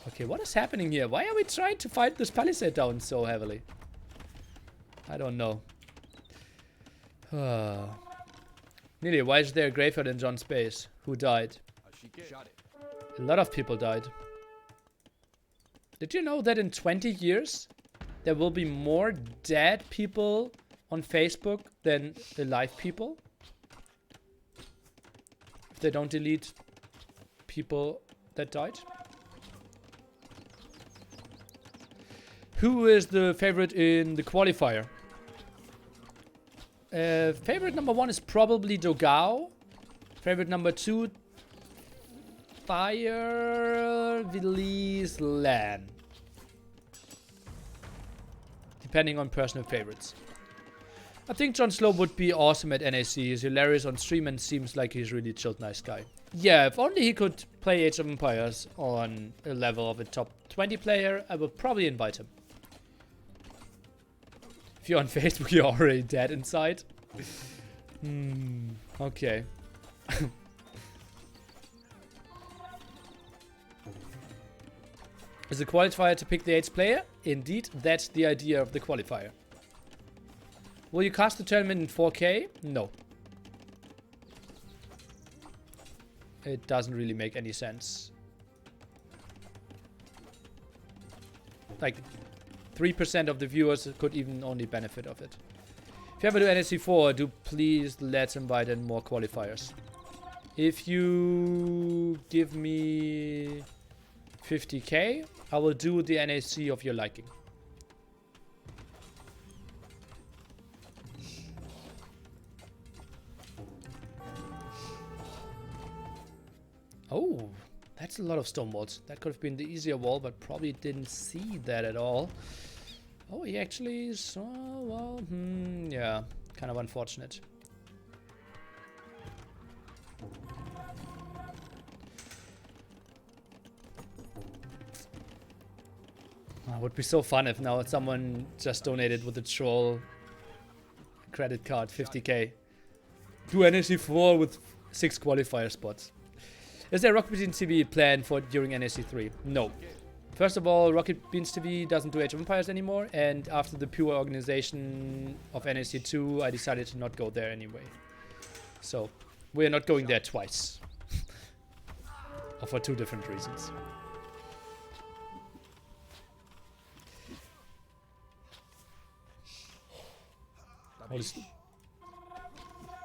Okay, what is happening here? Why are we trying to fight this palisade down so heavily? I don't know. Nearly, why is there a graveyard in John's base? Who died? A lot of people died. Did you know that in 20 years there will be more dead people on Facebook than alive people? If they don't delete people that died? Who is the favorite in the qualifier? Favorite number 1 is probably Dogao. Favorite number 2, Fire Villies Lan. Depending on personal favorites. I think John Slow would be awesome at NAC. He's hilarious on stream and seems like he's really chilled, nice guy. Yeah, if only he could play Age of Empires on a level of a top 20 player, I would probably invite him. If you're on Facebook, you're already dead inside. Okay. Is the qualifier to pick the 8th player? Indeed, that's the idea of the qualifier. Will you cast the tournament in 4K? No. It doesn't really make any sense. Like, 3% of the viewers could even only benefit of it. If you ever do NSC 4, do please let's invite in more qualifiers. If you give me 50k, I will do the NAC of your liking. Oh, that's a lot of stone walls. That could have been the easier wall, but probably didn't see that at all. Oh, he actually saw, well, yeah, kind of unfortunate. It would be so fun if now someone just donated with a troll credit card, 50k. Do NSC 4 with 6 qualifier spots. Is there a Rocket Beans TV planned for during NSC 3? No. First of all, Rocket Beans TV doesn't do Age of Empires anymore, and after the pure organization of NSC 2, I decided to not go there anyway. So, we're not going there twice. Or for 2 different reasons.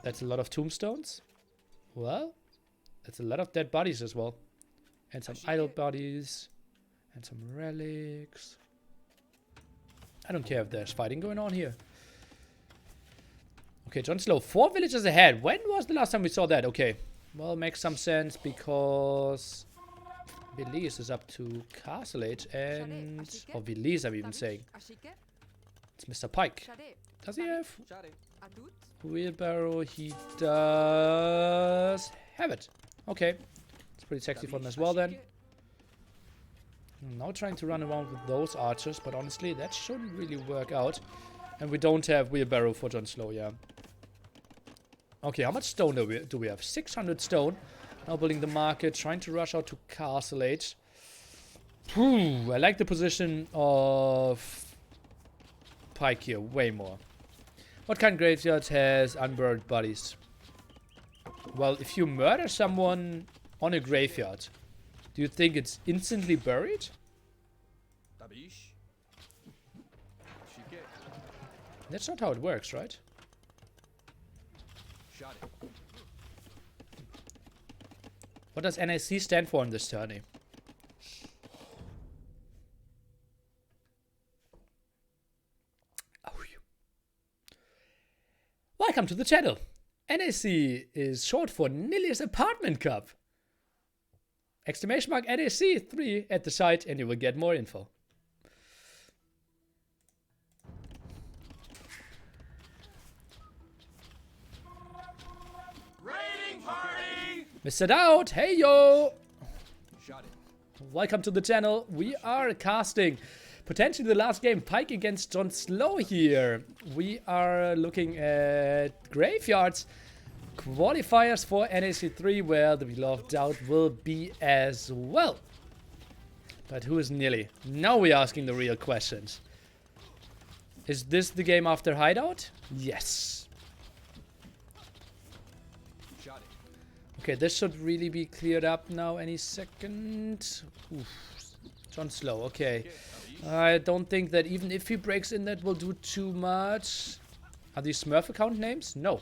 That's a lot of tombstones. Well, that's a lot of dead bodies as well. And some idle bodies. And some relics. I don't care if there's fighting going on here. Okay, Jon Slow, 4 villages ahead. When was the last time we saw that? Okay. Well, makes some sense because Belize is up to Castle Age and... or Belize, I'm even saying. It's Mr. Pike. Does he have wheelbarrow? He does have it. Okay. It's pretty sexy for him as well then. I'm now trying to run around with those archers, but honestly, that shouldn't really work out. And we don't have wheelbarrow for Jon Slow, yeah. Okay, how much stone do we have? 600 stone. Now building the market, trying to rush out to Castle Age. I like the position of Pike here way more. What kind of graveyard has unburied bodies? Well, if you murder someone on a graveyard, do you think it's instantly buried? That's not how it works, right? What does NAC stand for in this tourney? Welcome to the channel. NAC is short for Nilly's Apartment Cup. Exclamation mark NAC 3 at the site and you will get more info. Raiding party! Mr. Dowd, hey yo! Welcome to the channel. We are casting potentially the last game, Pike against Jon Slow here. We are looking at graveyards. Qualifiers for NAC 3 where the beloved Dowd will be as well. But who is Nilly? Now we're asking the real questions. Is this the game after Hideout? Yes. Okay, this should really be cleared up now any second. Oof. Jon Slow, okay. I don't think that even if he breaks in that will do too much. Are these Smurf account names? No.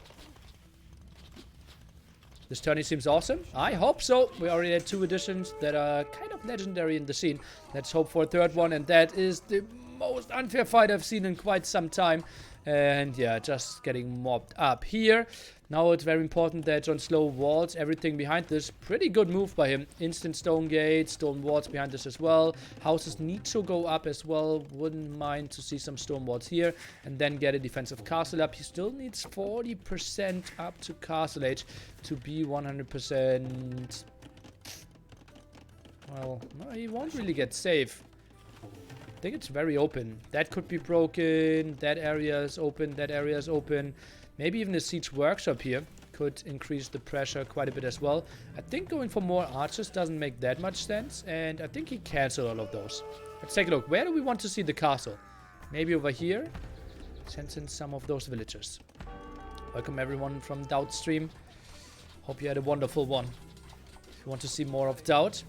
This tourney seems awesome. I hope so. We already had 2 editions that are kind of legendary in the scene. Let's hope for a 3rd one, and that is the most unfair fight I've seen in quite some time. And yeah, just getting mobbed up here. Now it's very important that Jon Slow walls everything behind this. Pretty good move by him. Instant stone gates, stone walls behind this as well. Houses need to go up as well. Wouldn't mind to see some stone walls here. And then get a defensive castle up. He still needs 40% up to Castle Age to be 100%. Well, no, he won't really get safe. I think it's very open. That could be broken. That area is open. That area is open. Maybe even a siege workshop here could increase the pressure quite a bit as well. I think going for more archers doesn't make that much sense, and I think he canceled all of those. Let's take a look. Where do we want to see the castle? Maybe over here? Sends in some of those villagers. Welcome everyone from Doubt stream. Hope you had a wonderful one. If you want to see more of Doubt,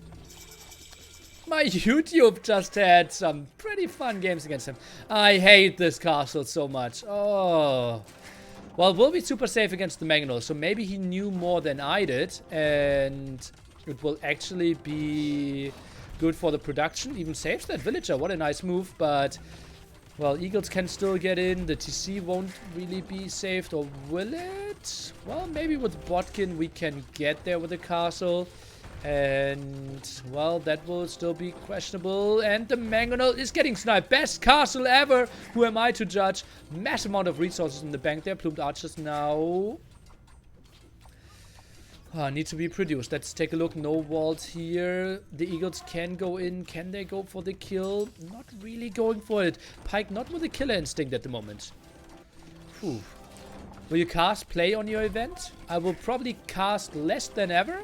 my YouTube just had some pretty fun games against him. I hate this castle so much. Oh. Well, we'll be super safe against the Mangonel, so maybe he knew more than I did, and it will actually be good for the production. Even saves that villager. What a nice move, but... Well, Eagles can still get in. The TC won't really be saved, or will it? Well, maybe with Botkin we can get there with the castle. And, well, that will still be questionable. And the Mangonel is getting sniped. Best castle ever. Who am I to judge? Massive amount of resources in the bank there. Plumed archers now. Need to be produced. Let's take a look. No walls here. The Eagles can go in. Can they go for the kill? Not really going for it. Pike not with a killer instinct at the moment. Whew. Will you cast play on your event? I will probably cast less than ever.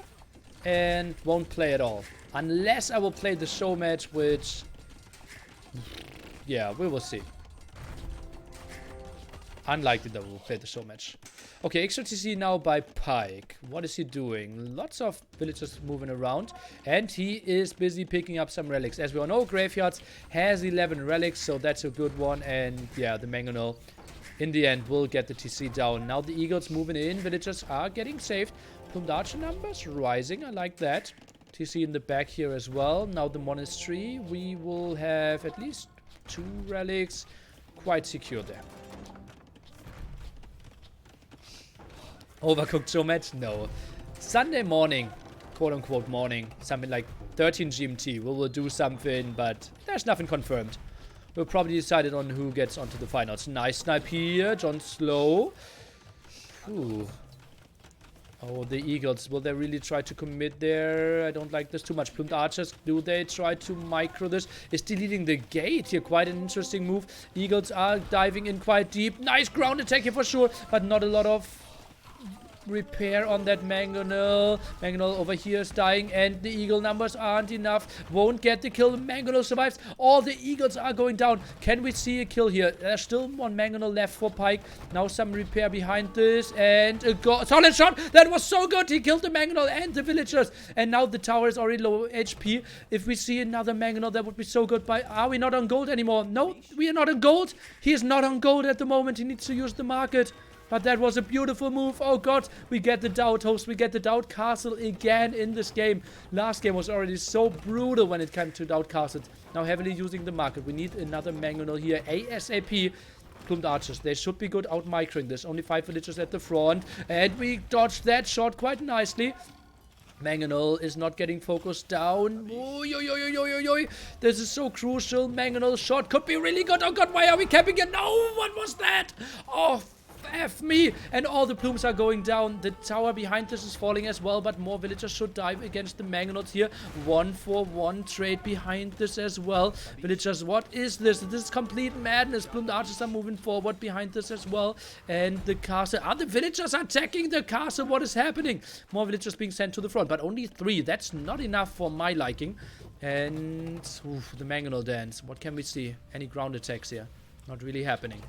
And won't play at all. Unless I will play the show match, which... Yeah, we will see. Unlikely that we'll play the show match. Okay, extra TC now by Pike. What is he doing? Lots of villagers moving around. And he is busy picking up some relics. As we all know, Graveyards has 11 relics, so that's a good one. And yeah, the Mangonel in the end will get the TC down. Now the Eagles moving in. Villagers are getting saved. Plumed archer numbers rising. I like that. TC in the back here as well. Now the monastery. We will have at least 2 relics. Quite secure there. Overcooked show match? No. Sunday morning, quote-unquote morning, something like 13 GMT. We will do something, but there's nothing confirmed. We'll probably decide on who gets onto the finals. Nice snipe here. John Slow. Ooh. Oh, the Eagles. Will they really try to commit there? I don't like this too much. Plumed archers. Do they try to micro this? Is deleting the gate here. Quite an interesting move. Eagles are diving in quite deep. Nice ground attack here for sure, but not a lot of repair on that Mangonel. Mangonel over here is dying, and the Eagle numbers aren't enough. Won't get the kill. Mangonel survives. All the Eagles are going down. Can we see a kill here? There's still one Mangonel left for Pike. Now some repair behind this, and a solid shot. That was so good. He killed the Mangonel and the villagers, and now the tower is already low HP. If we see another Mangonel, that would be so good. But are we not on gold anymore? No, we are not on gold. He is not on gold at the moment. He needs to use the market. But that was a beautiful move. Oh god, we get the Doubt host. We get the Doubt castle again in this game. Last game was already so brutal when it came to Doubt castle. Now heavily using the market. We need another Mangonel here ASAP. Plumed archers, they should be good out microing this. Only 5 villagers at the front. And we dodged that shot quite nicely. Mangonel is not getting focused down. This is so crucial. Mangonel shot could be really good. Oh god, why are we capping it? No, what was that? Oh, F me! And all the plumes are going down. The tower behind this is falling as well, but more villagers should dive against the Mangonels here. 1-for-1 trade behind this as well. Villagers, what is this? This is complete madness. Plumed archers are moving forward behind this as well. And the castle. Are the villagers attacking the castle? What is happening? More villagers being sent to the front, but only 3. That's not enough for my liking. And oof, the Mangonel dance. What can we see? Any ground attacks here? Not really happening.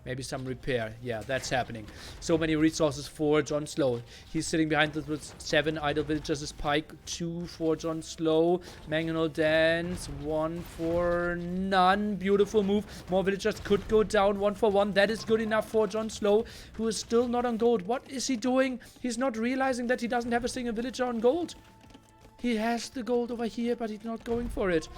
Maybe some repair. Yeah, that's happening. So many resources for John Slow. He's sitting behind this with 7 idle villagers. Is Pike. 2 for John Slow. Mangonel dance. 1 for none. Beautiful move. More villagers could go down 1-for-1. That is good enough for John Slow, who is still not on gold. What is he doing? He's not realizing that he doesn't have a single villager on gold. He has the gold over here, but he's not going for it.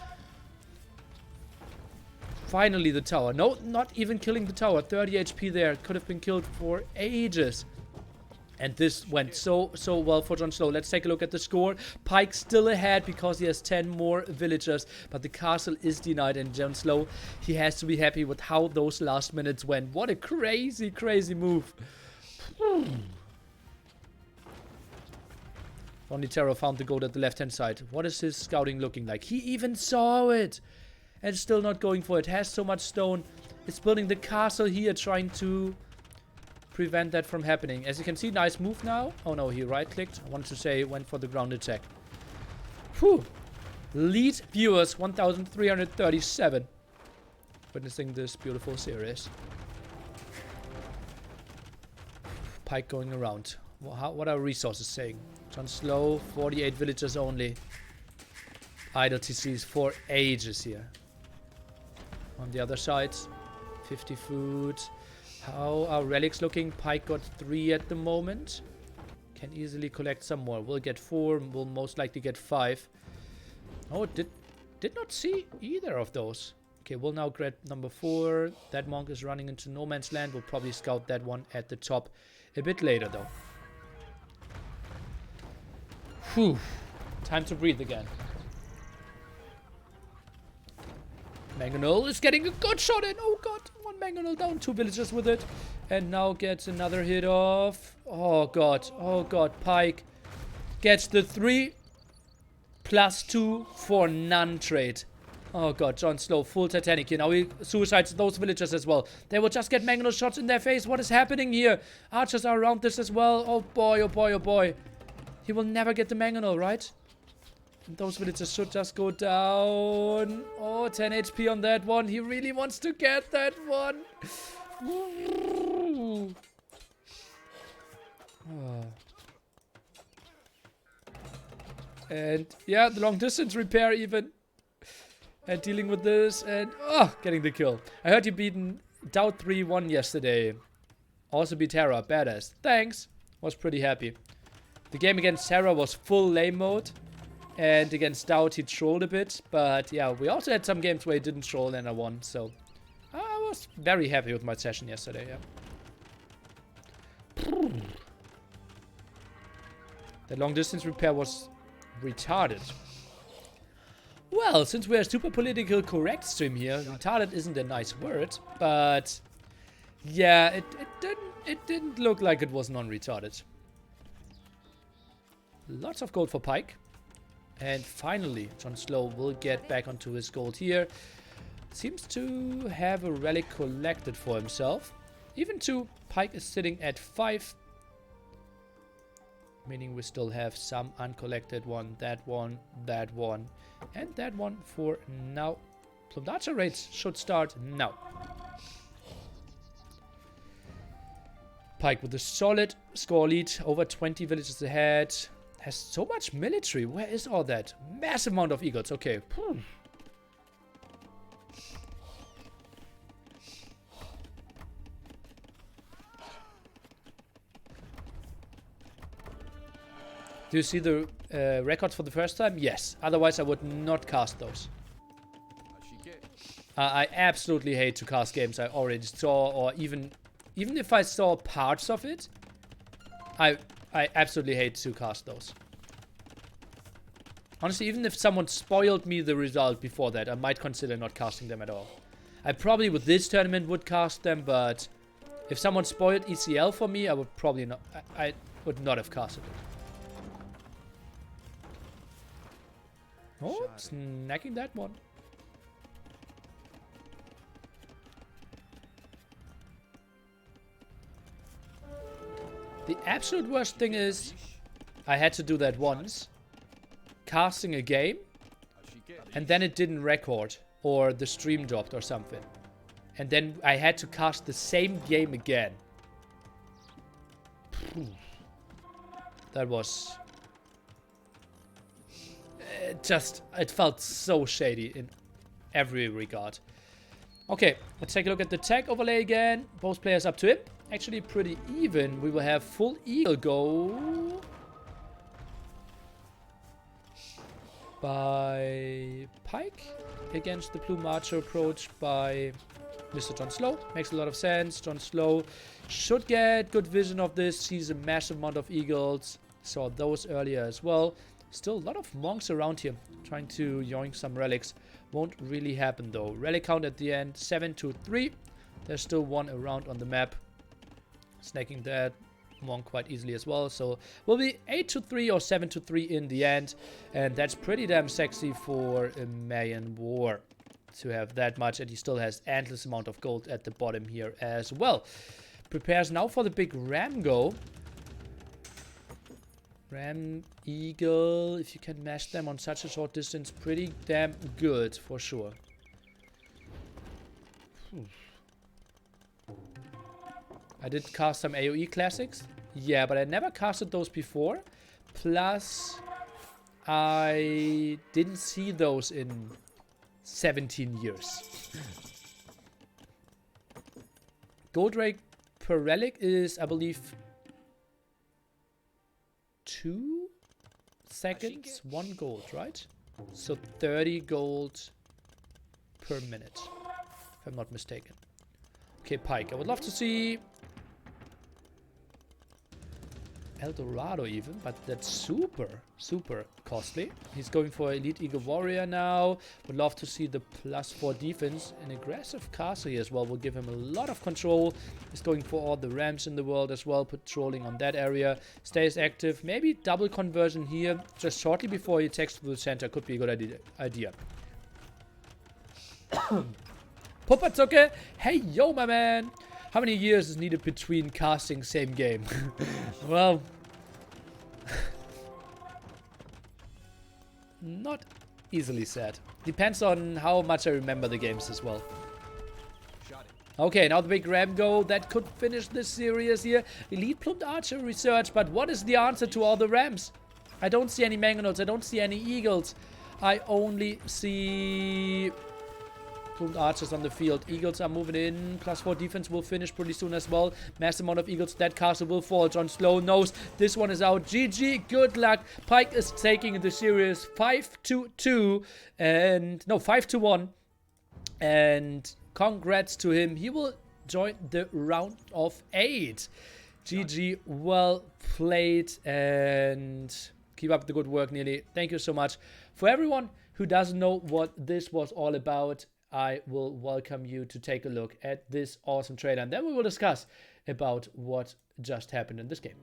Finally the tower. No, not even killing the tower. 30 HP there. Could have been killed for ages. And this went so well for John Slow. Let's take a look at the score. Pike still ahead because he has 10 more villagers. But the castle is denied, and John Slow, he has to be happy with how those last minutes went. What a crazy, crazy move. Only Terror found the gold at the left-hand side. What is his scouting looking like? He even saw it. And still not going for it. Has so much stone. It's building the castle here, trying to prevent that from happening. As you can see, nice move now. Oh no, he right-clicked. I wanted to say went for the ground attack. Whew. Lead viewers, 1,337. Witnessing this beautiful series. Pike going around. What are resources saying? John Slow, 48 villagers only. Idle TCs for ages here. On the other side, 50 food. How are relics looking? Pike got 3 at the moment. Can easily collect some more. We'll get 4. We'll most likely get 5. Oh, did not see either of those. Okay, we'll now grab number 4. That monk is running into no man's land. We'll probably scout that one at the top a bit later, though. Whew. Time to breathe again. Mangonel is getting a good shot in. Oh god, 1 Mangonel down, 2 villagers with it. And now gets another hit off. Oh god, Pike gets the 3+2 for none trade. Oh god, John Slow, full Titanic here. Now he suicides those villagers as well. They will just get Mangonel shots in their face. What is happening here? Archers are around this as well. Oh boy, oh boy, oh boy. He will never get the Mangonel, right? And those villagers should just go down. Oh, 10 HP on that one. He really wants to get that one. Ooh. Oh. And yeah, the long distance repair even. And dealing with this and getting the kill. I heard you beaten Doubt 3-1 yesterday. Also beat Terra. Badass. Thanks. Was pretty happy. The game against Terra was full lane mode. And against Doubt he trolled a bit. But yeah, we also had some games where he didn't troll and I won. So I was very happy with my session yesterday. Yeah. The long distance repair was retarded. Well, since we're a super political correct stream here, retarded isn't a nice word, but yeah, it didn't look like it was non-retarded. Lots of gold for Pike. And finally, John Slow will get back onto his gold here. Seems to have a relic collected for himself. Even 2, Pike is sitting at 5. Meaning we still have some uncollected. That one, and that one for now. Plumed Archer raids should start now. Pike with a solid score lead, over 20 villages ahead. Has so much military. Where is all that? Massive amount of eagles. Okay. Do you see the records for the first time? Yes. Otherwise, I would not cast those. I absolutely hate to cast games I already saw, or even if I saw parts of it, I absolutely hate to cast those. Honestly, even if someone spoiled me the result before that, I might consider not casting them at all. I probably with this tournament would cast them, but if someone spoiled ECL for me, I would probably not. I would not have casted it. Oh, snacking that one. The absolute worst thing is, I had to do that once. Casting a game, and then it didn't record, or the stream dropped or something. And then I had to cast the same game again. That was... It felt so shady in every regard. Okay, let's take a look at the tech overlay again. Both players up to him. Actually pretty even. We will have full eagle go by Pike against the Plume Archer approach by Mr. John Slow. Makes a lot of sense. John Slow should get good vision of this. Sees a massive amount of eagles. Saw those earlier as well. Still a lot of monks around here trying to yoink some relics. Won't really happen though. Relic count at the end 7 to 3. There's still one around on the map. Snacking that monk quite easily as well. So will be 8 to 3 or 7 to 3 in the end. And that's pretty damn sexy for a Mayan War to have that much. And he still has endless amount of gold at the bottom here as well. prepares now for the big ram go. Ram, eagle, if you can mash them on such a short distance, pretty damn good for sure. I did cast some AoE classics. Yeah, but I never casted those before. Plus, I didn't see those in 17 years. Gold rate per relic is, I believe, 2 seconds, 1 gold, right? So 30 gold per minute, if I'm not mistaken. Okay, Pike. I would love to see El Dorado even, but that's super, super costly. He's going for Elite Eagle Warrior now. Would love to see the +4 defense. An aggressive caster here as well will give him a lot of control. He's going for all the rams in the world as well, patrolling on that area. Stays active. Maybe double conversion here just shortly before he attacks the center. Could be a good idea. Pupatsuke, hey yo my man! How many years is needed between casting same game? Well, not easily said. Depends on how much I remember the games as well. Okay, now the big ram go. That could finish this series here. Elite plumed archer research, but what is the answer to all the rams? I don't see any mangonauts. I don't see any eagles. I only see plumed archers on the field. Eagles are moving in. +4 defense will finish pretty soon as well. Massive amount of eagles. That castle will fall. Jon Slow knows this one is out. GG. Good luck. Pike is taking the series 5-2 and no 5-1. And congrats to him. He will join the round of 8. GG. Well played and keep up the good work, Nearly. Thank you so much. For everyone who doesn't know what this was all about, I will welcome you to take a look at this awesome trailer, and then we will discuss about what just happened in this game.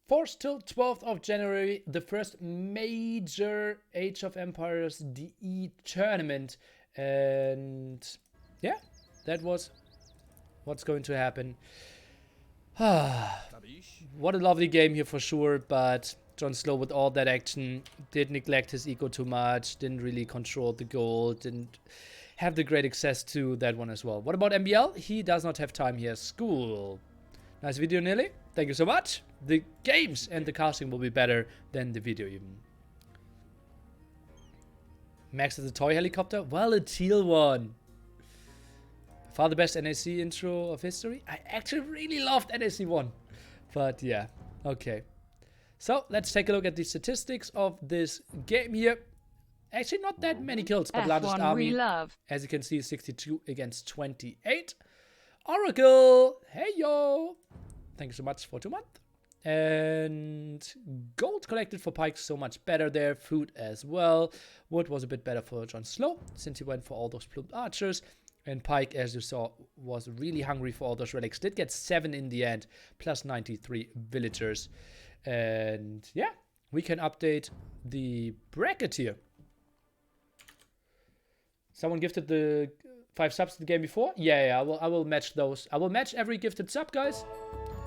Forced till 12th of January, the first major Age of Empires DE tournament. And yeah, that was what's going to happen. What a lovely game here for sure, but Jon Slow with all that action did neglect his eco too much, didn't really control the goal, didn't have the great access to that one as well. What about MBL? He does not have time here. School. Nice video, Nelly. Thank you so much. The games and the casting will be better than the video even. Max is a toy helicopter? Well, a teal one. Far the best NAC intro of history? I actually really loved NAC 1. But yeah, okay. So, let's take a look at the statistics of this game here. Actually, not that many kills, but largest army, as you can see, 62 against 28. Oracle, hey yo! Thank you so much for 2 months. And gold collected for Pike, so much better there. Food as well. Wood was a bit better for Jon Slow, since he went for all those plumed archers. And Pike, as you saw, was really hungry for all those relics. Did get 7 in the end, plus 93 villagers. And yeah, we can update the bracket here. Someone gifted the 5 subs the game before? Yeah, I will match those. I will match every gifted sub, guys.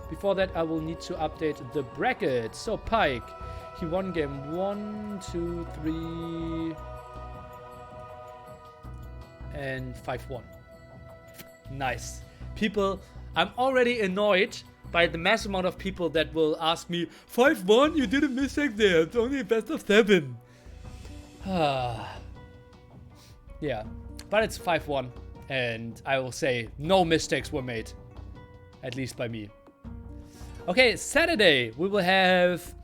Before that, I will need to update the bracket. So, Pike, he won game 1, 2, 3, and 5-1. Nice. People, I'm already annoyed by the mass amount of people that will ask me, 5-1? You did a mistake there. It's only a best of 7. Yeah, but it's 5-1. And I will say no mistakes were made. At least by me. Okay, Saturday we will have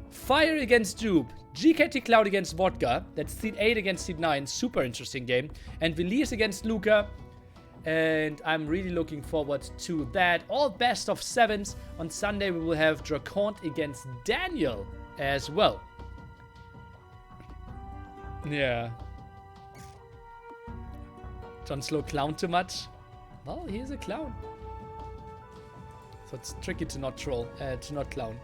Fire against Jupe, GKT Cloud against Vodka. That's Seed 8 against Seed 9. Super interesting game. And Veliz against Luca. And I'm really looking forward to that. All best of 7s. On Sunday we will have Dracont against Daniel as well. Yeah. Jonslow clown too much? Well, he is a clown. So it's tricky to not troll, to not clown.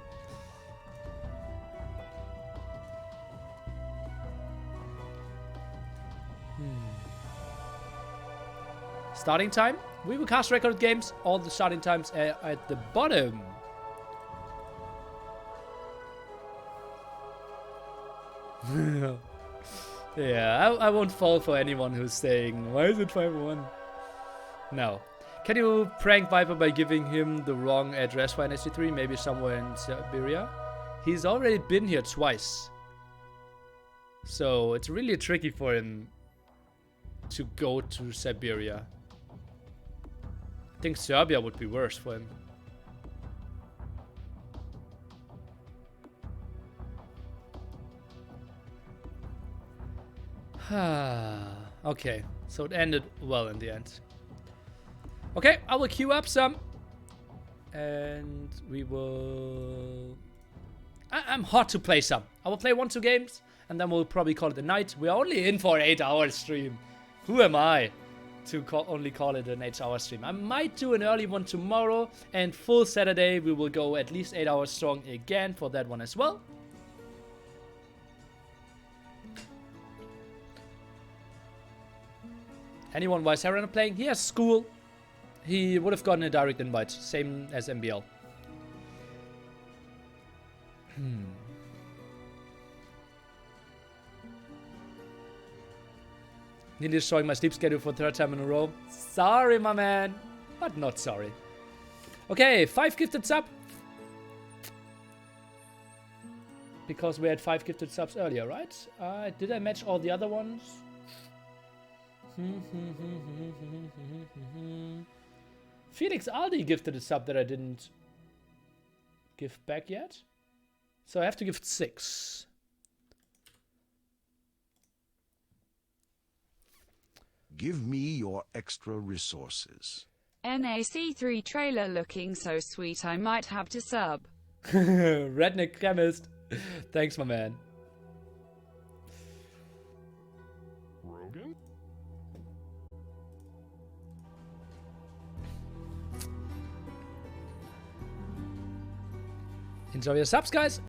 Starting time? We will cast record games. All the starting times are at the bottom. Yeah, I won't fall for anyone who's saying, why is it 5-1? No. Can you prank Viper by giving him the wrong address for NSC3? Maybe somewhere in Siberia? He's already been here twice. So it's really tricky for him to go to Siberia. I think Serbia would be worse for him. Okay, so it ended well in the end. Okay, I will queue up some. And we will... I'm hot to play some. I will play 1-2 games. And then we'll probably call it a night. We're only in for an 8-hour stream. Who am I to only call it an 8-hour stream? I might do an early one tomorrow. And full Saturday, we will go at least 8 hours strong again for that one as well. Anyone why is Heron playing? He has school. He would have gotten a direct invite. Same as MBL. Nearly destroying my sleep schedule for 3rd time in a row. Sorry, my man. But not sorry. Okay, 5 gifted sub. Because we had 5 gifted subs earlier, right? Did I match all the other ones? Felix Aldi gifted a sub that I didn't give back yet. So I have to give 6. Give me your extra resources. NAC3 trailer looking so sweet I might have to sub. Redneck chemist. Thanks, my man. Rogan? Enjoy your subs, guys.